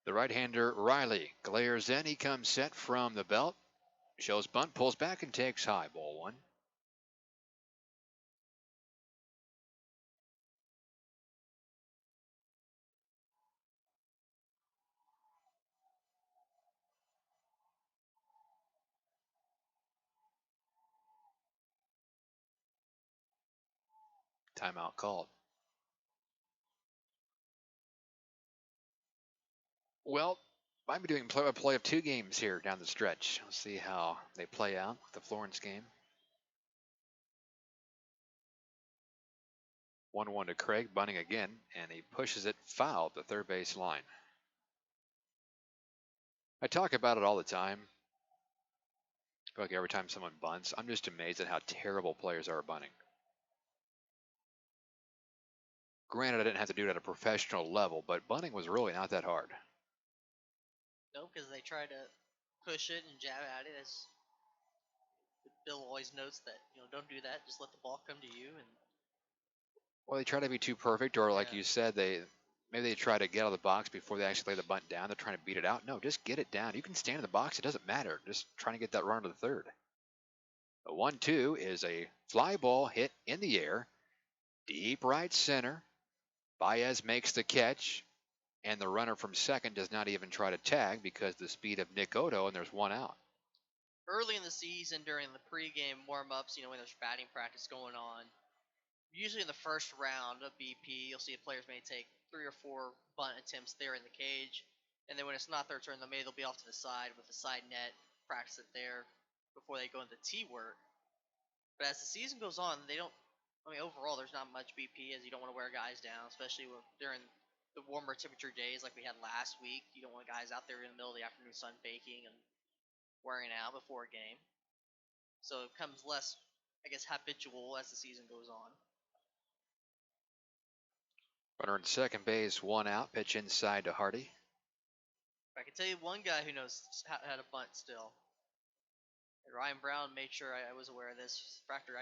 The right-hander Riley glares in. He comes set from the belt. Shows bunt, pulls back, and takes high. Ball 1. Timeout called. Well, might be doing play-by-play of 2 games here down the stretch. We'll see how they play out with the Florence game. 1-1 to Craig, bunting again, and he pushes it foul to third base line. I talk about it all the time. feel like every time someone bunts, I'm just amazed at how terrible players are at bunting. Granted, I didn't have to do it at a professional level, but bunting was really not that hard. No, because they try to push it and jab at it. As Bill always notes that, don't do that. Just let the ball come to you. And well, they try to be too perfect, or like you said, maybe they try to get out of the box before they actually lay the bunt down. They're trying to beat it out. No, just get it down. You can stand in the box. It doesn't matter. Just trying to get that run to the third. The 1-2 is a fly ball hit in the air, deep right center. Baez makes the catch, and the runner from second does not even try to tag because the speed of Nick Odo, and there's one out. Early in the season, during the pregame warm-ups, when there's batting practice going on, usually in the first round of BP, you'll see players may take 3 or 4 bunt attempts there in the cage, and then when it's not their turn, they'll be off to the side with the side net, practice it there before they go into tee work. But as the season goes on, overall, there's not much BP, as you don't want to wear guys down, especially during the warmer temperature days like we had last week. You don't want guys out there in the middle of the afternoon sun baking and wearing out before a game. So it becomes less, habitual as the season goes on. Runner in second base, one out. Pitch inside to Hardy. I can tell you one guy who knows how to bunt still. And Ryan Brown made sure I was aware of this after,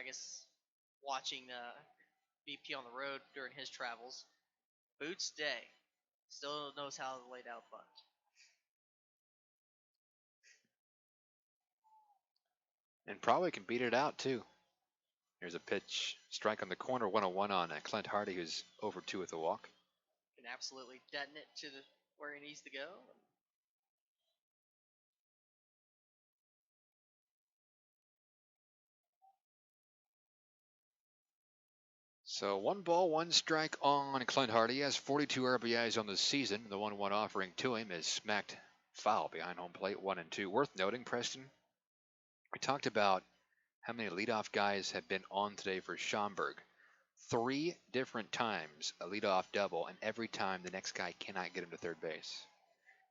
watching BP on the road during his travels. Boots Day still knows how to lay down bunt. And probably can beat it out, too. Here's a pitch, strike on the corner, 1-1 on Clint Hardy, who's over 2 with a walk. Can absolutely detonate to where he needs to go. So 1 ball, 1 strike on Clint Hardy. He has 42 RBIs on the season. The 1-1 offering to him is smacked foul behind home plate, 1-2. Worth noting, Preston, we talked about how many leadoff guys have been on today for Schaumburg. 3 different times a leadoff double, and every time the next guy cannot get him to third base.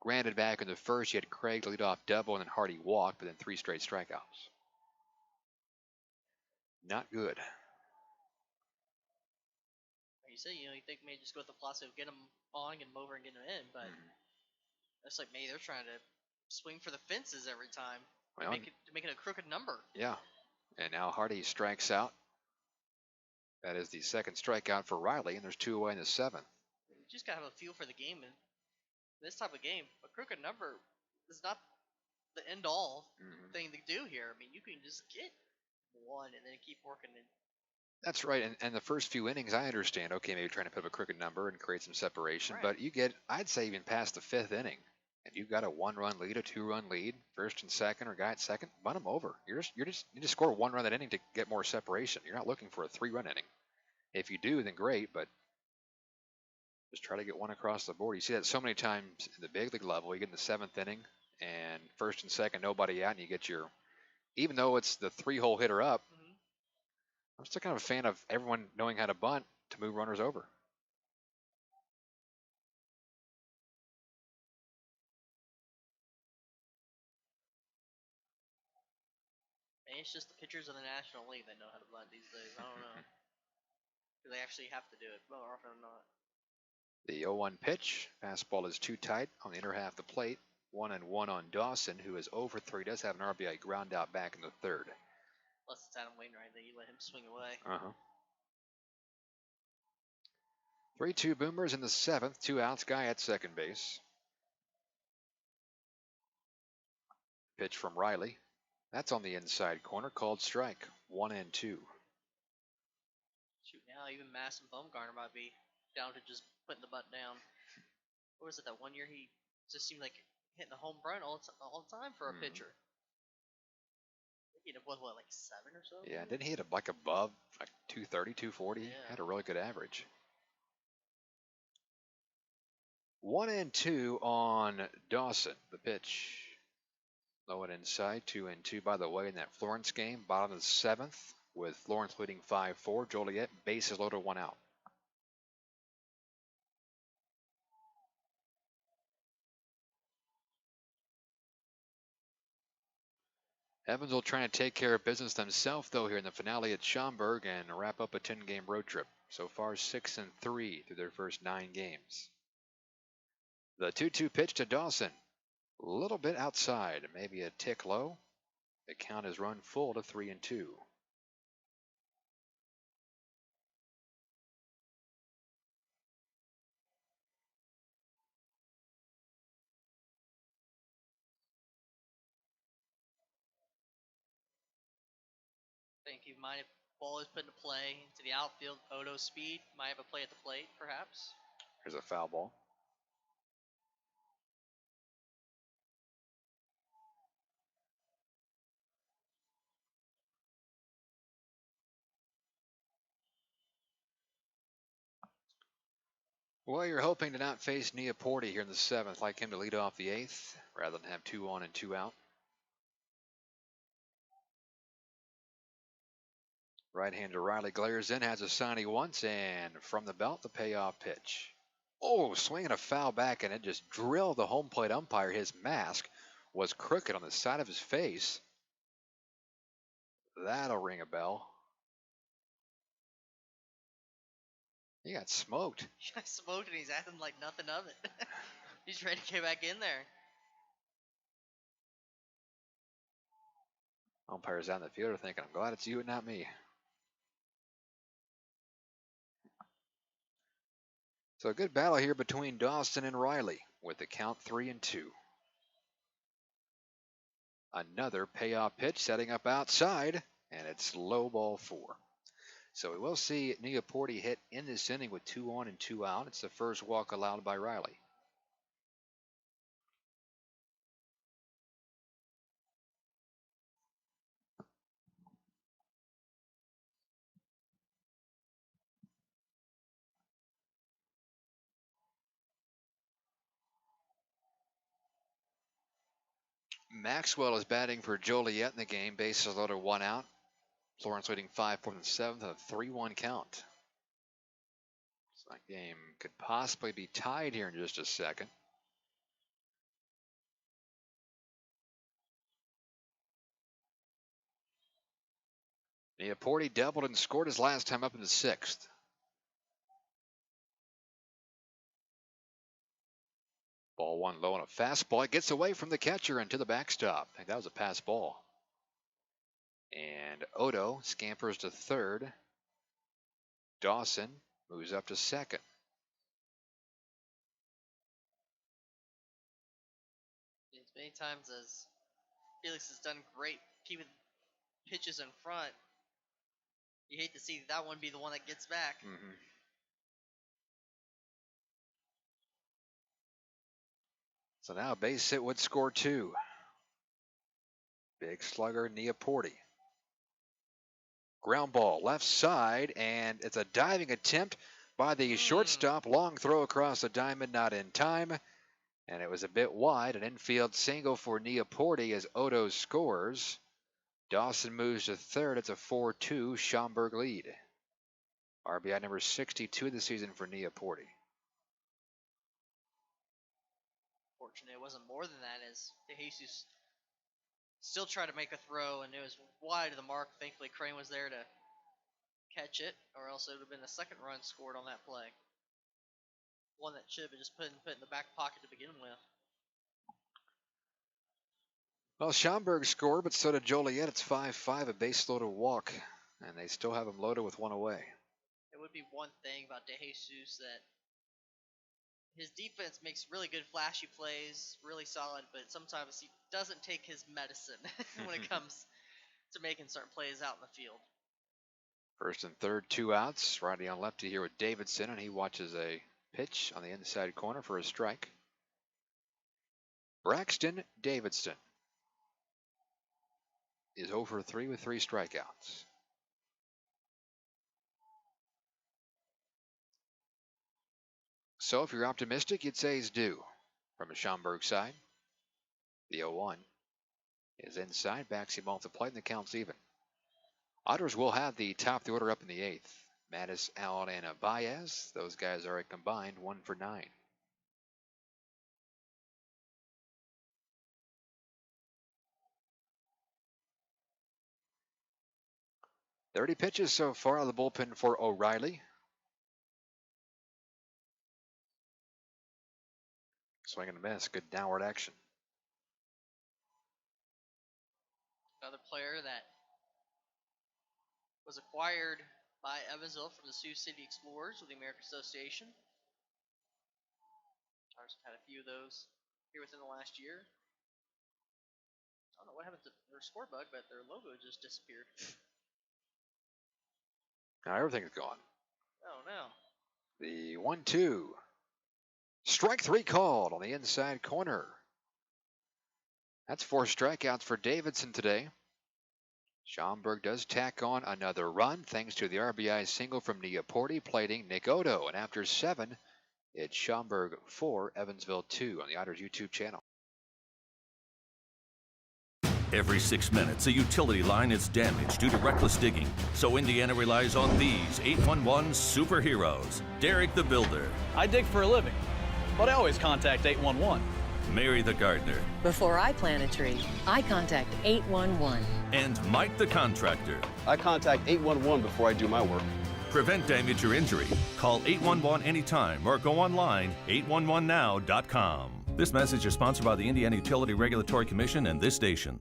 Granted, back in the first, you had Craig leadoff double, and then Hardy walked, but then 3 straight strikeouts. Not good. Like you say, you think maybe just go with the philosophy of get him on, get him over, and get him in, but it's like maybe they're trying to swing for the fences every time. Well, make it a crooked number. Yeah. And now Hardy strikes out. That is the second strikeout for Riley, and there's 2 away in the 7th. You just got to have a feel for the game. And this type of game, a crooked number is not the end-all thing to do here. I mean, you can just get 1 and then keep working it. That's right. And the first few innings, I understand, okay, maybe trying to put up a crooked number and create some separation. Right. But you get, I'd say, even past the 5th inning, and you've got a 1-run lead, a 2-run lead, first and second, or guy at second, bunt them over. You just need to score 1 run that inning to get more separation. You're not looking for a 3-run inning. If you do, then great, but just try to get 1 across the board. You see that so many times in the big league level. You get in the 7th inning, and first and second, nobody out, and you get your, even though it's the 3-hole hitter up, I'm still kind of a fan of everyone knowing how to bunt to move runners over. Maybe it's just the pitchers in the National League that know how to bunt these days. I don't know. Because they actually have to do it more often than not. The 0-1 pitch. Fastball is too tight on the inner half of the plate. 1-1 on Dawson, who is over 3, does have an RBI ground out back in the 3rd. Plus it's Adam Wainwright that you let him swing away. 3-2 Boomers in the 7th. 2 outs, guy at second base. Pitch from Riley. That's on the inside corner, called strike. 1-2. Shoot, now even Madison Bumgarner might be down to just putting the butt down. What was it, that one year he just seemed like hitting a home run all the time for a pitcher? He hit what, like 7 or so? Yeah, didn't he hit like above like 230, 240? Yeah. Had a really good average. 1-2 on Dawson. The pitch. Low and inside, 2-2. By the way, in that Florence game, bottom of the 7th, with Florence leading 5-4. Joliet, bases loaded, 1 out. Evansville trying to take care of business themselves, though, here in the finale at Schaumburg and wrap up a 10-game road trip. So far, 6-3 through their first 9 games. The 2-2 pitch to Dawson. A little bit outside, maybe a tick low. The count is run full to 3-2. I think he might have ball is put into play into the outfield. Odo's speed might have a play at the plate, perhaps. Here's a foul ball. Well, you're hoping to not face Neaporte here in the 7th, like him to lead off the 8th, rather than have 2 on and 2 out. Right-hander Riley glares in, has a sign he wants, and from the belt, the payoff pitch. Oh, swinging a foul back, and it just drilled the home plate umpire. His mask was crooked on the side of his face. That'll ring a bell. He got smoked. He got smoked, and he's acting like nothing of it. He's ready to get back in there. Umpires out in the field are thinking, I'm glad it's you and not me. So a good battle here between Dawson and Riley with the count 3-2. Another payoff pitch setting up outside, and it's low ball 4. So we will see Neaporte hit in this inning with 2 on and 2 out. It's the first walk allowed by Riley. Maxwell is batting for Joliet in the game. Bases loaded, 1 out. Florence leading 5-4 in the 7th, a 3-1 count. So that game could possibly be tied here in just a second. Neaporte doubled and scored his last time up in the 6th. Ball 1 low on a fastball. It gets away from the catcher and to the backstop. I think that was a pass ball. And Odo scampers to 3rd. Dawson moves up to 2nd. As many times as Felix has done great keeping pitches in front, you hate to see that one be the one that gets back. So now a base hit would score 2. Big slugger Neaporte. Ground ball left side, and it's a diving attempt by the shortstop. Long throw across the diamond, not in time. And it was a bit wide. An infield single for Neaporte as Odo scores. Dawson moves to 3rd. It's a 4-2 Schaumburg lead. RBI number 62 of the season for Neaporte. Fortunately, it wasn't more than that as DeJesus still tried to make a throw, and it was wide of the mark. Thankfully, Crane was there to catch it, or else it would have been the 2nd run scored on that play. One that should have been just put in the back pocket to begin with. Well, Schaumburg scored, but so did Joliet. It's 5-5, a base loaded walk, and they still have him loaded with 1 away. It would be one thing about DeJesus that his defense makes really good flashy plays, really solid, but sometimes he doesn't take his medicine when it comes to making certain plays out in the field. 1st and 3rd, 2 outs. Righty on lefty here with Davidson, and he watches a pitch on the inside corner for a strike. Braxton Davidson is 0 for 3 with 3 strikeouts. So if you're optimistic, you'd say he's due from a Schaumburg side. The 0-1 is inside, backs him off the plate, and the count's even. Otters will have the top of the order up in the 8th. Mattis, Allen, and Baez. Those guys are a combined 1 for 9. 30 pitches so far out of the bullpen for O'Reilly. Swing and a miss. Good downward action. Another player that was acquired by Evansville from the Sioux City Explorers with the American Association. Ours have had a few of those here within the last year. I don't know what happened to their score bug, but their logo just disappeared. Now everything's gone. Oh no. The 1-2. Strike 3 called on the inside corner. That's 4 strikeouts for Davidson today. Schaumburg does tack on another run thanks to the RBI single from Neaporte plating Nick Odo. And after 7, it's Schaumburg 4, Evansville 2 on the Otters YouTube channel. Every 6 minutes, a utility line is damaged due to reckless digging. So Indiana relies on these 811 superheroes. Derek the Builder. I dig for a living, but I always contact 811. Mary the Gardener. Before I plant a tree, I contact 811. And Mike the Contractor. I contact 811 before I do my work. Prevent damage or injury. Call 811 anytime or go online 811now.com. This message is sponsored by the Indiana Utility Regulatory Commission and this station.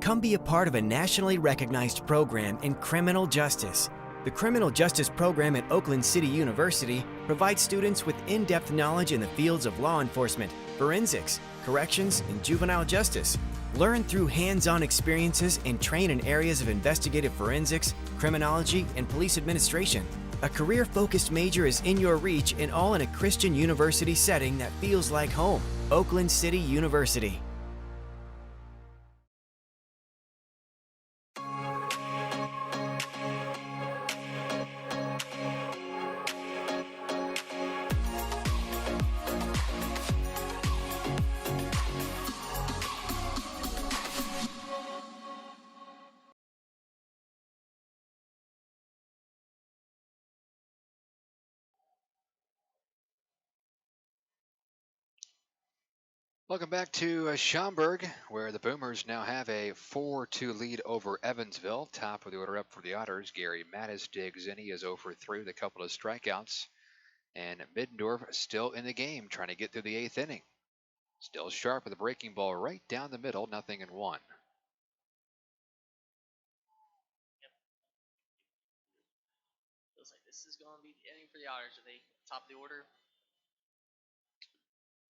Come be a part of a nationally recognized program in criminal justice. The Criminal Justice Program at Oakland City University provides students with in-depth knowledge in the fields of law enforcement, forensics, corrections, and juvenile justice. Learn through hands-on experiences and train in areas of investigative forensics, criminology, and police administration. A career-focused major is in your reach and all in a Christian university setting that feels like home. Oakland City University. Welcome back to Schaumburg, where the Boomers now have a 4-2 lead over Evansville. Top of the order up for the Otters. Gary Mattis digs in. He is 0 for 3 with a couple of strikeouts. And Middendorf still in the game, trying to get through the 8th inning. Still sharp with a breaking ball right down the middle, 0-1. Feels like this is going to be the inning for the Otters. Are they top of the order?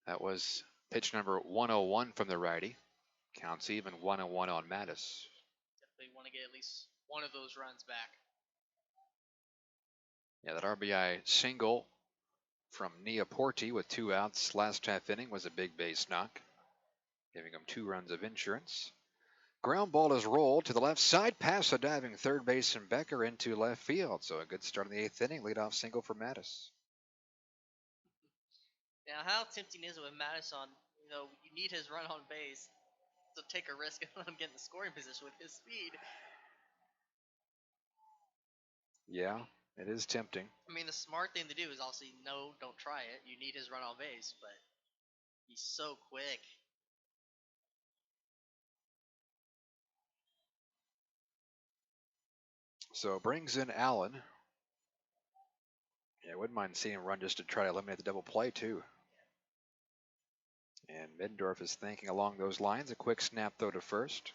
That was pitch number 101 from the righty. Counts even, 1-1 on Mattis. Definitely want to get at least one of those runs back. Yeah, that RBI single from Neaporte with 2 outs last half inning was a big base knock, giving him 2 runs of insurance. Ground ball is rolled to the left side, past the diving third baseman Becker into left field. So a good start in the 8th inning, leadoff single for Mattis. Now, how tempting is it with Madison? You know, you need his run on base to take a risk and let him get in the scoring position with his speed. Yeah, it is tempting. I mean, the smart thing to do is obviously no, don't try it. You need his run on base, but he's so quick. So brings in Allen. Yeah, I wouldn't mind seeing him run just to try to eliminate the double play too. And Middendorf is thinking along those lines. A quick snap throw to first.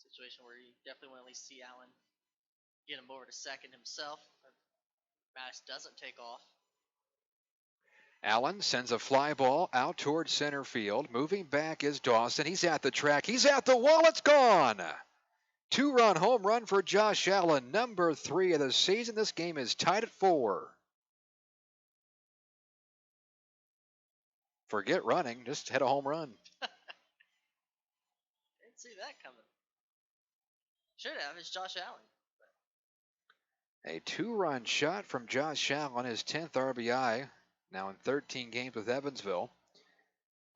Situation where you definitely want to at least see Allen get him over to second himself. Mattis doesn't take off. Allen sends a fly ball out towards center field. Moving back is Dawson. He's at the track. He's at the wall. It's gone. 2-run home run for Josh Allen, number 3 of the season. This game is tied at 4. Forget running, just hit a home run. Didn't see that coming. Should have. It's Josh Allen. A 2-run shot from Josh Allen, his 10th RBI, now in 13 games with Evansville.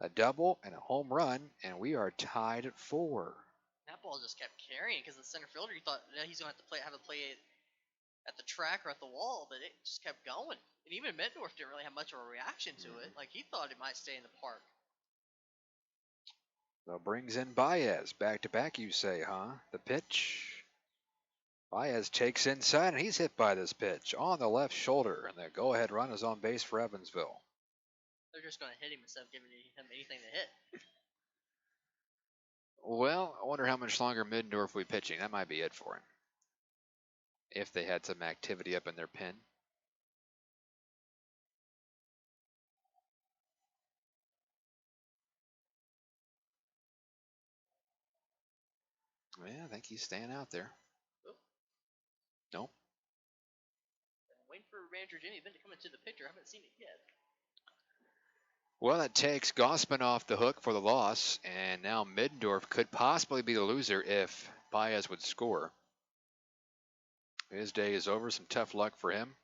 a double, and a home run, and we are tied at 4. That ball just kept carrying because the center fielder, you thought he's going to have to play it at the track or at the wall, but it just kept going. And even Middendorf didn't really have much of a reaction to it. Like, he thought it might stay in the park. So brings in Baez. Back to back, you say, huh? The pitch. Baez takes inside, and he's hit by this pitch on the left shoulder, and the go-ahead run is on base for Evansville. They're just going to hit him instead of giving him anything to hit. Well, I wonder how much longer Middendorf will be pitching. That might be it for him. If they had some activity up in their pen. Yeah, I think he's staying out there. Oop. Nope. I'm waiting for manager Jenny then to come into the picture. I haven't seen it yet. Well, that takes Gossman off the hook for the loss, and now Middendorf could possibly be the loser if Baez would score. His day is over. Some tough luck for him.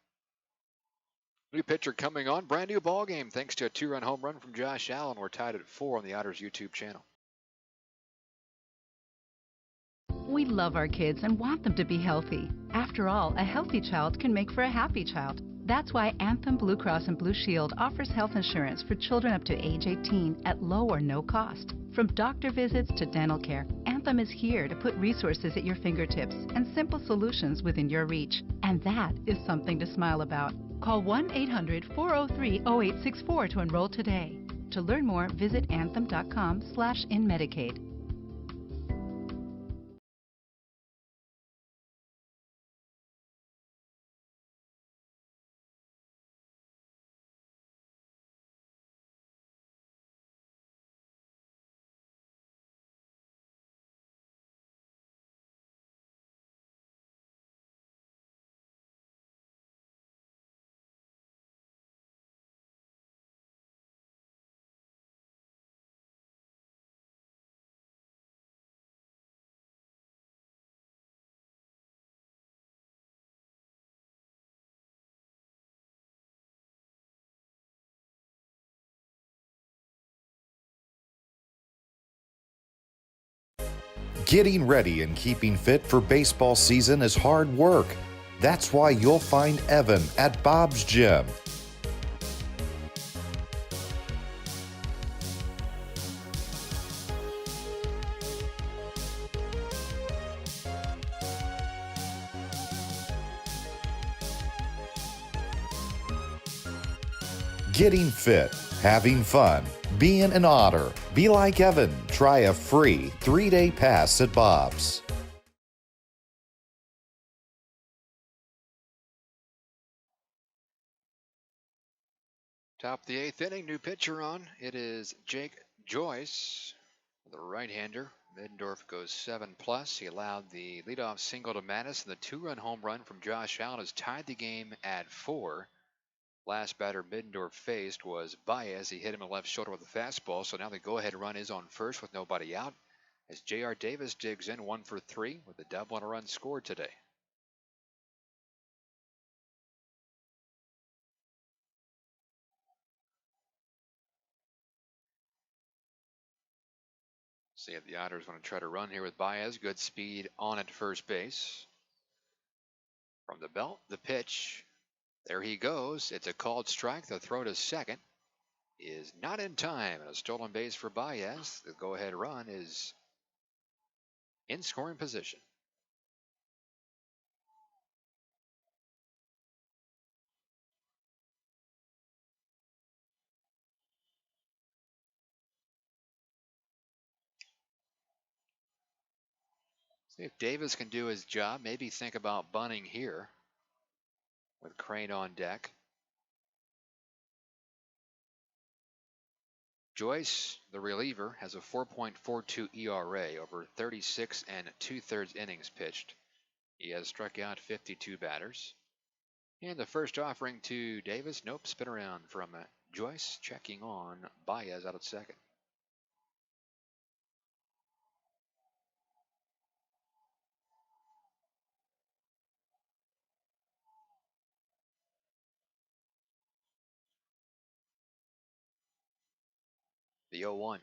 New pitcher coming on. Brand new ball game thanks to a 2-run home run from Josh Allen. We're tied at 4 on the Otters YouTube channel. We love our kids and want them to be healthy. After all, a healthy child can make for a happy child. That's why Anthem Blue Cross and Blue Shield offers health insurance for children up to age 18 at low or no cost. From doctor visits to dental care, Anthem is here to put resources at your fingertips and simple solutions within your reach. And that is something to smile about. Call 1-800-403-0864 to enroll today. To learn more, visit anthem.com/inmedicaid. Getting ready and keeping fit for baseball season is hard work. That's why you'll find Evan at Bob's Gym. Getting fit, having fun, being an Otter. Be like Evan. Try a free 3-day pass at Bob's. Top of the 8th inning, new pitcher on. It is Jake Joyce, the right-hander. Middendorf goes 7+. He allowed the leadoff single to Mattis, and the 2-run home run from Josh Allen has tied the game at 4. Last batter Middendorf faced was Baez. He hit him in the left shoulder with a fastball, so now the go-ahead run is on first with nobody out as J.R. Davis digs in 1 for 3 with a double and a run scored today. See if the Otters want to try to run here with Baez. Good speed on at first base. From the belt, the pitch. There he goes. It's a called strike. The throw to second is not in time. And a stolen base for Baez. The go-ahead run is in scoring position. See if Davis can do his job. Maybe think about bunting here with Crane on deck. Joyce, the reliever, has a 4.42 ERA over 36 2/3 innings pitched. He has struck out 52 batters. And the first offering to Davis, nope, spin around from Joyce, checking on Baez out at second. The 0-1.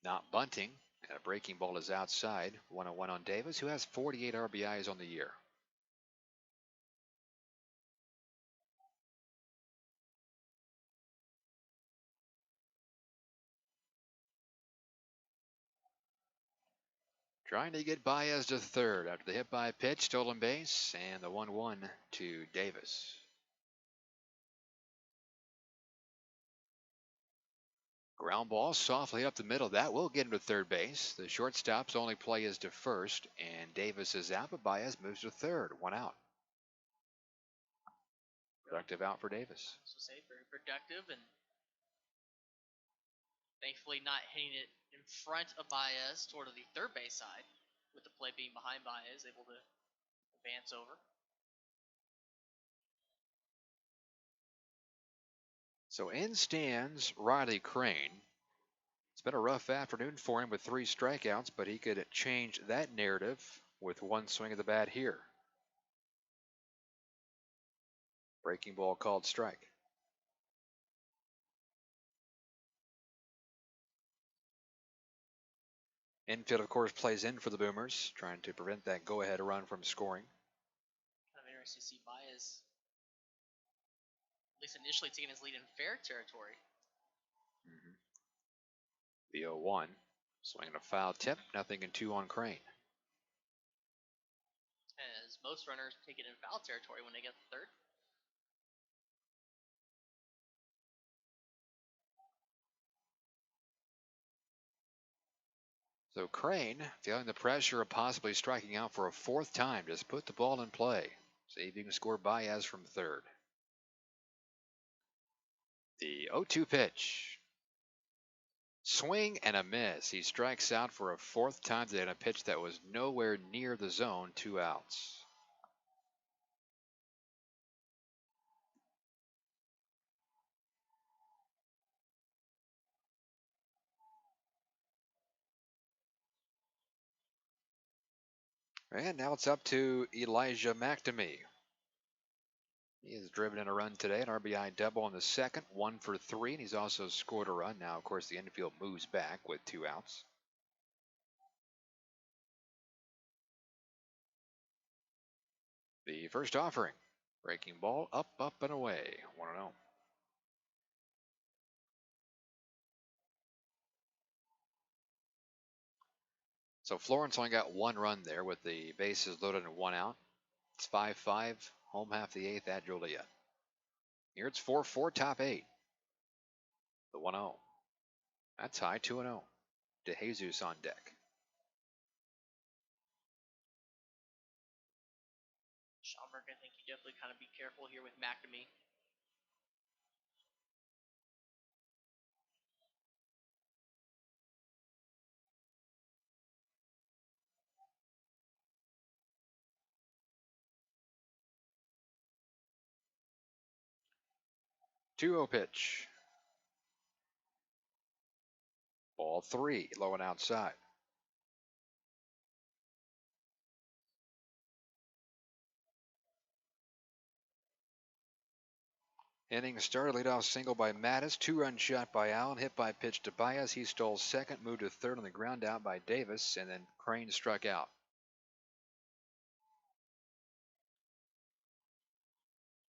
Not bunting, and a breaking ball is outside. 1-1 on Davis, who has 48 RBIs on the year. Trying to get Baez to third after the hit by pitch, stolen base, and the 1-1 to Davis. Ground ball softly up the middle. That will get him to third base. The shortstop's only play is to first, and Davis is out, but Baez moves to third. 1 out. Productive out for Davis. So say very productive, and thankfully not hitting it in front of Baez toward the third base side, with the play being behind Baez, able to advance over. So in stands Riley Crane. It's been a rough afternoon for him with 3 strikeouts, but he could change that narrative with 1 swing of the bat here. Breaking ball called strike. Infield, of course, plays in for the Boomers, trying to prevent that go-ahead run from scoring. Kind of interesting to see Baez, at least initially, taking his lead in fair territory. The 0-1. Swinging a foul tip, 0-2 on Crane. As most runners take it in foul territory when they get the third. So Crane, feeling the pressure of possibly striking out for a 4th time, just put the ball in play. See if you can score Baez from third. The 0-2 pitch. Swing and a miss. He strikes out for a 4th time today on a pitch that was nowhere near the zone. 2 outs. And now it's up to Elijah McNamee. He has driven in a run today, an RBI double in the second, 1 for 3, and he's also scored a run. Now, of course, the infield moves back with 2 outs. The first offering, breaking ball, up, and away, 1-0. So Florence only got 1 run there with the bases loaded and 1 out. It's 5-5, home half the 8th at Joliet. Here it's 4-4, top 8. The 1-0. That's high, 2-0. DeJesus on deck. Schaumburg, I think you definitely kind of be careful here with McNamee. Two-0 pitch. Ball 3, low and outside. Inning started, leadoff single by Mattis, 2-run shot by Allen, hit by pitch to Baez. He stole second, moved to third on the ground out by Davis, and then Crane struck out.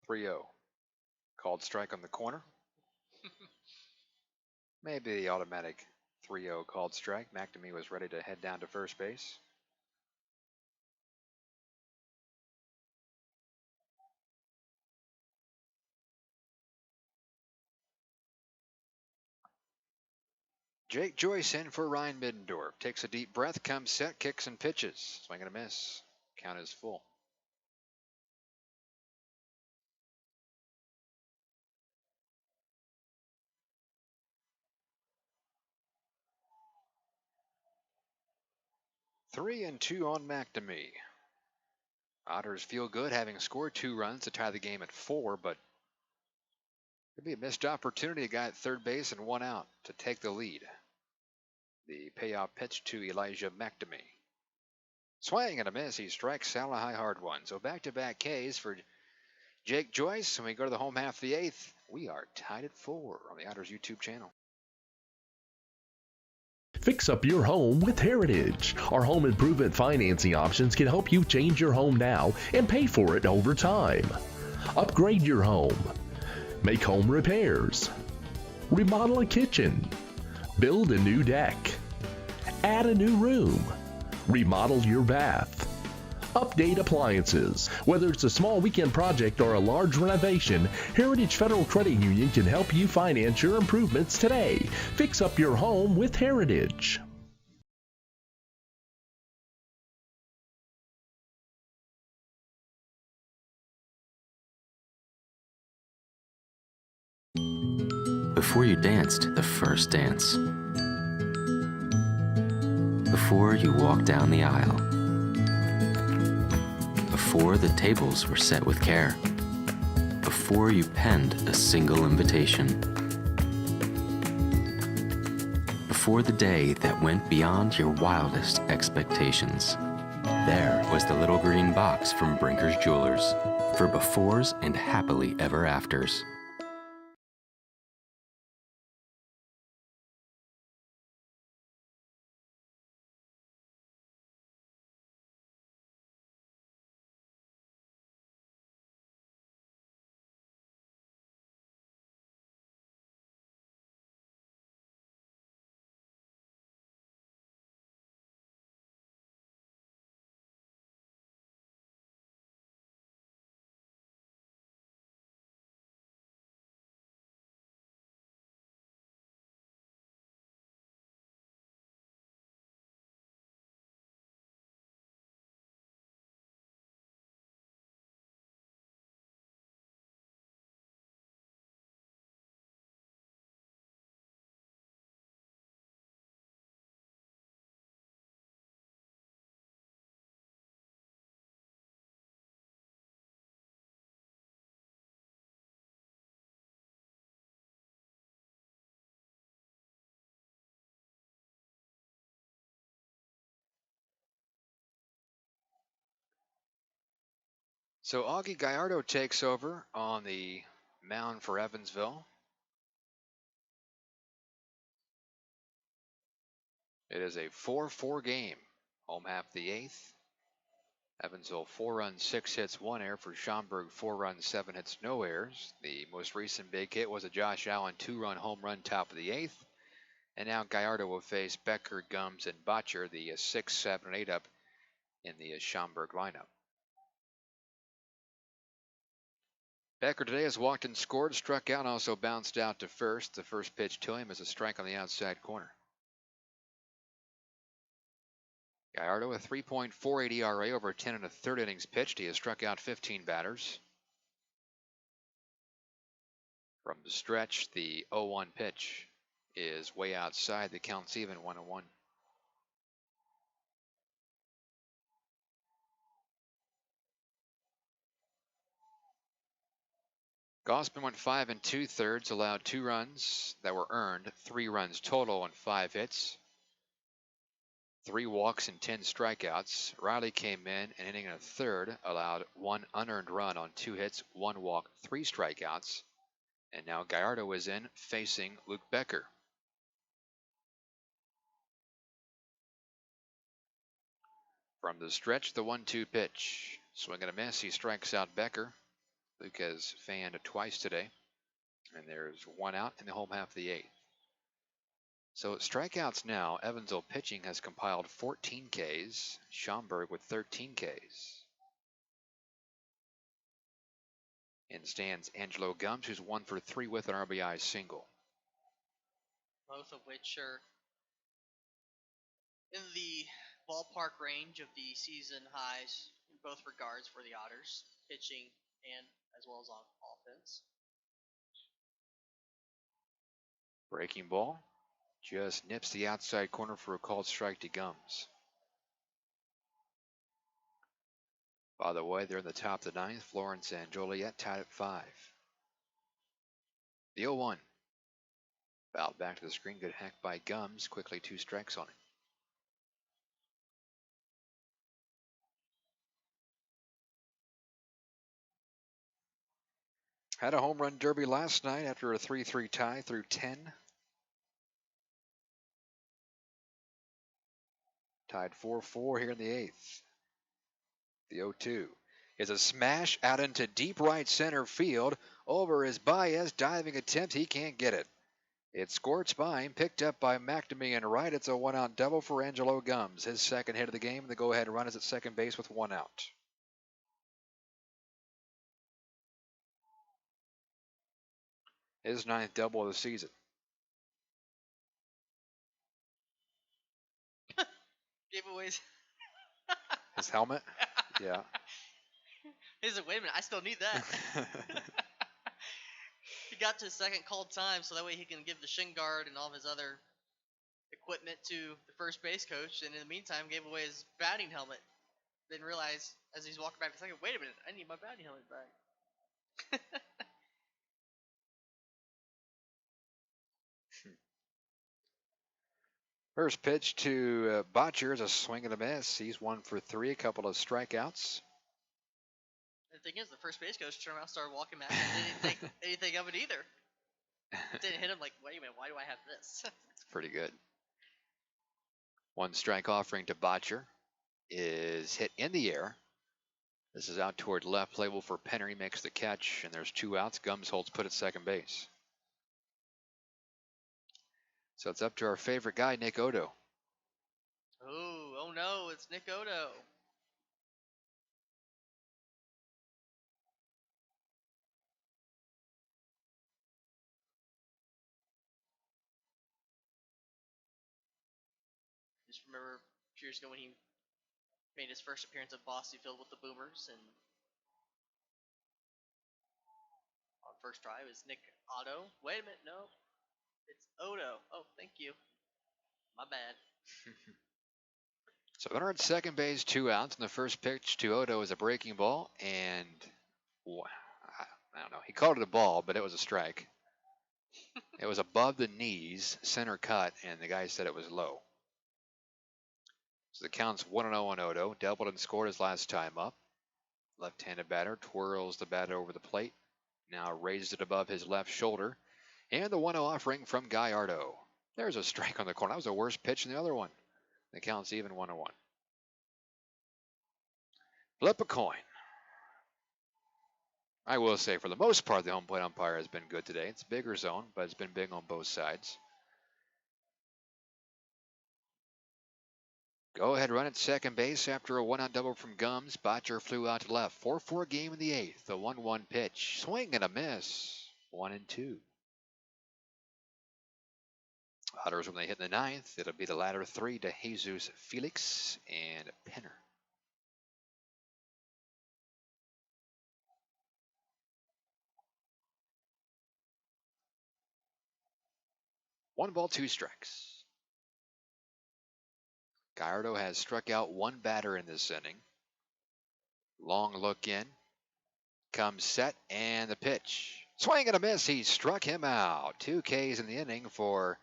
.30. Called strike on the corner. Maybe the automatic 3-0 called strike. McNamee was ready to head down to first base. Jake Joyce in for Ryan Middendorf. Takes a deep breath, comes set, kicks and pitches. Swing and a miss. Count is full. Three and 2 on McNamee. Otters feel good having scored 2 runs to tie the game at 4, but could be a missed opportunity. A guy at third base and 1 out to take the lead. The payoff pitch to Elijah McNamee. Swing and a miss. He strikes out a high hard one. So back-to-back Ks for Jake Joyce. When we go to the home half of the 8th, we are tied at 4 on the Otters YouTube channel. Fix up your home with Heritage. Our home improvement financing options can help you change your home now and pay for it over time. Upgrade your home. Make home repairs. Remodel a kitchen. Build a new deck. Add a new room. Remodel your bath. Update appliances. Whether it's a small weekend project or a large renovation, Heritage Federal Credit Union can help you finance your improvements today. Fix up your home with Heritage. Before you danced the first dance. Before you walked down the aisle. Before the tables were set with care. Before you penned a single invitation. Before the day that went beyond your wildest expectations. There was the little green box from Brinker's Jewelers for befores and happily ever afters. So Augie Gallardo takes over on the mound for Evansville. It is a 4-4 game. Home half the eighth. Evansville 4 runs, 6 hits, 1 error. For Schaumburg 4 runs, 7 hits, no errors. The most recent big hit was a Josh Allen 2-run home run top of the eighth. And now Gallardo will face Becker, Gums, and Botcher, the 6, 7, and 8 up in the Schaumburg lineup. Becker today has walked and scored, struck out, and also bounced out to first. The first pitch to him is a strike on the outside corner. Gallardo a 3.48 ERA over 10 1/3 innings pitched. He has struck out 15 batters. From the stretch, the 0-1 pitch is way outside. The count's even 1-1. Gausman went 5 2/3, allowed 2 runs that were earned, 3 runs total on 5 hits, 3 walks and 10 strikeouts. Riley came in an inning and a third, allowed 1 unearned run on 2 hits, 1 walk, 3 strikeouts. And now Gallardo is in facing Luke Becker. From the stretch, the 1-2 pitch. Swing and a miss. He strikes out Becker. Luke has fanned twice today. And there's 1 out in the home half of the eighth. So strikeouts now. Evansville pitching has compiled 14 Ks. Schaumburg with 13 Ks. In stands Angelo Gums, who's 1 for 3 with an RBI single. Both of which are in the ballpark range of the season highs in both regards for the Otters, pitching and as well as on offense. Breaking ball just nips the outside corner for a called strike to Gums. By the way, they're in the top of the ninth. Florence and Joliet tied at 5. The 0-1. Fouled back to the screen. Good hack by Gums. Quickly 2 strikes on him. Had a home run derby last night after a 3-3 tie through 10. Tied 4-4 here in the 8th. The 0-2 is a smash out into deep right center field. Over is Baez, diving attempt. He can't get it. It squirts by him, picked up by McNamee and right. It's a one-out double for Angelo Gums. His second hit of the game. The go-ahead run is at second base with one out. His 9th double of the season. Giveaways. His helmet? Yeah. He's like, wait a minute, I still need that. He got to his second called time, so that way he can give the shin guard and all of his other equipment to the first base coach, and in the meantime gave away his batting helmet. Didn't realize, as he's walking back to second, wait a minute, I need my batting helmet back. First pitch to Botcher is a swing and a miss. He's 1 for 3, a couple of strikeouts. The thing is, the first base coach turned around and started walking back and didn't think anything of it either. It didn't hit him like, wait a minute, why do I have this? Pretty good. 1 strike offering to Botcher is hit in the air. This is out toward left, label for Penner. He makes the catch, and there's 2 outs. Gums holds put at second base. So it's up to our favorite guy, Nick Odo. Oh no, it's Nick Odo. Just remember a few years ago when he made his first appearance at Boston Field with the Boomers, and on first try it was Nick Otto. Wait a minute, no. It's Odo. Oh, thank you. My bad. So runner at second base, 2 outs, and the first pitch to Odo is a breaking ball, and I don't know. He called it a ball, but it was a strike. It was above the knees, center cut, and the guy said it was low. So the count's 1-0 on Odo. Doubled and scored his last time up. Left-handed batter twirls the bat over the plate. Now raises it above his left shoulder. And the 1-0 offering from Gallardo. There's a strike on the corner. That was a worse pitch than the other one. The count's even 1-1. Flip a coin. I will say, for the most part, the home plate umpire has been good today. It's a bigger zone, but it's been big on both sides. Go ahead, run at second base after a 1-out double from Gums. Botcher flew out to left. 4-4 game in the 8th. The 1-1 pitch. Swing and a miss. 1-2. Otters, when they hit in the 9th, it'll be the latter 3 to Jesus, Felix, and Penner. One ball, 2 strikes. Gallardo has struck out 1 batter in this inning. Long look in. Comes set, and the pitch. Swing and a miss. He struck him out. 2 Ks in the inning for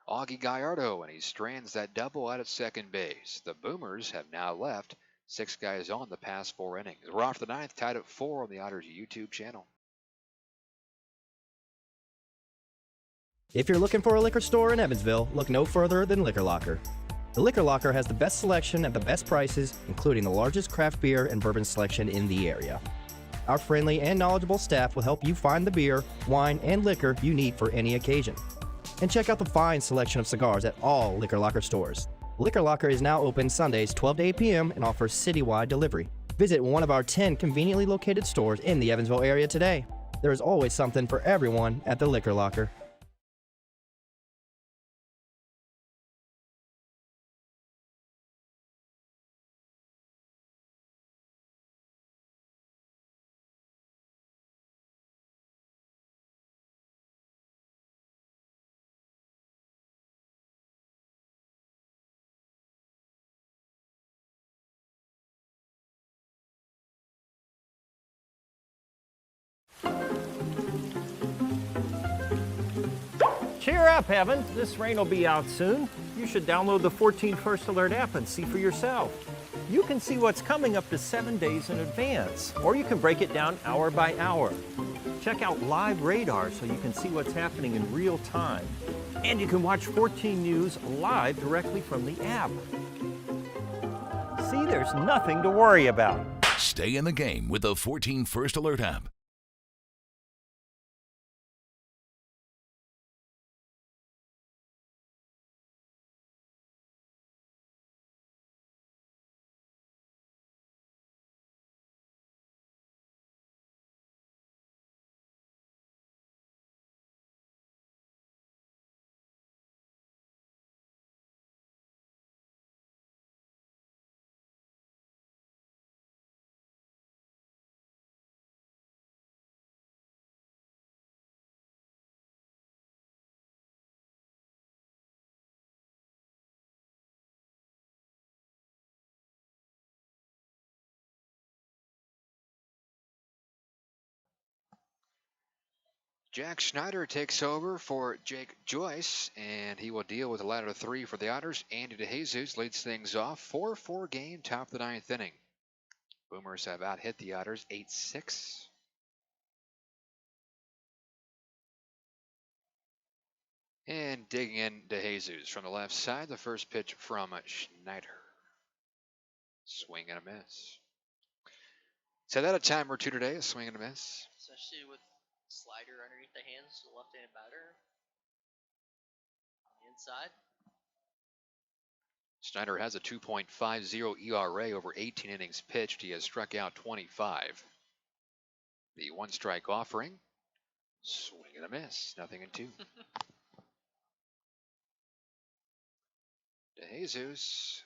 Augie Gallardo, and he strands that double out at second base. The Boomers have now left 6 guys on the past 4 innings. We're off the 9th, tied at 4 on the Otters YouTube channel. If you're looking for a liquor store in Evansville, look no further than Liquor Locker. The Liquor Locker has the best selection at the best prices, including the largest craft beer and bourbon selection in the area. Our friendly and knowledgeable staff will help you find the beer, wine, and liquor you need for any occasion. And check out the fine selection of cigars at all Liquor Locker stores. Liquor Locker is now open Sundays 12 to 8 p.m. and offers citywide delivery. Visit one of our 10 conveniently located stores in the Evansville area today. There is always something for everyone at the Liquor Locker. Cheer up, Evan. This rain will be out soon. You should download the 14 First Alert app and see for yourself. You can see what's coming up to 7 days in advance, or you can break it down hour by hour. Check out live radar so you can see what's happening in real time. And you can watch 14 News live directly from the app. See, there's nothing to worry about. Stay in the game with the 14 First Alert app. Jack Schneider takes over for Jake Joyce, and he will deal with the ladder 3 for the Otters. Andy DeJesus leads things off. 4-4 game, top of the 9th inning. Boomers have out-hit the Otters 8-6. And digging in DeJesus from the left side. The first pitch from Schneider. Swing and a miss. So that a time or two today, a swing and a miss. Especially with slider underneath the hands of the left-handed batter. On the inside. Schneider has a 2.50 ERA over 18 innings pitched. He has struck out 25. The one strike offering. Swing and a miss. Nothing in 2. DeJesus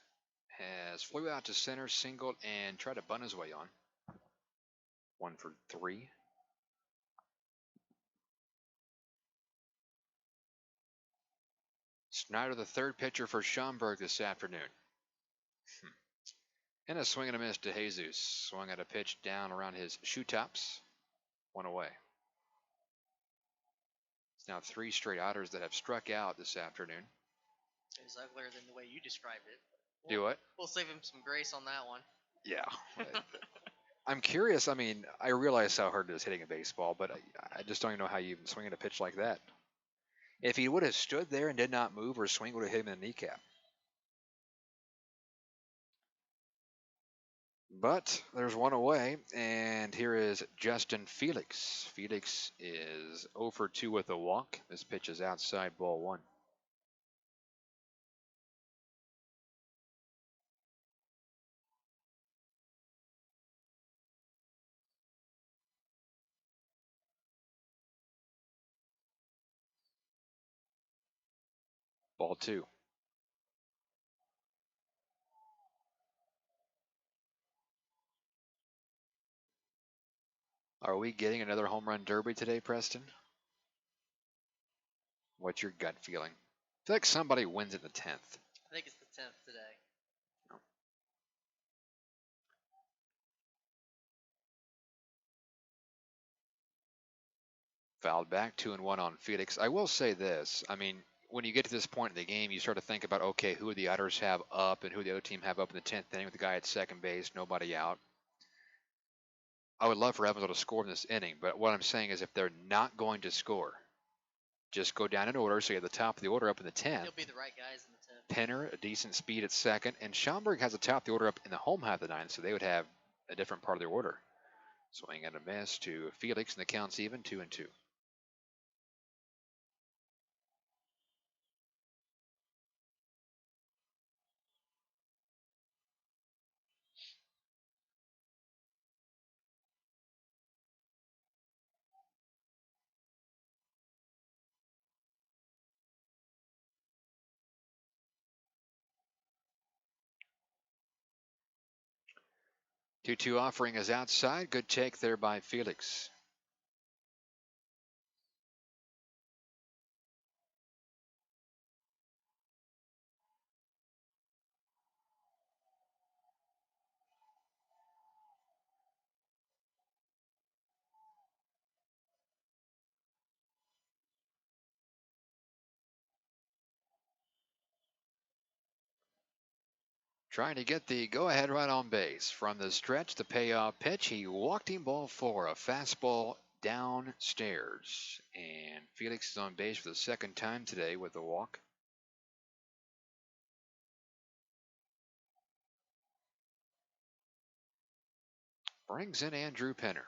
has flew out to center, singled, and tried to bunt his way on. 1 for 3. Schneider, the third pitcher for Schaumburg this afternoon. And a swing and a miss to Jesus. Swung at a pitch down around his shoe tops. 1 away. It's now 3 straight Otters that have struck out this afternoon. It's uglier than the way you described it. Do what? We'll save him some grace on that one. Yeah. I'm curious. I mean, I realize how hard it is hitting a baseball, but I just don't even know how you even swing at a pitch like that. If he would have stood there and did not move, or swing would have hit him in the kneecap. But there's 1 away, and here is Justin Felix. Felix is 0 for 2 with a walk. This pitch is outside, ball 1. Ball 2. Are we getting another home run derby today, Preston? What's your gut feeling? I feel like somebody wins in the 10th. I think it's the 10th today. Oh. Fouled back, 2-1 on Felix. I will say this. I mean, when you get to this point in the game, you start to think about, okay, who the Otters have up and who the other team have up in the 10th inning with the guy at second base, nobody out. I would love for Evansville to score in this inning, but what I'm saying is if they're not going to score, just go down in order. So you have the top of the order up in the 10th. He'll be the right guys in the 10th. Penner, a decent speed at second, and Schaumburg has the top of the order up in the home half of the 9th, so they would have a different part of their order. Swing and a miss to Felix, and the count's even, 2-2. Two offering is outside. Good take there by Felix. Trying to get the go-ahead run on base. From the stretch, the payoff pitch. He walked him ball 4, a fastball downstairs. And Felix is on base for the second time today with a walk. brings in Andrew Penner.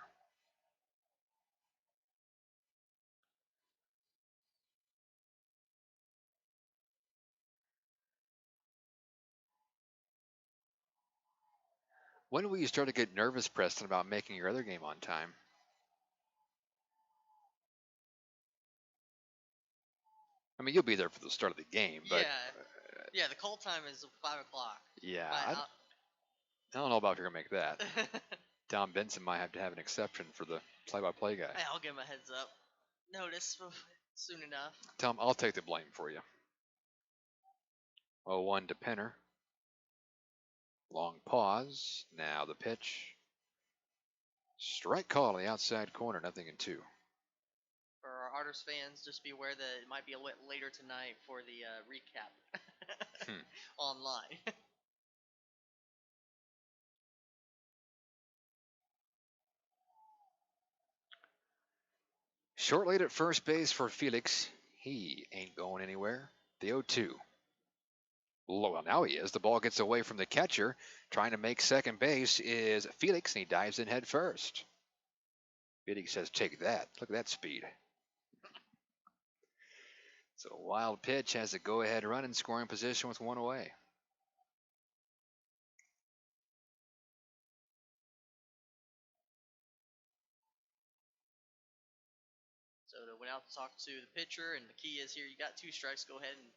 When will you start to get nervous, Preston, about making your other game on time? I mean, you'll be there for the start of the game, but yeah, the call time is 5 o'clock. yeah, I don't know about if you're gonna make that. Tom Benson might have to have an exception for the play-by-play guy. Hey, I'll give him a heads up. Notice soon enough. Tom, I'll take the blame for you. 0-1 to Penner. Long pause. Now the pitch. Strike call on the outside corner, 0-2. For our Otters fans, just be aware that it might be a little later tonight for the recap online. Short lead at first base for Felix. He ain't going anywhere. The 0-2. Well, now he is. The ball gets away from the catcher. Trying to make second base is Felix, and he dives in head first. Felix says, take that. Look at that speed. So a wild pitch has a go-ahead run in scoring position with one away. So they went out to talk to the pitcher, and the key is here, you got 2 strikes, go ahead and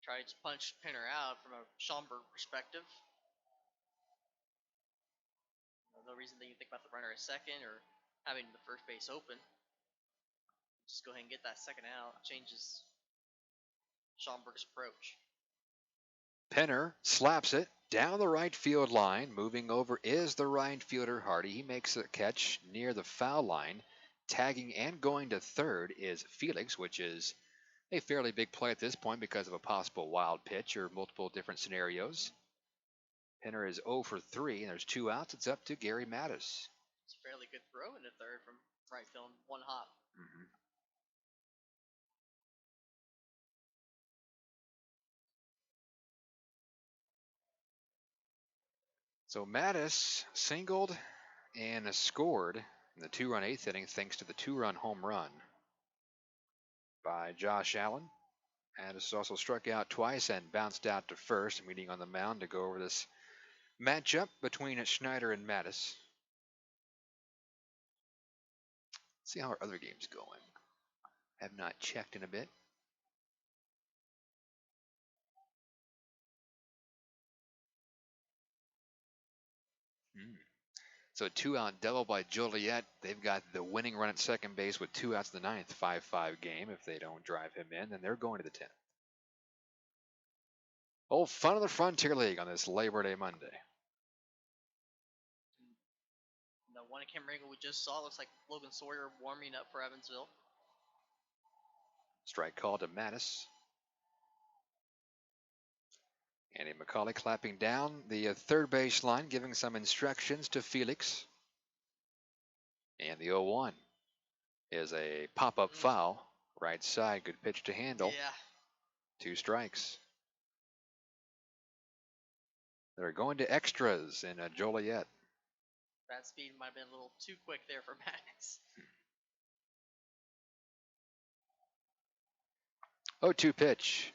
try to punch Penner out from a Schaumburg perspective. No reason that you think about the runner at second or having the first base open. Just go ahead and get that second out. Changes Schaumburg's approach. Penner slaps it down the right field line. Moving over is the right fielder Hardy. He makes a catch near the foul line. Tagging and going to third is Felix, which is a fairly big play at this point because of a possible wild pitch or multiple different scenarios. Penner is 0 for 3, and there's 2 outs. It's up to Gary Mattis. It's a fairly good throw into third from right field, 1 hop. So Mattis singled and scored in the 2-run 8th inning thanks to the 2-run home run by Josh Allen. Mattis also struck out twice and bounced out to first, meeting on the mound to go over this matchup between Schneider and Mattis. See how our other game's going. Have not checked in a bit. So a 2-out double by Joliet. They've got the winning run at second base with 2 outs in the 9th, 5-5 game. If they don't drive him in, then they're going to the 10th. Oh, fun of the Frontier League on this Labor Day Monday. The one camera angle we just saw looks like Logan Sawyer warming up for Evansville. Strike call to Mattis. Andy McCauley clapping down the third base line, giving some instructions to Felix. And the 0-1 is a pop-up foul. Right side, good pitch to handle. Yeah. 2 strikes. They're going to extras in Joliet. That speed might have been a little too quick there for Max. 0-2 pitch.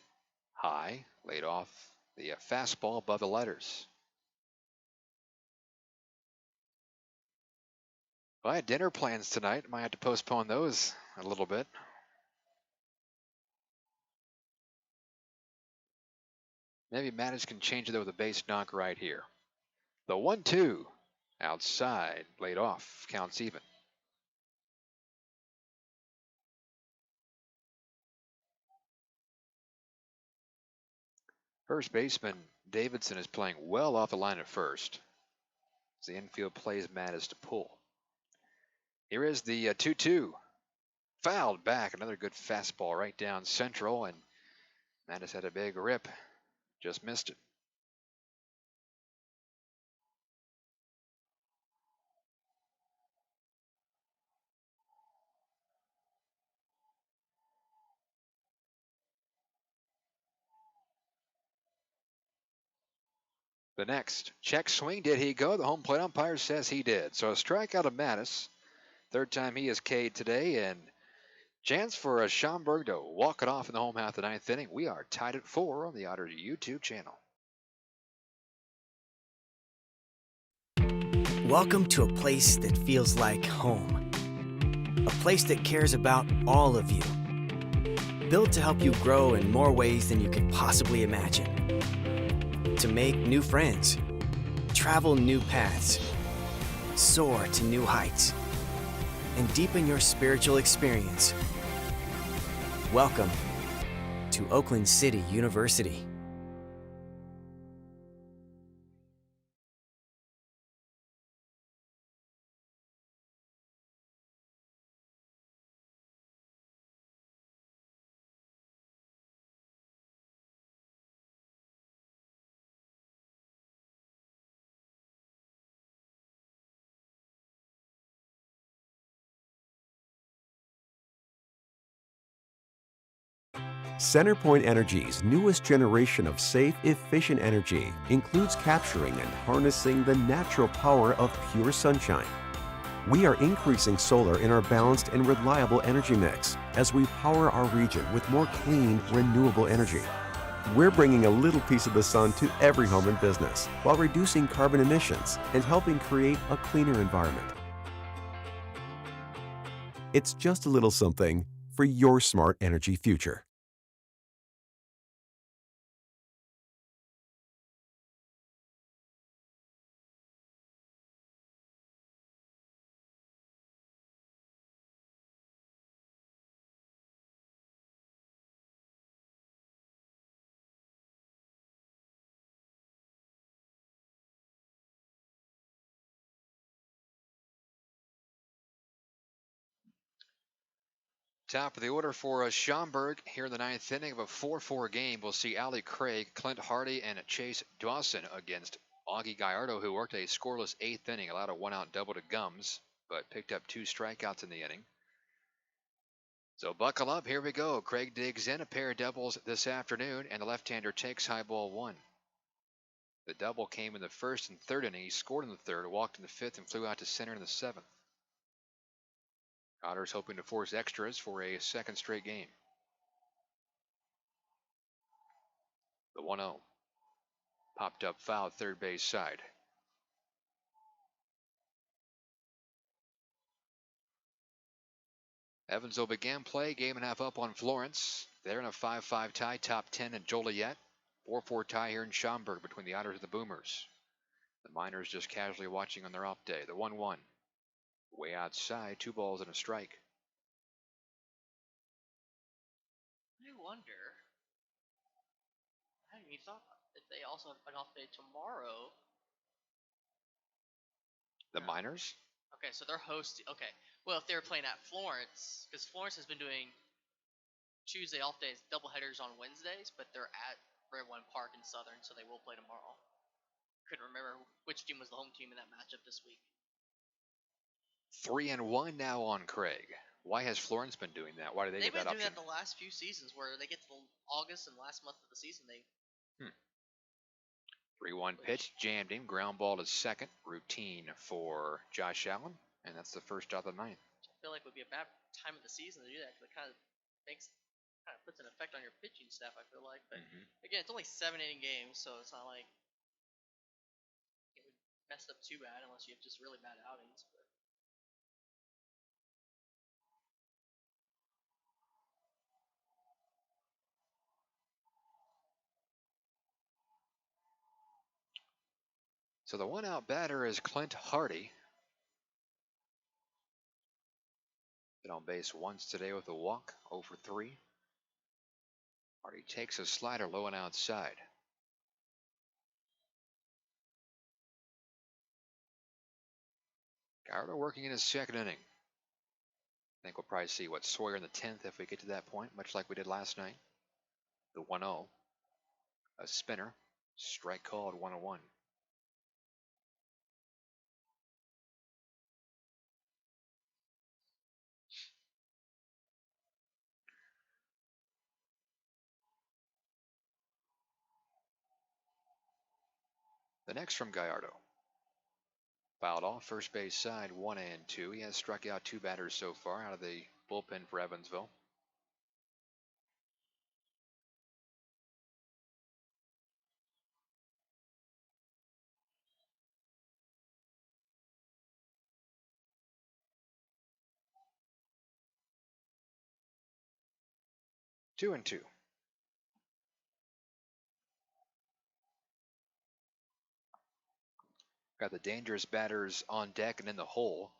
High, laid off the fastball above the letters. Well, I had dinner plans tonight. Might have to postpone those a little bit. Maybe Mattis can change it with a base knock right here. The 1-2 outside, laid off, counts even. First baseman Davidson is playing well off the line at first. As the infield plays Mattis to pull. Here is the 2-2. Fouled back, another good fastball right down central, and Mattis had a big rip. Just missed it. The next check swing, did he go? The home plate umpire says he did. So a strikeout of Mattis. Third time he has K'd today, and chance for a Schaumburg to walk it off in the home half of the ninth inning. We are tied at 4 on the Otters YouTube channel. Welcome to a place that feels like home. A place that cares about all of you. Built to help you grow in more ways than you can possibly imagine. To make new friends, travel new paths, soar to new heights, and deepen your spiritual experience. Welcome to Oakland City University. Centerpoint Energy's newest generation of safe, efficient energy includes capturing and harnessing the natural power of pure sunshine. We are increasing solar in our balanced and reliable energy mix as we power our region with more clean, renewable energy. We're bringing a little piece of the sun to every home and business while reducing carbon emissions and helping create a cleaner environment. It's just a little something for your smart energy future. Top of the order for Schaumburg here in the ninth inning of a 4-4 game. We'll see Ali Craig, Clint Hardy, and Chase Dawson against Augie Gallardo, who worked a scoreless eighth inning, allowed a one-out double to Gums, but picked up 2 strikeouts in the inning. So buckle up, here we go. Craig digs in, a pair of doubles this afternoon, and the left-hander takes high ball 1. The double came in the first and third inning. He scored in the third, walked in the fifth, and flew out to center in the seventh. Otters hoping to force extras for a second straight game. The 1-0. Popped up foul, third base side. Evansville began play, game and a half up on Florence. They're in a 5-5 tie, top 10 in Joliet. 4-4 tie here in Schaumburg between the Otters and the Boomers. The Miners just casually watching on their off day. The 1-1. Way outside, 2 balls and a strike. I wonder, I hadn't even thought if they also have an off day tomorrow. The Miners? Okay, so they're hosting. Okay, well, if they were playing at Florence, because Florence has been doing Tuesday off days, doubleheaders on Wednesdays, but they're at Redwood Park in Southern, so they will play tomorrow. Couldn't remember which team was the home team in that matchup this week. 3-1 now on Craig. Why has Florence been doing that? Why do they They've get that been doing option? that the last few seasons, where they get to August and last month of the season, they 3-1 pitch, jammed in, ground ball to second. Routine for Josh Allen, and that's the first out of the ninth. I feel like would be a bad time of the season to do that, because it kind of puts an effect on your pitching staff, I feel like. But again, it's only 7 inning games, so it's not like it would mess up too bad unless you have just really bad outings. But So the one-out batter is Clint Hardy. Been on base once today with a walk, 0 for 3. Hardy takes a slider low and outside. Gallardo working in his second inning. I think we'll probably see Sawyer in the 10th if we get to that point, much like we did last night. The 1-0. A spinner. Strike called, 1-1. The The next from Gallardo. Fouled off, first base side, 1 and 2. He has struck out 2 batters so far out of the bullpen for Evansville. Two and two. Got the dangerous batters on deck and in the hole.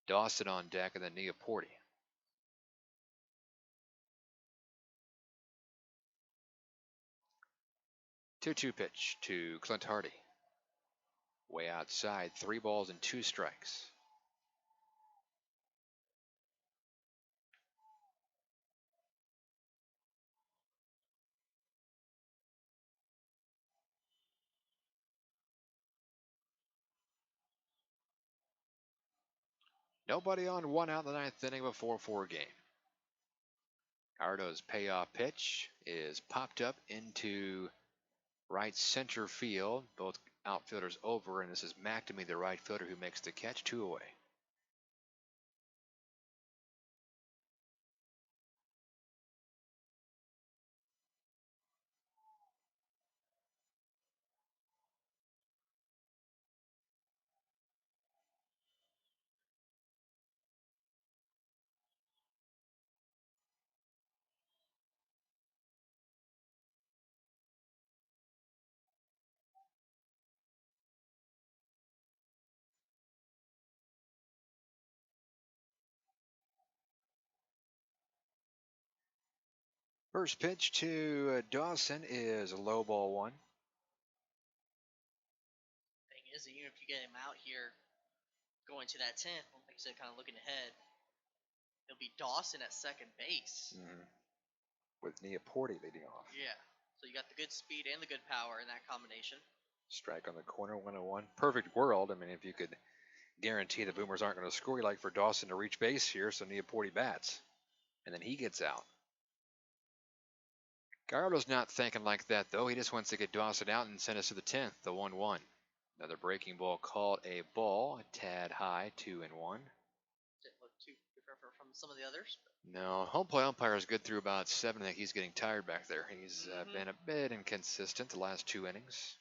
Dawson on deck and then Neaporti. 2-2 pitch to Clint Hardy. Way outside, 3 balls and 2 strikes. Nobody on, 1 out in the 9th inning of a 4-4 game. Gallardo's payoff pitch is popped up into right center field. Both outfielders over, and this is McNamee, the right fielder, who makes the catch. 2 away. First pitch to Dawson is a low ball 1. Thing is, even if you get him out here going to that 10th, like I said, kind of looking ahead, it'll be Dawson at second base. With Neaporti leading off. Yeah. So you got the good speed and the good power in that combination. Strike on the corner, 1-0-1. Perfect world. I mean, if you could guarantee the Boomers aren't going to score, you like for Dawson to reach base here, so Neaporti bats. And then he gets out. Gallardo's not thinking like that, though. He just wants to get Dawson out and send us to the 10th, the 1-1. Another breaking ball called a ball, a tad high, 2-1. Didn't look too different from some of the others. No, home play umpire is good through about 7. I think he's getting tired back there. He's been a bit inconsistent the last 2 innings.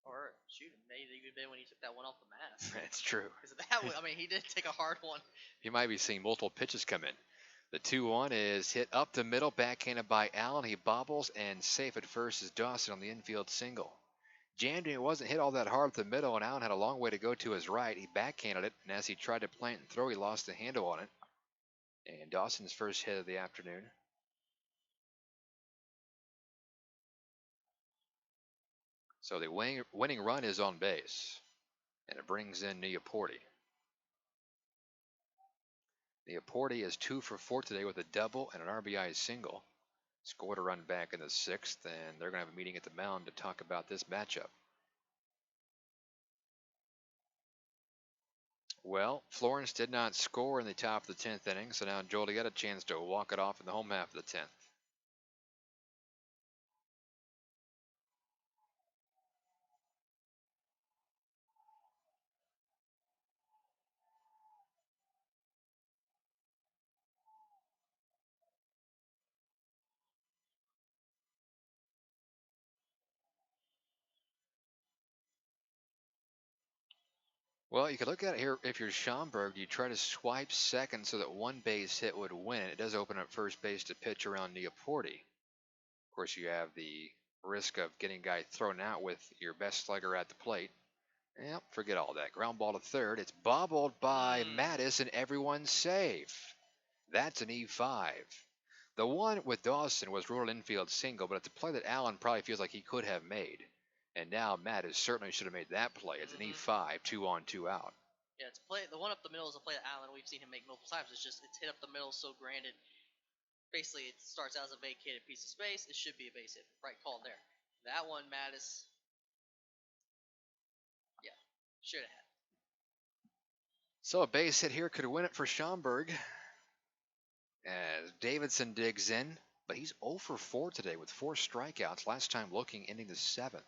Or, shoot, it may have even been when he took that one off the mask. That's true. Because that one, I mean, he did take a hard one. He might be seeing multiple pitches come in. The 2-1 is hit up the middle, backhanded by Allen. He bobbles, and safe at first is Dawson on the infield single. Jammed in, it wasn't hit all that hard at the middle, and Allen had a long way to go to his right. He backhanded it, and as he tried to plant and throw, he lost the handle on it. And Dawson's first hit of the afternoon. So the winning run is on base, and it brings in Neaporti. Neaporti is 2 for 4 today with a double and an RBI single. Scored a run back in the 6th, and they're going to have a meeting at the mound to talk about this matchup. Well, Florence did not score in the top of the 10th inning, so now Joel got a chance to walk it off in the home half of the 10th. Well, you could look at it here. If you're Schaumburg, you try to swipe second so that one base hit would win. It does open up first base to pitch around Neaporti. Of course, you have the risk of getting a guy thrown out with your best slugger at the plate. Yep, forget all that. Ground ball to third. It's bobbled by Mattis, and everyone's safe. That's an E5. The one with Dawson was ruled infield single, but it's a play that Allen probably feels like he could have made. And now Mattis certainly should have made that play. It's an E5, 2 on, 2 out. Yeah, it's play. The one up the middle is a play that Allen, we've seen him make multiple times. It's hit up the middle so granted. Basically, it starts out as a vacated piece of space. It should be a base hit. Right call there. That one, Mattis, yeah, should have had. So a base hit here could win it for Schaumburg. As Davidson digs in, but he's 0 for 4 today with 4 strikeouts. Last time looking, ending the 7th.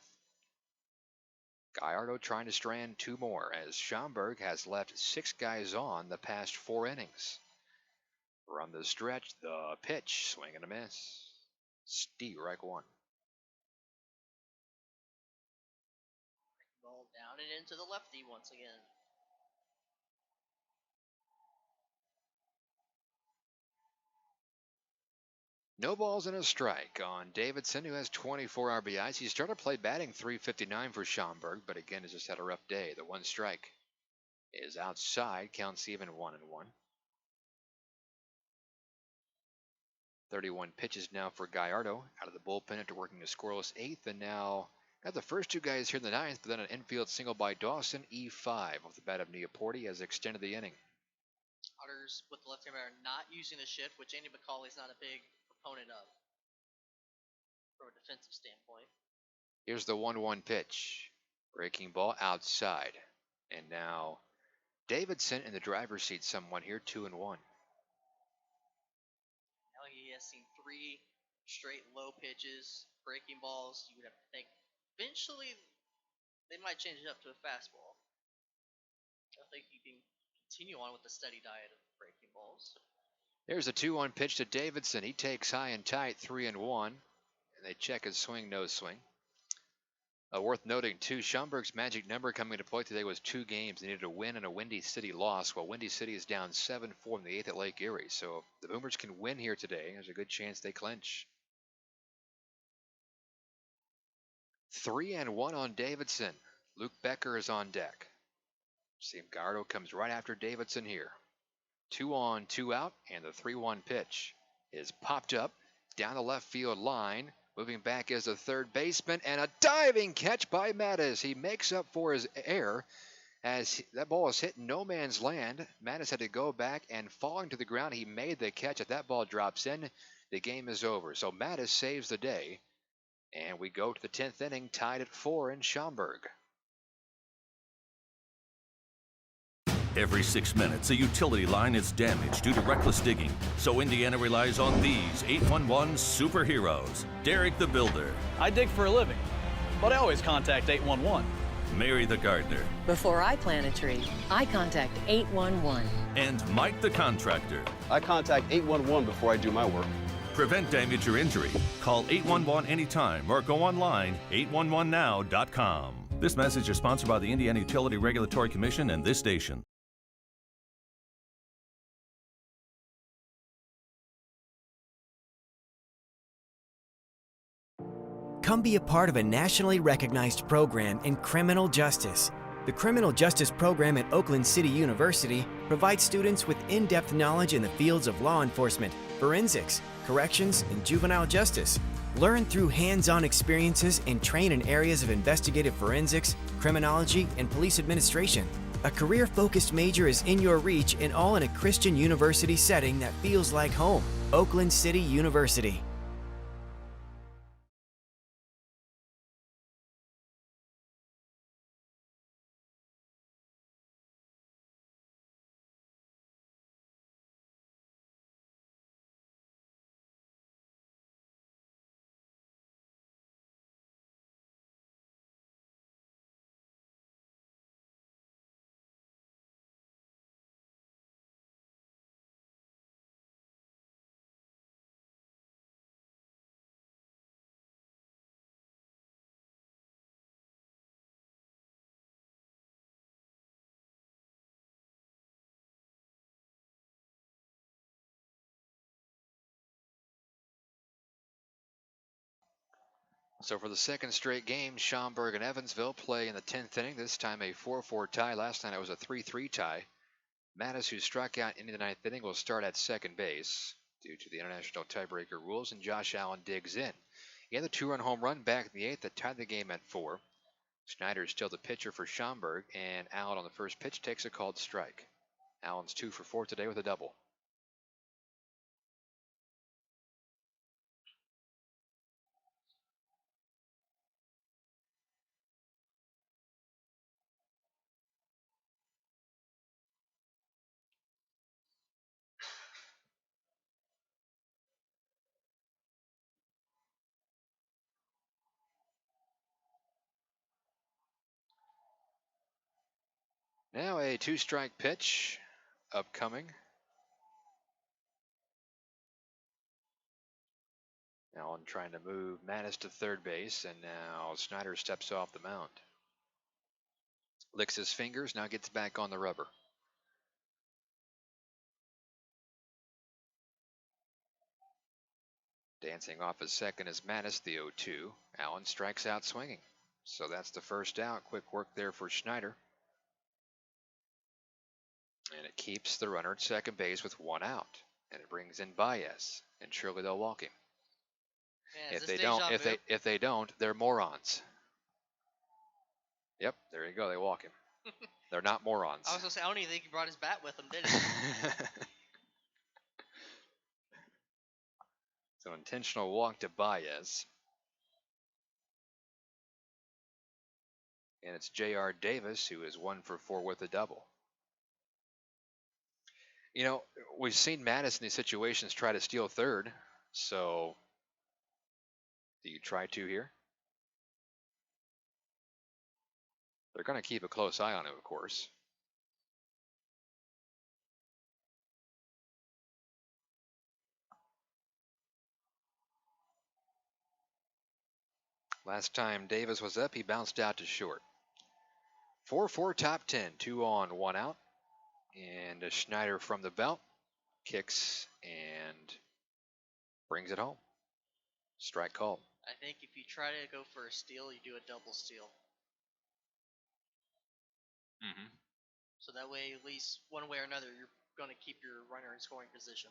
Gallardo trying to strand 2 more as Schaumburg has left 6 guys on the past 4 innings. From the stretch, the pitch, swing and a miss. Strike 1. Ball down and into the lefty once again. No balls and a strike on Davidson, who has 24 RBIs. He started play batting .359 for Schaumburg, but again has just had a rough day. The 1 strike is outside, counts even 1-1. 31 pitches now for Gallardo out of the bullpen after working a scoreless 8th, and now got the first 2 guys here in the 9th, but then an infield single by Dawson. E5 off the bat of Neaporte has extended the inning. Otters with the left-hand batter not using the shift, which Andy McCauley's not a big proponent of from a defensive standpoint. Here's the 1-1 pitch. Breaking ball outside. And now Davidson in the driver's seat somewhat here, 2-1. Now he has seen 3 straight low pitches, breaking balls. You would have to think eventually they might change it up to a fastball. I think you can continue on with the steady diet of breaking balls. There's a 2-1 pitch to Davidson. He takes high and tight, 3-1. And they check his swing, no swing. Worth noting, too, Schaumburg's magic number coming into play today was 2 games. They needed a win and a Windy City loss, while Windy City is down 7-4 in the 8th at Lake Erie. So if the Boomers can win here today, there's a good chance they clinch. 3-1 on Davidson. Luke Becker is on deck. Steve Gallardo comes right after Davidson here. 2 on, 2 out, and the 3-1 pitch is popped up down the left field line. Moving back is the third baseman, and a diving catch by Mattis. He makes up for his error as that ball is hit no man's land. Mattis had to go back, and falling to the ground, he made the catch. If that ball drops in, the game is over. So Mattis saves the day, and we go to the 10th inning, tied at 4 in Schaumburg. Every 6 minutes, a utility line is damaged due to reckless digging. So Indiana relies on these 811 superheroes. Derek the Builder. I dig for a living, but I always contact 811. Mary the Gardener. Before I plant a tree, I contact 811. And Mike the Contractor. I contact 811 before I do my work. Prevent damage or injury. Call 811 anytime or go online 811now.com. This message is sponsored by the Indiana Utility Regulatory Commission and this station. Come be a part of a nationally recognized program in criminal justice. The Criminal Justice Program at Oakland City University provides students with in-depth knowledge in the fields of law enforcement, forensics, corrections, and juvenile justice. Learn through hands-on experiences and train in areas of investigative forensics, criminology, and police administration. A career-focused major is in your reach and all in a Christian university setting that feels like home. Oakland City University. So for the second straight game, Schaumburg and Evansville play in the 10th inning. This time a 4-4 tie. Last night it was a 3-3 tie. Mattis, who struck out in the 9th inning, will start at second base due to the international tiebreaker rules, and Josh Allen digs in. He had the 2-run home run back in the 8th that tied the game at 4. Schneider is still the pitcher for Schaumburg, and Allen on the first pitch takes a called strike. Allen's 2 for 4 today with a double. Now a 2-strike pitch upcoming. Allen trying to move Mattis to third base, and now Snyder steps off the mound. Licks his fingers, now gets back on the rubber. Dancing off his second is Mattis, the 0-2. Allen strikes out swinging. So that's the first out. Quick work there for Schneider. And it keeps the runner at second base with 1 out. And it brings in Baez. And surely they'll walk him. Man, If they don't, they're morons. Yep, there you go. They walk him. They're not morons. I was gonna say, I don't even think he brought his bat with him, did he? So intentional walk to Baez. And it's J.R. Davis who is 1 for 4 with a double. You know, we've seen Mattis in these situations try to steal third. So, do you try to here? They're going to keep a close eye on him, of course. Last time Davis was up, he bounced out to short. 4-4 top 10, 2 on, 1 out. And Schneider from the belt kicks and brings it home. Strike called. I think if you try to go for a steal, you do a double steal. So that way, at least one way or another, you're going to keep your runner in scoring position.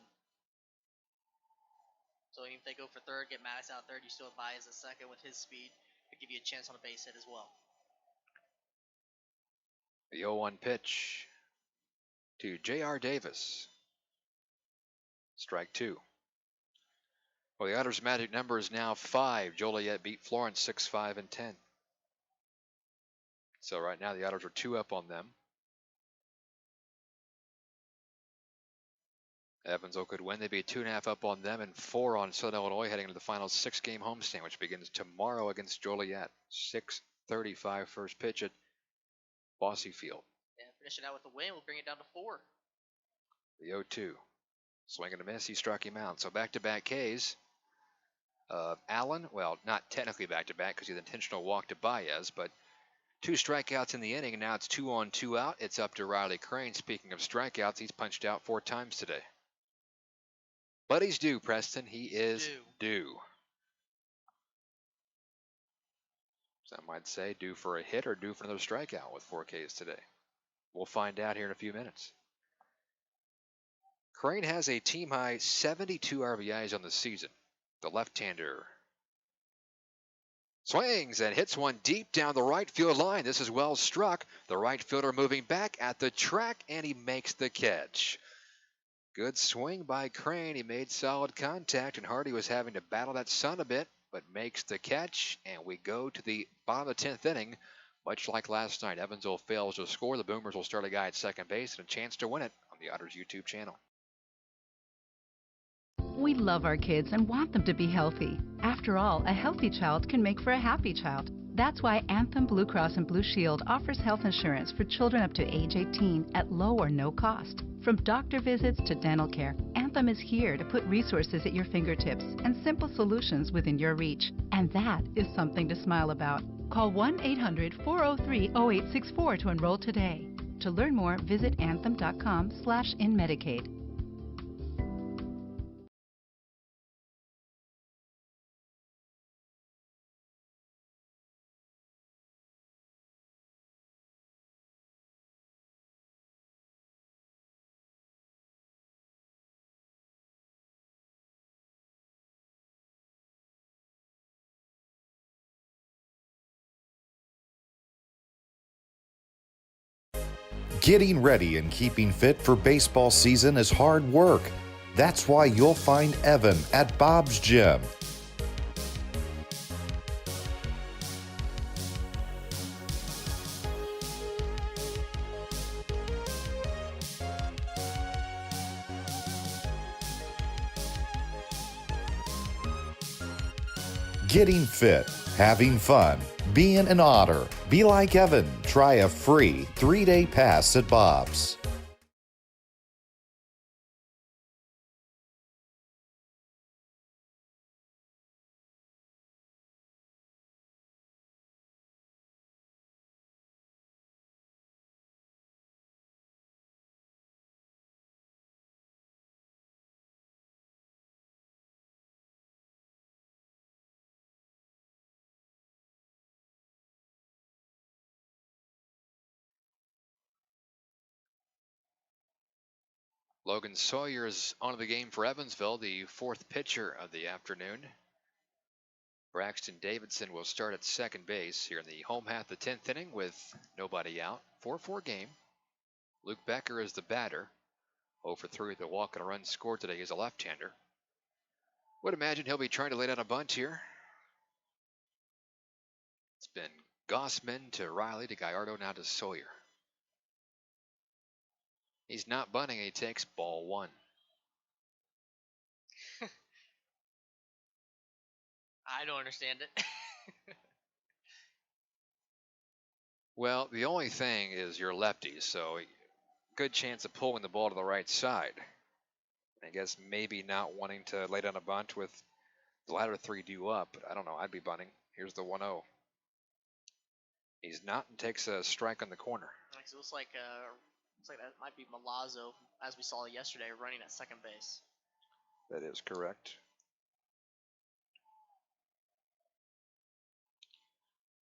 So even if they go for third, get Mattis out third, you still have Baez at second with his speed to give you a chance on a base hit as well. The 0-1 pitch to J.R. Davis. Strike 2. Well, the Otters' magic number is now 5. Joliet beat Florence 6-5 and 10. So right now the Otters are 2 up on them. Evansville could win. They'd be 2.5 up on them and 4 on Southern Illinois heading into the final 6-game homestand, which begins tomorrow against Joliet. 6:35 first pitch at Bossy Field. And finishing out with a win, we'll bring it down to 4. The 0-2. Swing and a miss. He struck him out. So back-to-back Ks. Allen, well, not technically back-to-back because he had an intentional walk to Baez, but 2 strikeouts in the inning, and now it's 2 on, 2 out. It's up to Riley Crane. Speaking of strikeouts, he's punched out 4 times today. But he's due, Preston. He is due. Some might say due for a hit or due for another strikeout with 4 Ks today. We'll find out here in a few minutes. Crane has a team-high 72 RBIs on the season. The left-hander swings and hits one deep down the right field line. This is well struck. The right fielder moving back at the track, and he makes the catch. Good swing by Crane. He made solid contact, and Hardy was having to battle that sun a bit, but makes the catch, and we go to the bottom of the 10th inning. Much like last night, Evansville fails to score. The Boomers will start a guy at second base and a chance to win it on the Otters YouTube channel. We love our kids and want them to be healthy. After all, a healthy child can make for a happy child. That's why Anthem Blue Cross and Blue Shield offers health insurance for children up to age 18 at low or no cost. From doctor visits to dental care, Anthem is here to put resources at your fingertips and simple solutions within your reach. And that is something to smile about. Call 1-800-403-0864 to enroll today. To learn more, visit anthem.com/inmedicaid. Getting ready and keeping fit for baseball season is hard work. That's why you'll find Evan at Bob's Gym. Getting fit, having fun. Being an Otter, be like Evan. Try a free 3-day pass at Bob's. Logan Sawyer is on the game for Evansville, the fourth pitcher of the afternoon. Braxton Davidson will start at second base here in the home half of the 10th inning with nobody out. 4-4 game. Luke Becker is the batter. 0 for 3 with a walk and a run scored today. He's a left-hander. Would imagine he'll be trying to lay down a bunt here. It's been Gossman to Riley to Gallardo, now to Sawyer. He's not bunting. He takes ball 1. I don't understand it. Well, the only thing is you're lefty, so good chance of pulling the ball to the right side. I guess maybe not wanting to lay down a bunt with the latter 3 due up, but I don't know. I'd be bunting. Here's the 1-0. He's not and takes a strike on the corner. It looks like that might be Milazzo, as we saw yesterday, running at second base. That is correct.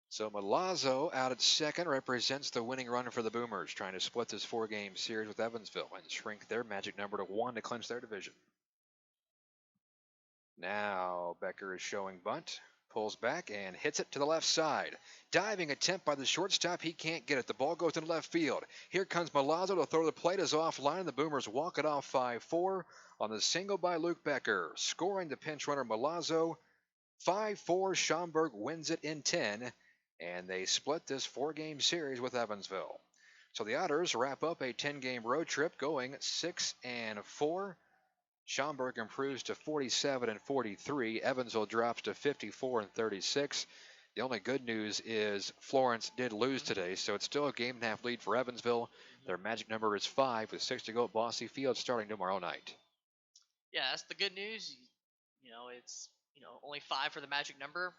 So Milazzo out at second represents the winning run for the Boomers, trying to split this 4-game series with Evansville and shrink their magic number to 1 to clinch their division. Now Becker is showing bunt, pulls back and hits it to the left side. Diving attempt by the shortstop, he can't get it. The ball goes into left field. Here comes Milazzo to throw the plate is offline. The Boomers walk it off 5-4 on the single by Luke Becker. Scoring the pinch runner Milazzo. 5-4, Schaumburg wins it in 10. And they split this 4-game series with Evansville. So the Otters wrap up a 10-game road trip going 6-4. Schaumburg improves to 47-43. Evansville drops to 54-36. The only good news is Florence did lose today, so it's still a game-and-a-half lead for Evansville. Their magic number is 5 with 6 to go at Bosse Field starting tomorrow night. Yeah, that's the good news. It's only 5 for the magic number.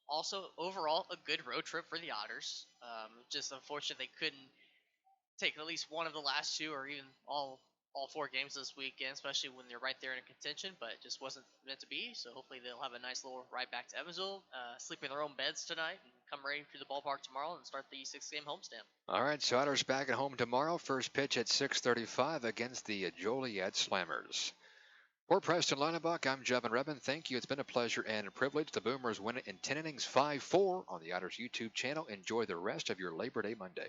Also, overall, a good road trip for the Otters. Just unfortunate they couldn't take at least one of the last 2 or even all 4 games this weekend, especially when they're right there in contention, but it just wasn't meant to be. So hopefully they'll have a nice little ride back to Evansville, sleep in their own beds tonight, and come ready to the ballpark tomorrow and start the 6-game homestand. All right, so Otters back at home tomorrow. First pitch at 6:35 against the Joliet Slammers. For Preston Leinebuck, I'm Jevin Rebin. Thank you. It's been a pleasure and a privilege. The Boomers win it in 10 innings, 5-4 on the Otters YouTube channel. Enjoy the rest of your Labor Day Monday.